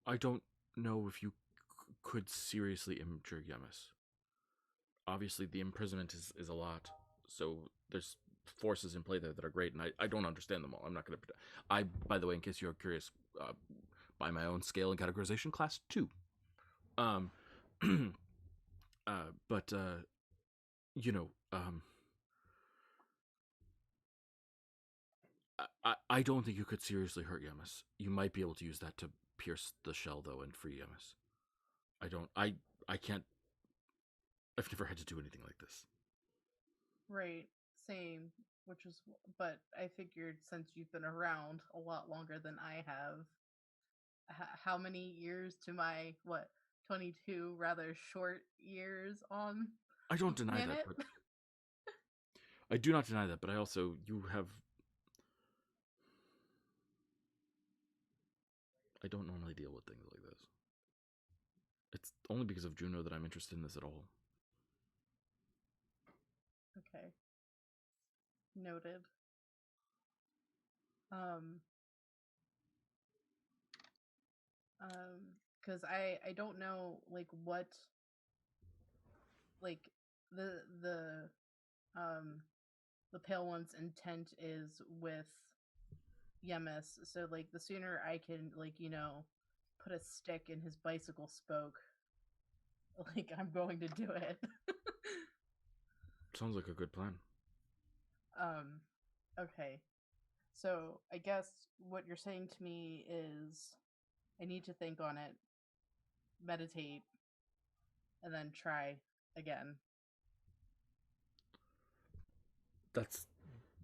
I don't know if you could seriously injure Yemis. Obviously, the imprisonment is a lot, so there's forces in play there that are great, and I don't understand them all. I'm not going to... by the way, in case you're curious, by my own scale and categorization, class 2. Um, but, you know, I don't think you could seriously hurt Yemis. You might be able to use that to pierce the shell, though, and free Yemis. I can't... I've never had to do anything like this. Right, same. But I figured since you've been around a lot longer than I have, how many years to my 22 rather short years on I don't the deny that, planet? but I do not deny that, but I also... I don't normally deal with things like this. It's only because of Juno that I'm interested in this at all. Okay, noted. Um, because I don't know like what like the um the Pale One's intent is with Yemis. So like the sooner I can like put a stick in his bicycle spoke, like I'm going to do it. Sounds like a good plan. Okay. So I guess what you're saying to me is I need to think on it, meditate, and then try again. That's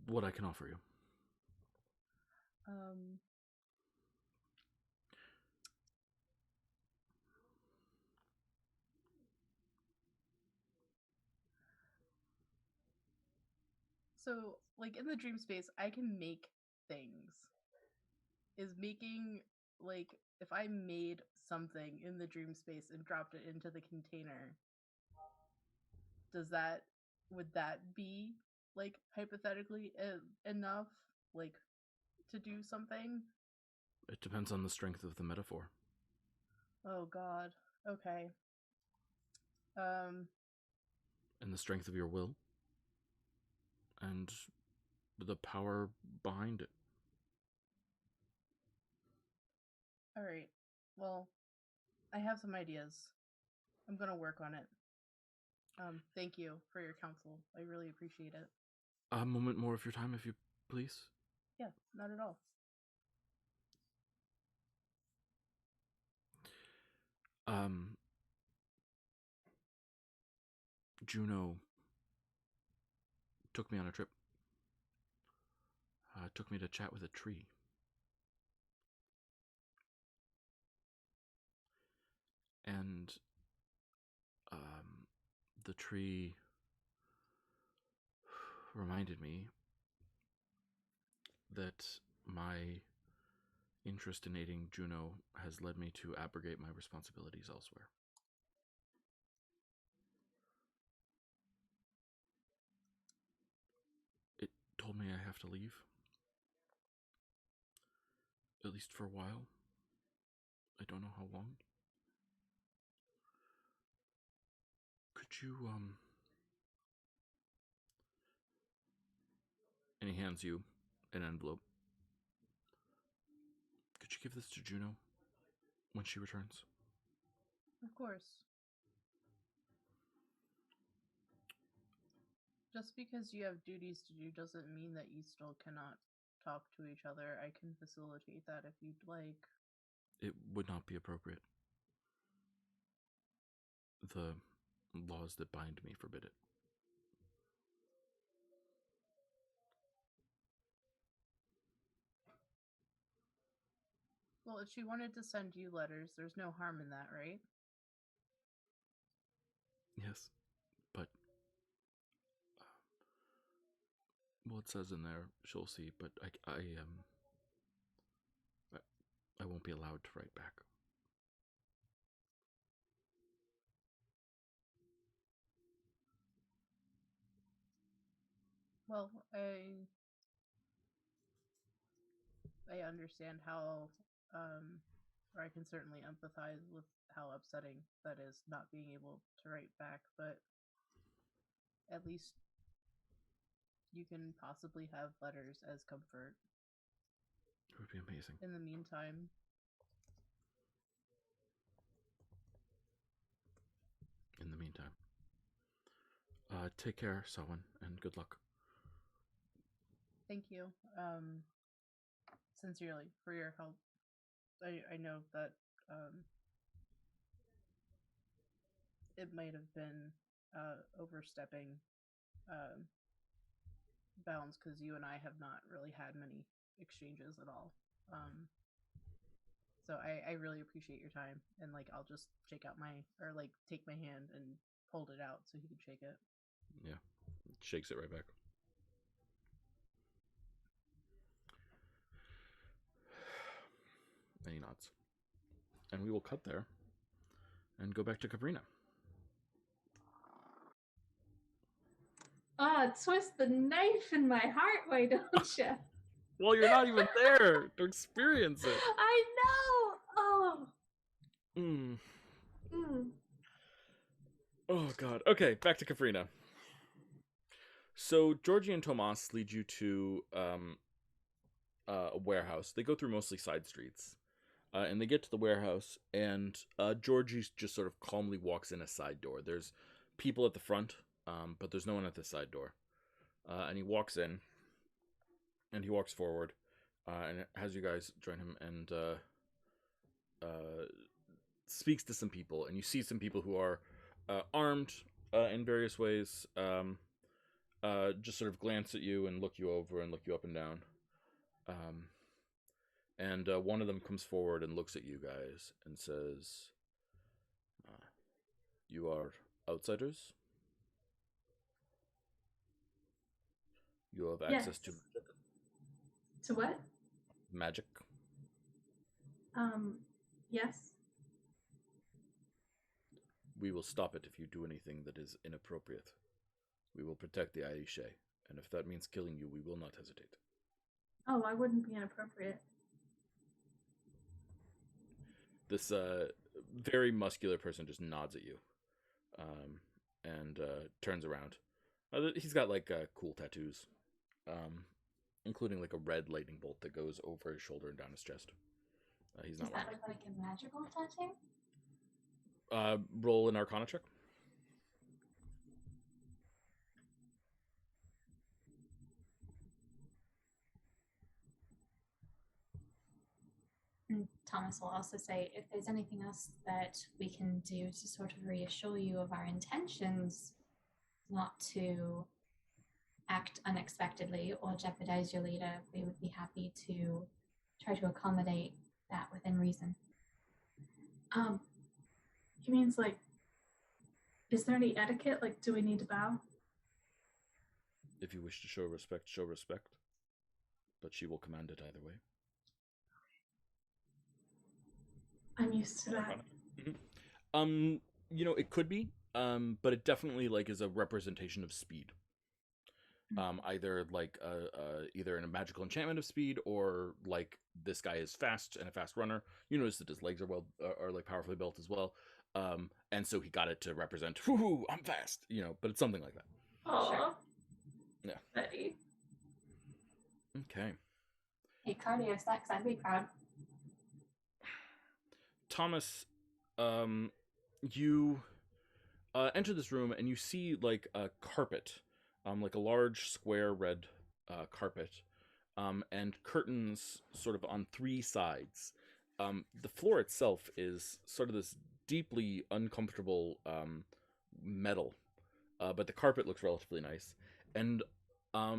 what I can offer you. Um So, like, in the dream space, I can make things. Is making, like, if I made something in the dream space and dropped it into the container, would that be, like, hypothetically enough, like, to do something? It depends on the strength of the metaphor. Oh, God. Okay. And the strength of your will. And the power behind it. All right. Well, I have some ideas. I'm gonna work on it. Thank you for your counsel. I really appreciate it. A moment more of your time, if you please. Yeah, not at all. Juno took me on a trip. Took me to chat with a tree. And the tree reminded me that my interest in aiding Juno has led me to abrogate my responsibilities elsewhere. It told me I have to leave. At least for a while. I don't know how long. Could you, And he hands you an envelope. Could you give this to Juno when she returns? Of course. Just because you have duties to do doesn't mean that you still cannot talk to each other. I can facilitate that if you'd like. It would not be appropriate. The laws that bind me forbid it. Well, if she wanted to send you letters, there's no harm in that, right? Yes, but well, it says in there she'll see, but I won't be allowed to write back. Well, I understand how, or I can certainly empathize with how upsetting that is not being able to write back, but at least you can possibly have letters as comfort. It would be amazing. In the meantime. In the meantime. Take care, Sawan, and good luck. Thank you. Sincerely, for your help. I know that it might have been overstepping bounds because you and I have not really had many exchanges at all. So I really appreciate your time, and like I'll just take my hand and hold it out so he can shake it. Yeah, shakes it right back. And he nods. And we will cut there and go back to Caprina. Twist the knife in my heart, why don't you? Well, you're not even there to experience it. I know. Oh. Oh, God. Okay, back to Caprina. So, Georgie and Tomas lead you to a warehouse. They go through mostly side streets. And they get to the warehouse, and Georgie just sort of calmly walks in a side door. There's people at the front, but there's no one at the side door. And he walks in, and he walks forward, and has you guys join him, and speaks to some people. And you see some people who are armed in various ways, just sort of glance at you and look you over and look you up and down. And one of them comes forward and looks at you guys and says, "You are outsiders? You have access to Yes. To what? magic. Yes. We will stop it if you do anything that is inappropriate. We will protect the Aishe, and if that means killing you, we will not hesitate. Oh, I wouldn't be inappropriate. This very muscular person just nods at you, and turns around. He's got like cool tattoos, including like a red lightning bolt that goes over his shoulder and down his chest. He's Does not that wearing look like a magical tattoo? roll an Arcana check. And Thomas will also say, if there's anything else that we can do to sort of reassure you of our intentions, not to act unexpectedly or jeopardize your leader, we would be happy to try to accommodate that within reason. He means like, is there any etiquette? Like, do we need to bow? If you wish to show respect, show respect. But she will command it either way. I'm used to that. You know, it could be, but it definitely like is a representation of speed. Either like either in a magical enchantment of speed, or like this guy is fast and a fast runner. You notice that his legs are like powerfully built as well. And so he got it to represent, "Whoo, I'm fast," you know. But it's something like that. Oh, Sure. Yeah. Betty. Okay. Hey, cardio sex, I'd be proud. Thomas, you enter this room and you see like a carpet, like a large square red carpet, and curtains sort of on three sides. The floor itself is sort of this deeply uncomfortable metal, but the carpet looks relatively nice. And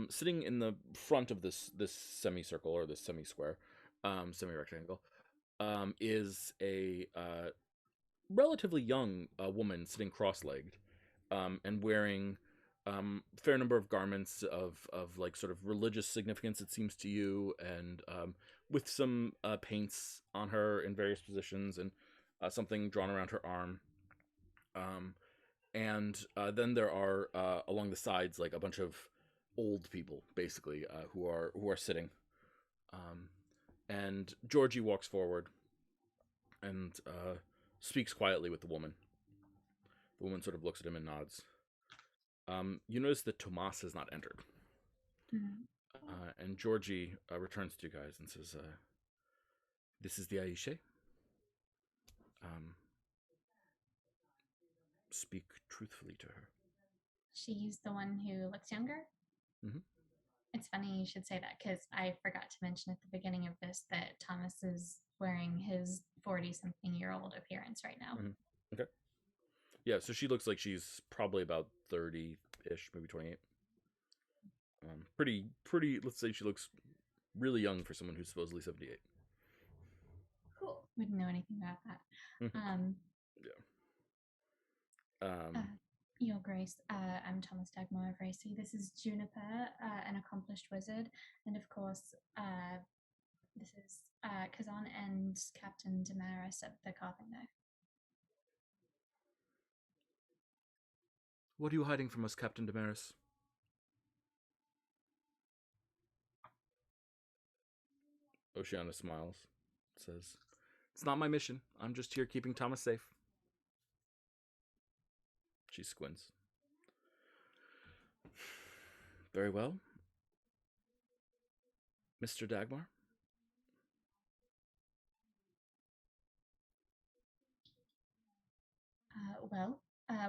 sitting in the front of this semicircle, or this semi-square, semi-rectangle, is a relatively young woman sitting cross-legged, and wearing fair number of garments of like sort of religious significance, it seems to you, and with some paints on her in various positions, and something drawn around her arm. And then there are along the sides like a bunch of old people, basically, who are sitting. And Georgie walks forward and speaks quietly with the woman. The woman sort of looks at him and nods. You notice that Tomas has not entered. And Georgie returns to you guys and says, "This is the Aishe. Speak truthfully to her." She's the one who looks younger? Mhm. It's funny you should say that, because I forgot to mention at the beginning of this that Thomas is wearing his 40-something-year-old appearance right now. Okay. Yeah, so she looks like she's probably about 30-ish, maybe 28. Pretty, let's say she looks really young for someone who's supposedly 78. Cool. Wouldn't know anything about that. Your Grace, I'm Thomas Dagmar of Racy. This is Juniper, an accomplished wizard, and of course, this is Kazan and Captain Damaris at the carving there. What are you hiding from us, Captain Damaris? Oceana smiles, says, "It's not my mission. I'm just here keeping Thomas safe." She squints. "Very well. Mr. Dagmar?"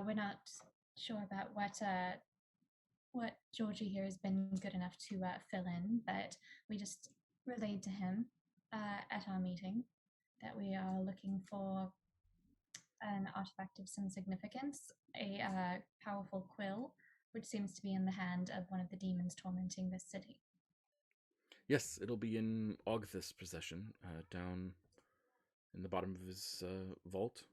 We're not sure about what Georgie here has been good enough to fill in, but we just relayed to him at our meeting that we are looking for an artifact of some significance, a powerful quill, which seems to be in the hand of one of the demons tormenting this city. Yes, it'll be in Ogth's possession, down in the bottom of his vault.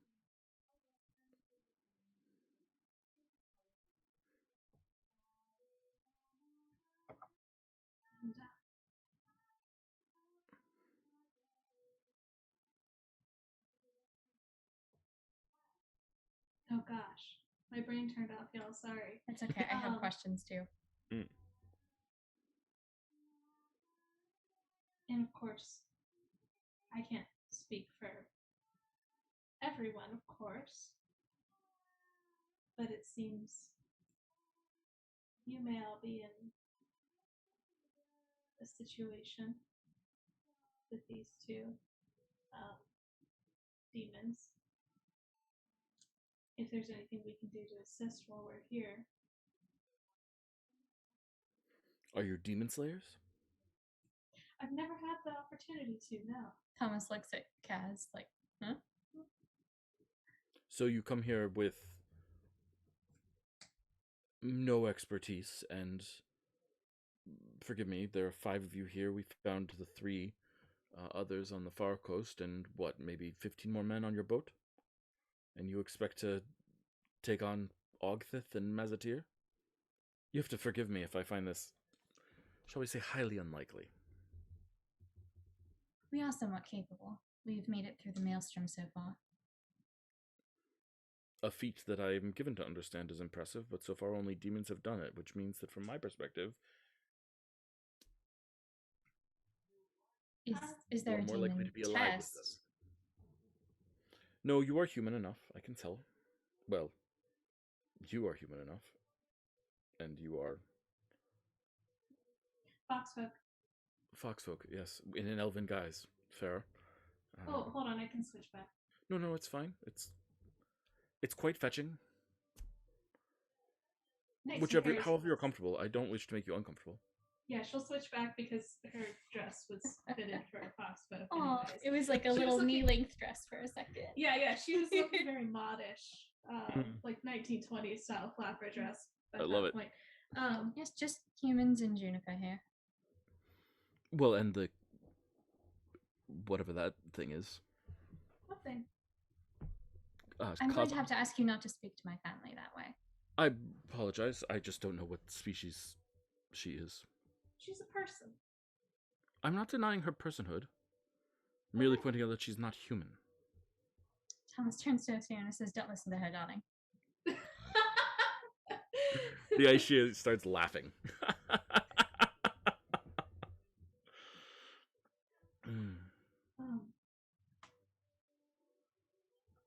Oh gosh, my brain turned off, y'all. Sorry. It's okay. I have questions too. And of course, I can't speak for everyone, of course, but it seems you may all be in a situation with these two demons. If there's anything we can do to assist while we're here. Are you demon slayers? I've never had the opportunity to, no. Thomas looks at Kaz like, huh? So you come here with no expertise, and forgive me, there are 5 of you here. We found the 3 others on the far coast, and maybe 15 more men on your boat? And you expect to take on Ogthith and Mazatir? You have to forgive me if I find this, shall we say, highly unlikely. We are somewhat capable. We've made it through the maelstrom so far. A feat that I am given to understand is impressive, but so far only demons have done it, which means that from my perspective, is there a more demon likely to be alive with them. test? No, you are human enough, I can tell. Well, you are human enough. And you are... Foxfolk. Foxfolk, yes. In an elven guise. Fair. Oh, hold on, I can switch back. No, it's fine. It's quite fetching. Nice. However you're comfortable. I don't wish to make you uncomfortable. Yeah, she'll switch back because her dress was fitted for a Foxfolk. Oh, it was like a little knee-length dress for a second. Yeah, she was looking very modish, like 1920s style flapper dress. I love it. Point. Yes, just humans and juniper hair. Well, and the... whatever that thing is. What thing? I'm going to have to ask you not to speak to my family that way. I apologize. I just don't know what species she is. She's a person. I'm not denying her personhood. Merely pointing out that she's not human. Thomas turns to Oceana and says, "Don't listen to her, darling." The Aisha starts laughing.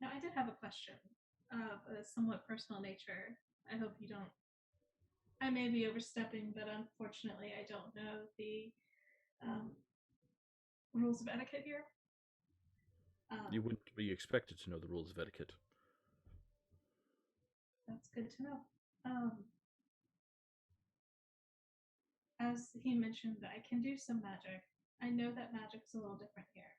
Now, I did have a question of a somewhat personal nature. I hope you don't... I may be overstepping, but unfortunately I don't know the rules of etiquette here. You wouldn't be expected to know the rules of etiquette. That's good to know. As he mentioned, I can do some magic. I know that magic's a little different here.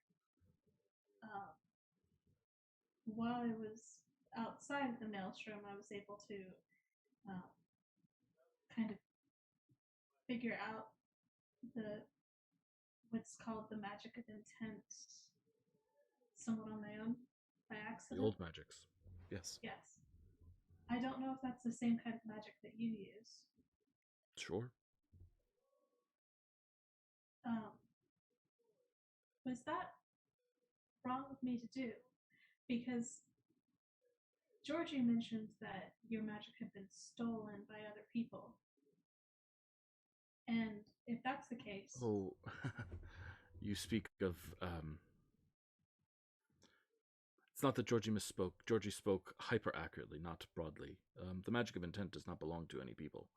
While I was outside of the maelstrom, I was able to kind of figure out what's called the magic of intent somewhat on my own, by accident. The old magics. Yes. Yes. I don't know if that's the same kind of magic that you use. Sure. Was that wrong of me to do? Because Georgie mentioned that your magic had been stolen by other people. And if that's the case... Oh, you speak of... It's not that Georgie misspoke. Georgie spoke hyper-accurately, not broadly. The magic of intent does not belong to any people.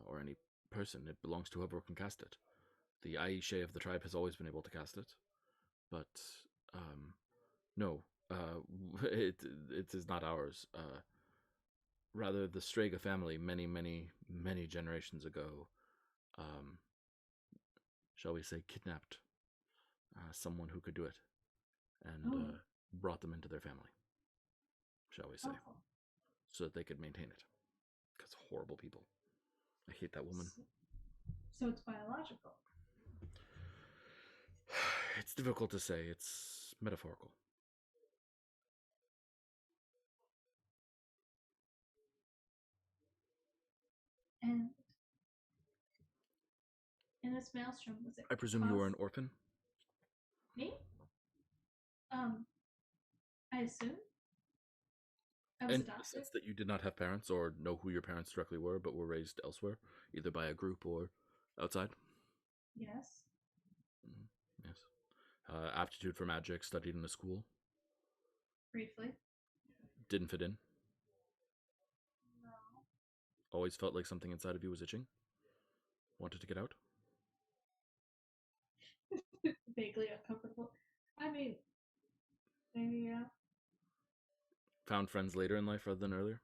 Or any person. It belongs to whoever can cast it. The Aisha of the tribe has always been able to cast it. But, no. It is not ours. Rather, the Strega family, many generations ago, shall we say, kidnapped someone who could do it, and brought them into their family, shall we say, so that they could maintain it. Because horrible people. I hate that woman. So it's biological? It's difficult to say. It's metaphorical. And in this maelstrom, was it... I presume you are an orphan? Me? I assume. I was And in the adopted. sense that you did not have parents or know who your parents directly were, but were raised elsewhere, either by a group or outside? Yes. Mhm. Yes. Aptitude for magic, studied in a school, Briefly. didn't fit in, No. always felt like something inside of you was itching, wanted to get out. Vaguely uncomfortable. I mean, maybe yeah. Found friends later in life rather than earlier.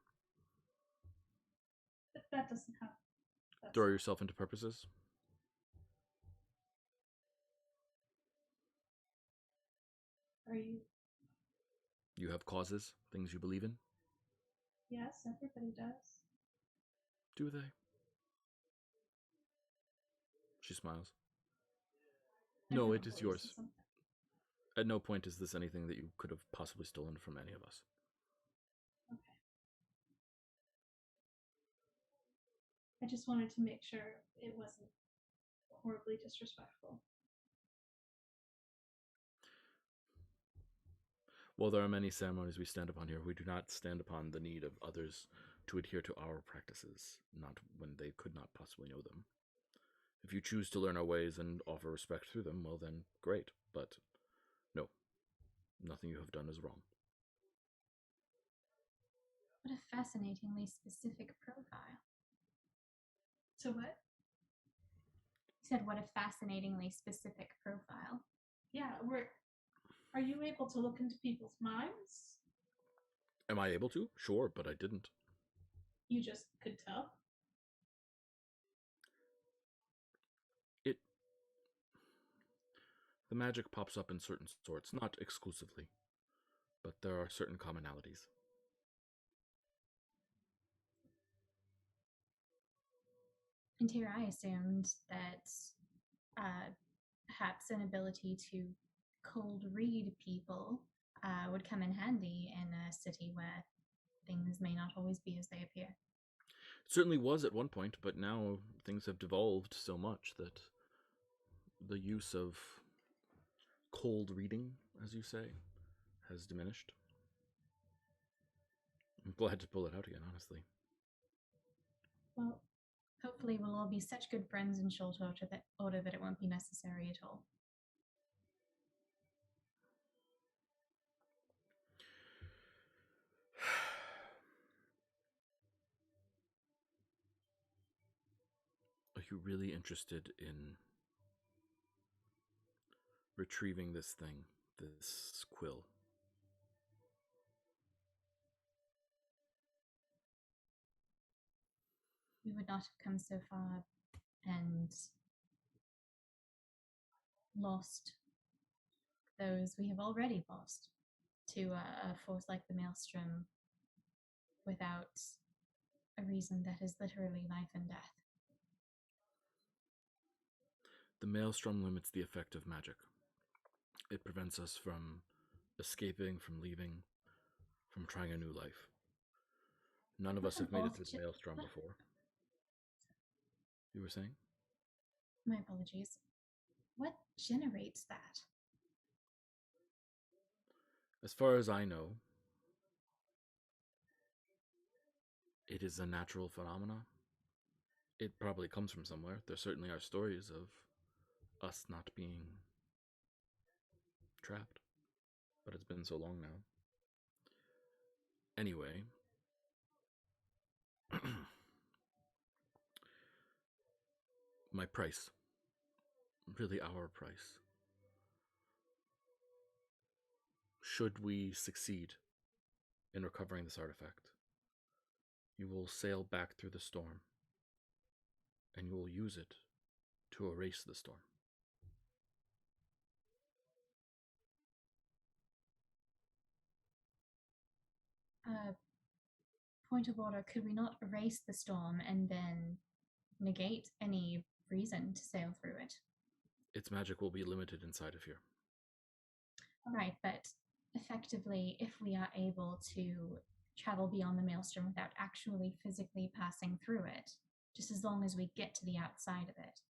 That doesn't happen. That's Throw not. yourself into purposes. Are you? You have causes, things you believe in. Yes, everybody does. Do they? She smiles. No, Everyone it is believes in yours. something. At no point is this anything that you could have possibly stolen from any of us. Okay. I just wanted to make sure it wasn't horribly disrespectful. While there are many ceremonies we stand upon here, we do not stand upon the need of others to adhere to our practices, not when they could not possibly know them. If you choose to learn our ways and offer respect through them, well then, great. But no, nothing you have done is wrong. What a fascinatingly specific profile. So what? You said, what a fascinatingly specific profile. Yeah, are you able to look into people's minds? Am I able to? Sure, but I didn't. You just could tell. It. The magic pops up in certain sorts, not exclusively, but there are certain commonalities. And here I assumed that perhaps an ability to cold read people would come in handy in a city where things may not always be as they appear. It certainly was at one point, but now things have devolved so much that the use of cold reading, as you say, has diminished. I'm glad to pull it out again, honestly. Well, hopefully we'll all be such good friends in short order that it won't be necessary at all. Are you really interested in retrieving this thing, this quill? We would not have come so far and lost those we have already lost to a force like the Maelstrom without a reason that is literally life and death. The maelstrom limits the effect of magic. It prevents us from escaping, from leaving, from trying a new life. None of us have made it through the maelstrom before. You were saying? My apologies. What generates that? As far as I know, it is a natural phenomena. It probably comes from somewhere. There certainly are stories of us not being trapped, but it's been so long now. Anyway, my price, really our price, should we succeed in recovering this artifact, you will sail back through the storm, and you will use it to erase the storm. Point of order, could we not erase the storm and then negate any reason to sail through it? Its magic will be limited inside of here. Right, but effectively, if we are able to travel beyond the maelstrom without actually physically passing through it, just as long as we get to the outside of it.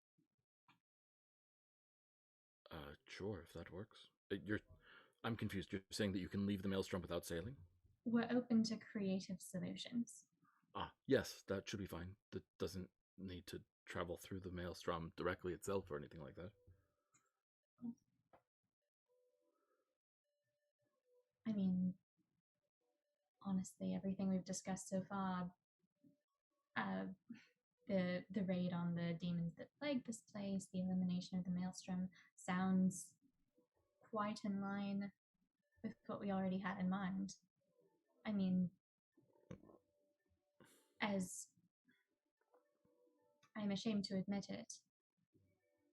Sure, if that works. I'm confused. You're saying that you can leave the maelstrom without sailing? we're open to creative solutions. Ah, yes, that should be fine. That doesn't need to travel through the maelstrom directly itself or anything like that. I mean, honestly, everything we've discussed so far, the raid on the demons that plague this place, the elimination of the maelstrom, sounds quite in line with what we already had in mind. I mean, as I'm ashamed to admit it,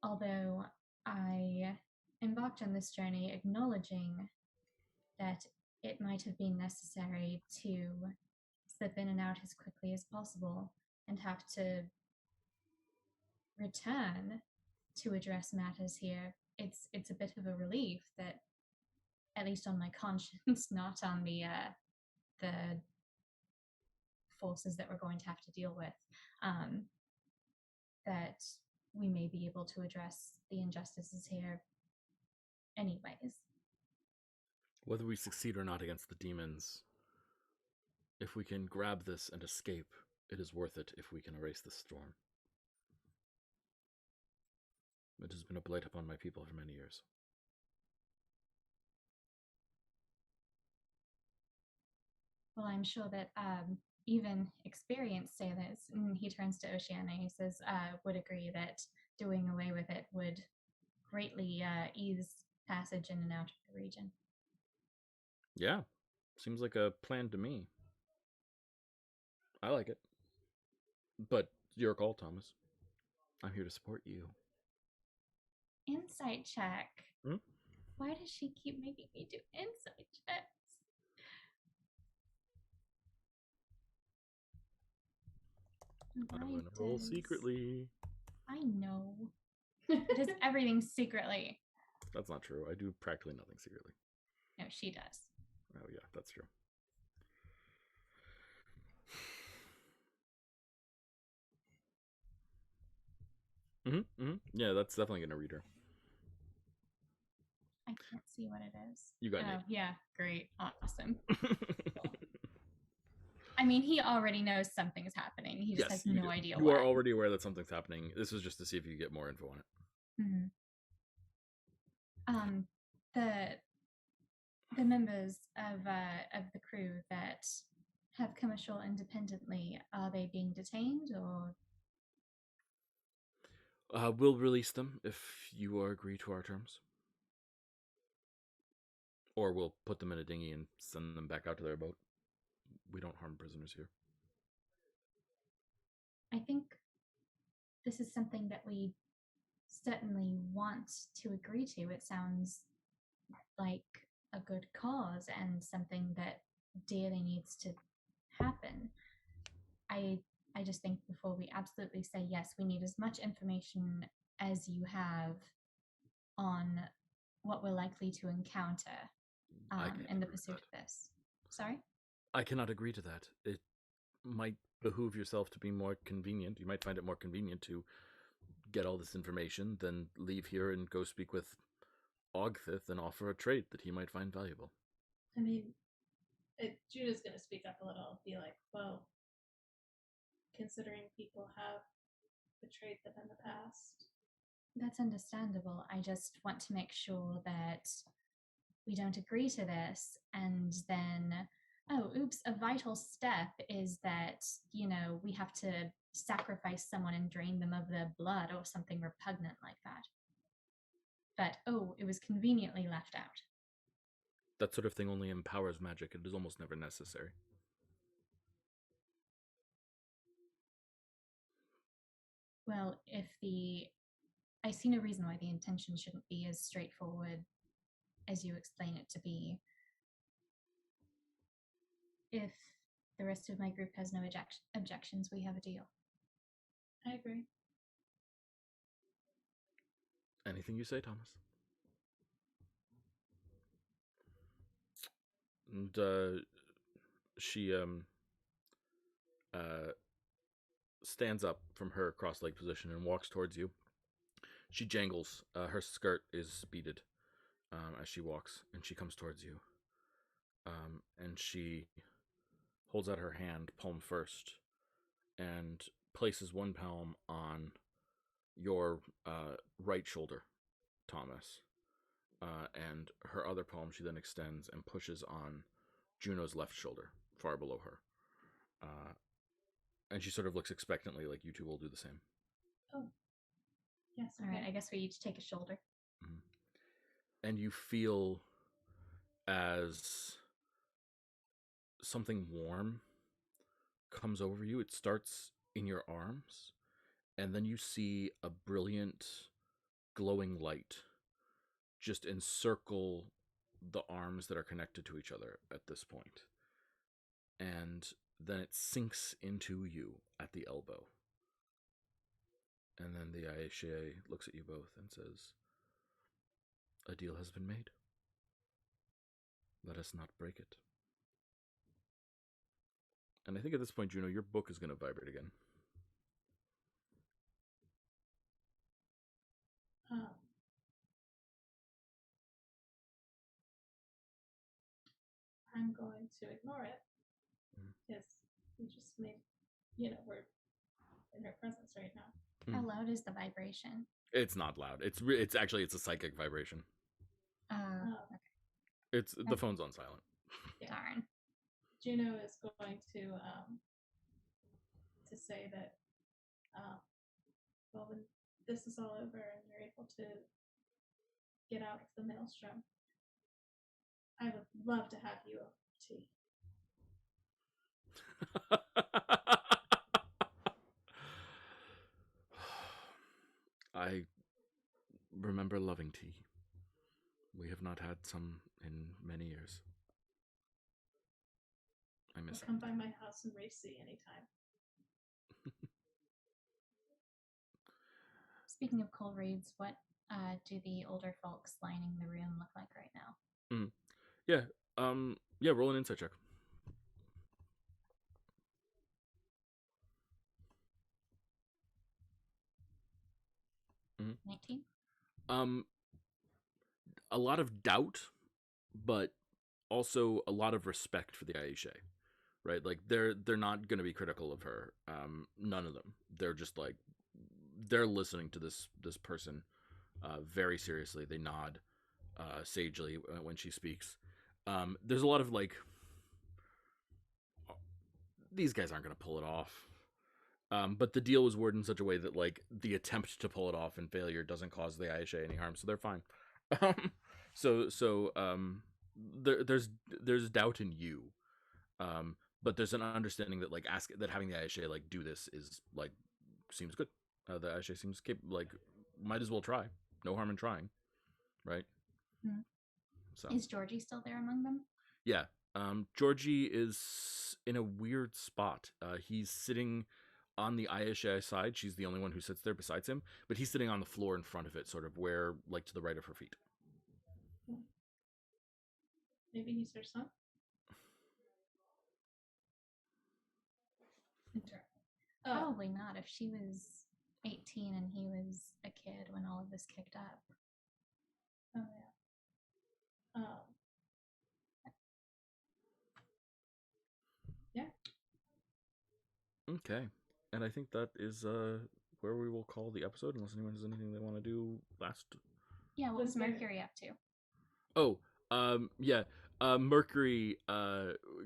although I embarked on this journey acknowledging that it might have been necessary to slip in and out as quickly as possible and have to return to address matters here. It's a bit of a relief that, at least on my conscience, not on the forces that we're going to have to deal with, that we may be able to address the injustices here anyways. Whether we succeed or not against the demons, if we can grab this and escape, it is worth it if we can erase the storm. It has been a blight upon my people for many years. Well, I'm sure that even experienced sailors, and he turns to Oceana, he says, would agree that doing away with it would greatly ease passage in and out of the region. Yeah, seems like a plan to me. I like it. But your call, Thomas. I'm here to support you. Insight check. Hmm? Why does she keep making me do insight checks? I'm going to roll secretly. I know. Does everything secretly. That's not true. I do practically nothing secretly. No, she does. Oh, yeah, that's true. Yeah, that's definitely going to read her. I can't see what it is. You got it. Yeah, great. Awesome. I mean, he already knows something's happening. He just has no idea you what. You are already aware that something's happening. This was just to see if you get more info on it. Mm-hmm. The members of the crew that have come ashore independently, are they being detained or? We'll release them if you agree to our terms. Or we'll put them in a dinghy and send them back out to their boat. We don't harm prisoners here. I think this is something that we certainly want to agree to. It sounds like a good cause and something that dearly needs to happen. I just think before we absolutely say yes, we need as much information as you have on what we're likely to encounter in the pursuit of this. Sorry? I cannot agree to that. It might behoove yourself to be more convenient. You might find it more convenient to get all this information than leave here and go speak with Ogthith and offer a trade that he might find valuable. I mean, Judah's going to speak up a little, be like, well, considering people have betrayed them in the past. That's understandable. I just want to make sure that we don't agree to this and then, oh, oops, a vital step is that, we have to sacrifice someone and drain them of their blood or something repugnant like that. But, oh, it was conveniently left out. That sort of thing only empowers magic. It is almost never necessary. Well, I see no reason why the intention shouldn't be as straightforward as you explain it to be. If the rest of my group has no objections, we have a deal. I agree. Anything you say, Thomas. And she stands up from her cross-legged position and walks towards you. She jangles. Her skirt is beaded as she walks, and she comes towards you. and she holds out her hand, palm first, and places one palm on your right shoulder, Thomas, and her other palm she then extends and pushes on Juno's left shoulder, far below her. And she sort of looks expectantly, like you two will do the same. Oh. Yes. All right, I guess we each take a shoulder. Mm-hmm. And you feel as something warm comes over you. It starts in your arms, and then you see a brilliant, glowing light just encircle the arms that are connected to each other at this point. And then it sinks into you at the elbow. And then the Aishe looks at you both and says, "A deal has been made. Let us not break it." And I think at this point, Juno, your book is going to vibrate again. I'm going to ignore it because we just made, we're in her presence right now. How loud is the vibration? It's not loud. It's actually a psychic vibration. Okay. It's the phone's on silent. Yeah. Darn. Juno is going to say that, well, when this is all over and you're able to get out of the maelstrom, I would love to have you over for tea. I remember loving tea. We have not had some in many years. I miss it. Come by my house in Racy anytime. Speaking of cold reads, what do the older folks lining the room look like right now? Yeah, roll an insight check. Mm-hmm. 19. A lot of doubt, but also a lot of respect for the Aishe, right? Like they're not going to be critical of her. None of them. They're just like they're listening to this person very seriously. They nod sagely when she speaks. There's a lot of like, these guys aren't going to pull it off. But the deal was worded in such a way that like the attempt to pull it off and failure doesn't cause the Aishe any harm, so they're fine. There's doubt in you, but there's an understanding that like that having the Aishe like do this is like seems good. The Aishe seems capable, like might as well try. No harm in trying, right? Mm-hmm. So is Georgie still there among them? Yeah, Georgie is in a weird spot. He's sitting on the Aishe side. She's the only one who sits there besides him, but he's sitting on the floor in front of it, sort of where, like, to the right of her feet. Maybe he's her son? Probably not if she was 18 and he was a kid when all of this kicked up. Oh, yeah. Yeah. Okay. And I think that is where we will call the episode, unless anyone has anything they want to do last. Yeah, what was Mercury up to? Oh, yeah. Mercury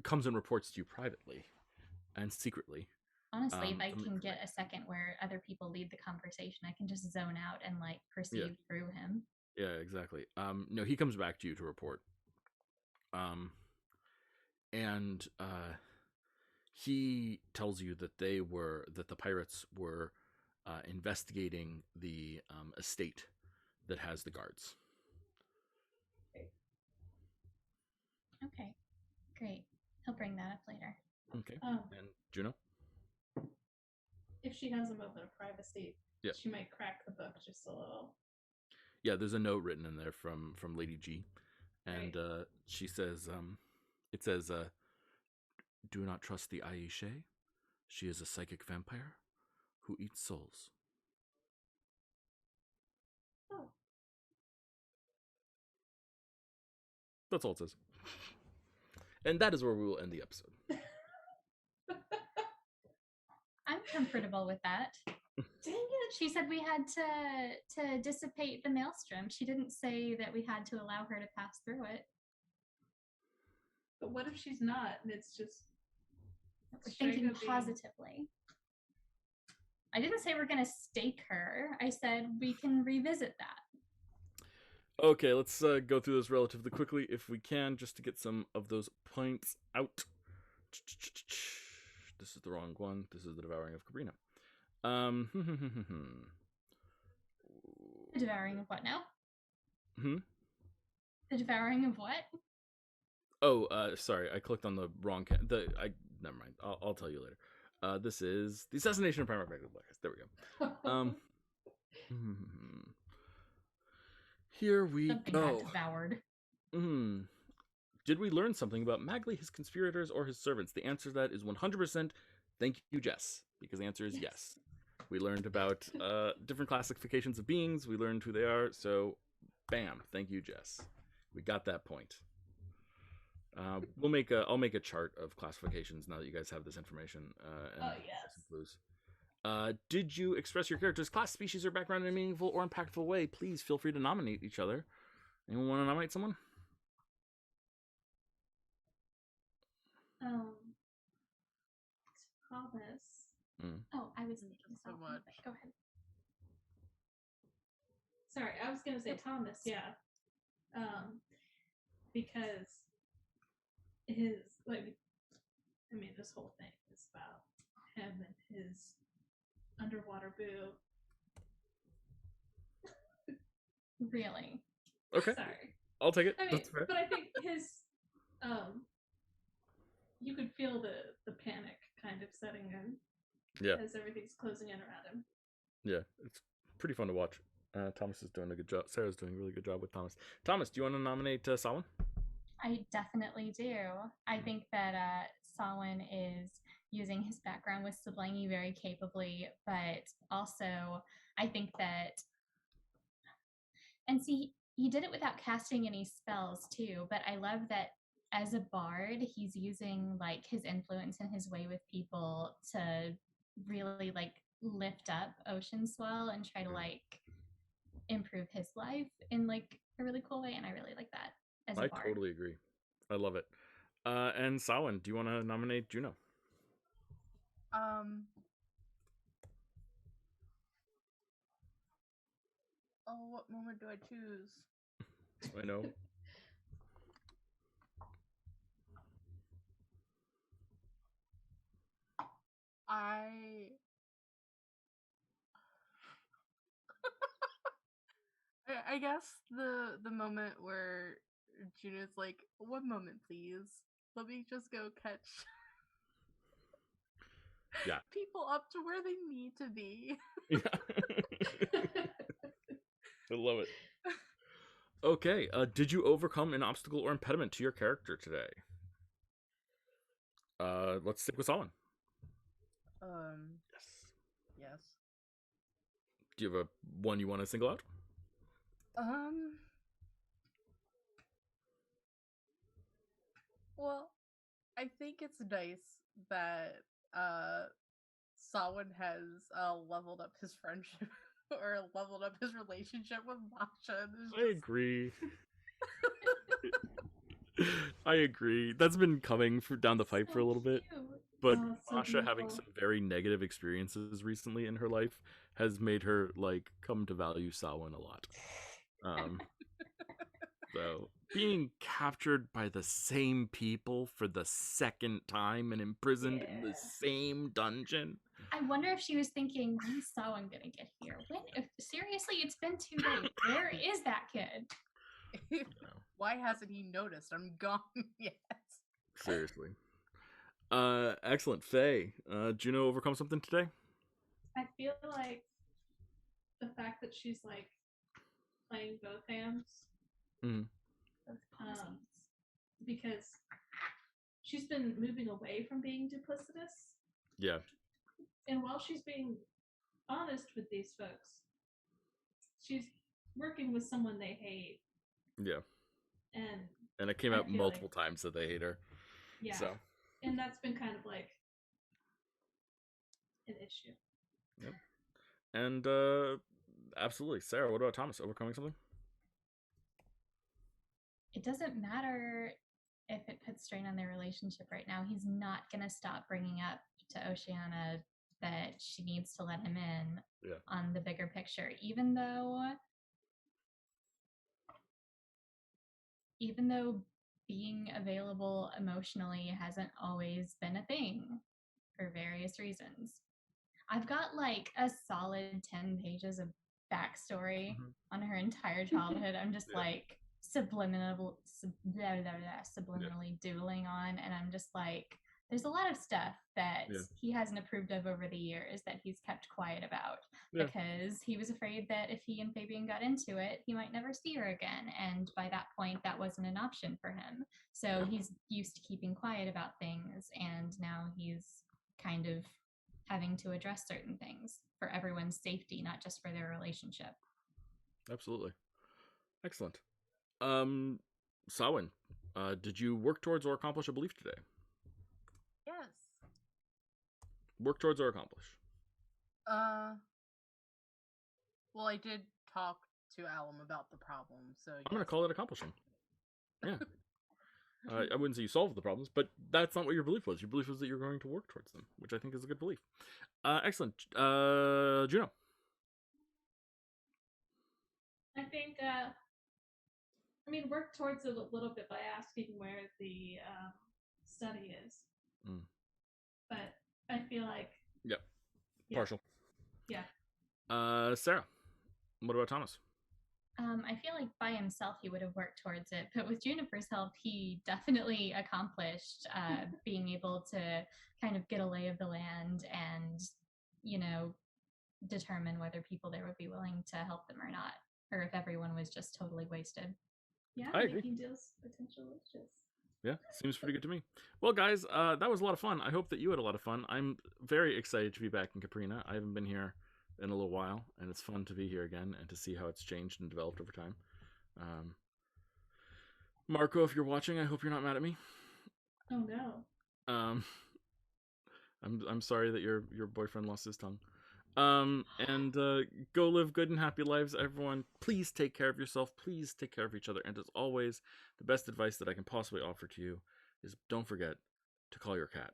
comes and reports to you privately and secretly. Honestly, if I can get a second where other people lead the conversation, I can just zone out and like proceed through him. Yeah, exactly. No, he comes back to you to report. And he tells you that the pirates were investigating the estate that has the guards. Okay, great. He'll bring that up later. Okay. And Juno? If she has a moment of privacy, she might crack the book just a little. Yeah, there's a note written in there from Lady G, and she says, it says, "Do not trust the Aishe. She is a psychic vampire who eats souls." Oh. That's all it says. And that is where we will end the episode. I'm comfortable with that. Dang it. She said we had to dissipate the maelstrom. She didn't say that we had to allow her to pass through it. But what if she's not and it's just We're straight thinking up being- positively. I didn't say we're going to stake her. I said we can revisit that. Okay, let's go through this relatively quickly if we can, just to get some of those points out. This is the wrong one. This is the Devouring of Cabrina. The devouring of what now? Hmm? The devouring of what? Oh, sorry, I clicked on the wrong. Never mind. I'll tell you later. This is the Assassination of Primarch Magli. There we go. Here we Something go. got devoured. Did we learn something about Magli, his conspirators, or his servants? The answer to that is 100%. Thank you, Jess, because the answer is yes. We learned about different classifications of beings. We learned who they are. So, bam! Thank you, Jess. We got that point. I'll make a chart of classifications now that you guys have this information. And yes. some clues. Did you express your character's class, species, or background in a meaningful or impactful way? Please feel free to nominate each other. Anyone want to nominate someone? Thomas. Oh, I was thinking So something. much. Go ahead. Sorry, I was gonna say Thomas, yeah. Because this whole thing is about him and his underwater boo. Really? Okay, Sorry. I'll take it. I mean, That's fair. but I think his you could feel the panic kind of setting in. Yeah. As everything's closing in around him. Yeah, it's pretty fun to watch. Thomas is doing a good job. Sarah's doing a really good job with Thomas. Thomas, do you want to nominate Samhain? I definitely do. I think that Samhain is using his background with Siblangi very capably, but also I think that, and see, he did it without casting any spells too, but I love that as a bard, he's using like his influence and his way with people to really like lift up Ocean Swell and try to like improve his life in like a really cool way, and I really like that as a I bard. totally agree. I love it. And Samhain, do you want to nominate Juno? Oh, what moment do I choose? I know. I guess the moment where Juno's like, one moment please. Let me just go catch people up to where they need to be. Yeah. I love it. Okay, did you overcome an obstacle or impediment to your character today? Let's stick with Samhain. Yes. Do you have one you want to single out? Well, I think it's nice that Samhain has leveled up his friendship or leveled up his relationship with Masha. I agree. I agree. That's been coming down the pipe for a little bit. But Masha having some very negative experiences recently in her life has made her like come to value Samhain a lot. So being captured by the same people for the second time and imprisoned in the same dungeon. I wonder if she was thinking, when's Samhain gonna get here? Seriously, it's been 2 days. Where is that kid? Why hasn't he noticed I'm gone yet? Seriously. Excellent. Faye, Juno overcome something today? I feel like the fact that she's like playing both hands. Because she's been moving away from being duplicitous. Yeah. And while she's being honest with these folks, she's working with someone they hate. Yeah. And it came out multiple times that they hate her. Yeah. So, And that's been kind of like an issue. yep. And absolutely, Sarah. What about Thomas? Overcoming something? It doesn't matter if it puts strain on their relationship right now. He's not going to stop bringing up to Oceana that she needs to let him in on the bigger picture, even though being available emotionally hasn't always been a thing for various reasons. I've got like a solid 10 pages of backstory on her entire childhood. I'm just like subliminally doodling on, and I'm just like, there's a lot of stuff that he hasn't approved of over the years that he's kept quiet about because he was afraid that if he and Fabian got into it, he might never see her again. And by that point, that wasn't an option for him. So he's used to keeping quiet about things, and now he's kind of having to address certain things for everyone's safety, not just for their relationship. Absolutely. Excellent. Sawin, did you work towards or accomplish a belief today? Yes. Work towards or accomplish? Well, I did talk to Alum about the problem, so I'm going to call it accomplishing. Yeah. I wouldn't say you solved the problems, but that's not what your belief was. Your belief was that you're going to work towards them, which I think is a good belief. Excellent. Juno. I think, work towards it a little bit by asking where the study is. But I feel like... Yeah. Partial. Yeah. Sarah, what about Thomas? I feel like by himself he would have worked towards it, but with Juniper's help, he definitely accomplished being able to kind of get a lay of the land and, determine whether people there would be willing to help them or not, or if everyone was just totally wasted. Yeah, I agree. making deals potential witches. Yeah, seems pretty good to me. Well, guys, that was a lot of fun. I hope that you had a lot of fun. I'm very excited to be back in Caprina. I haven't been here in a little while, and it's fun to be here again and to see how it's changed and developed over time. Marco, if you're watching, I hope you're not mad at me. Oh no. I'm sorry that your boyfriend lost his tongue. And go live good and happy lives, everyone. Please take care of yourself. Please take care of each other. And as always, the best advice that I can possibly offer to you is don't forget to call your cat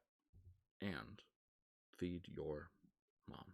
and feed your mom.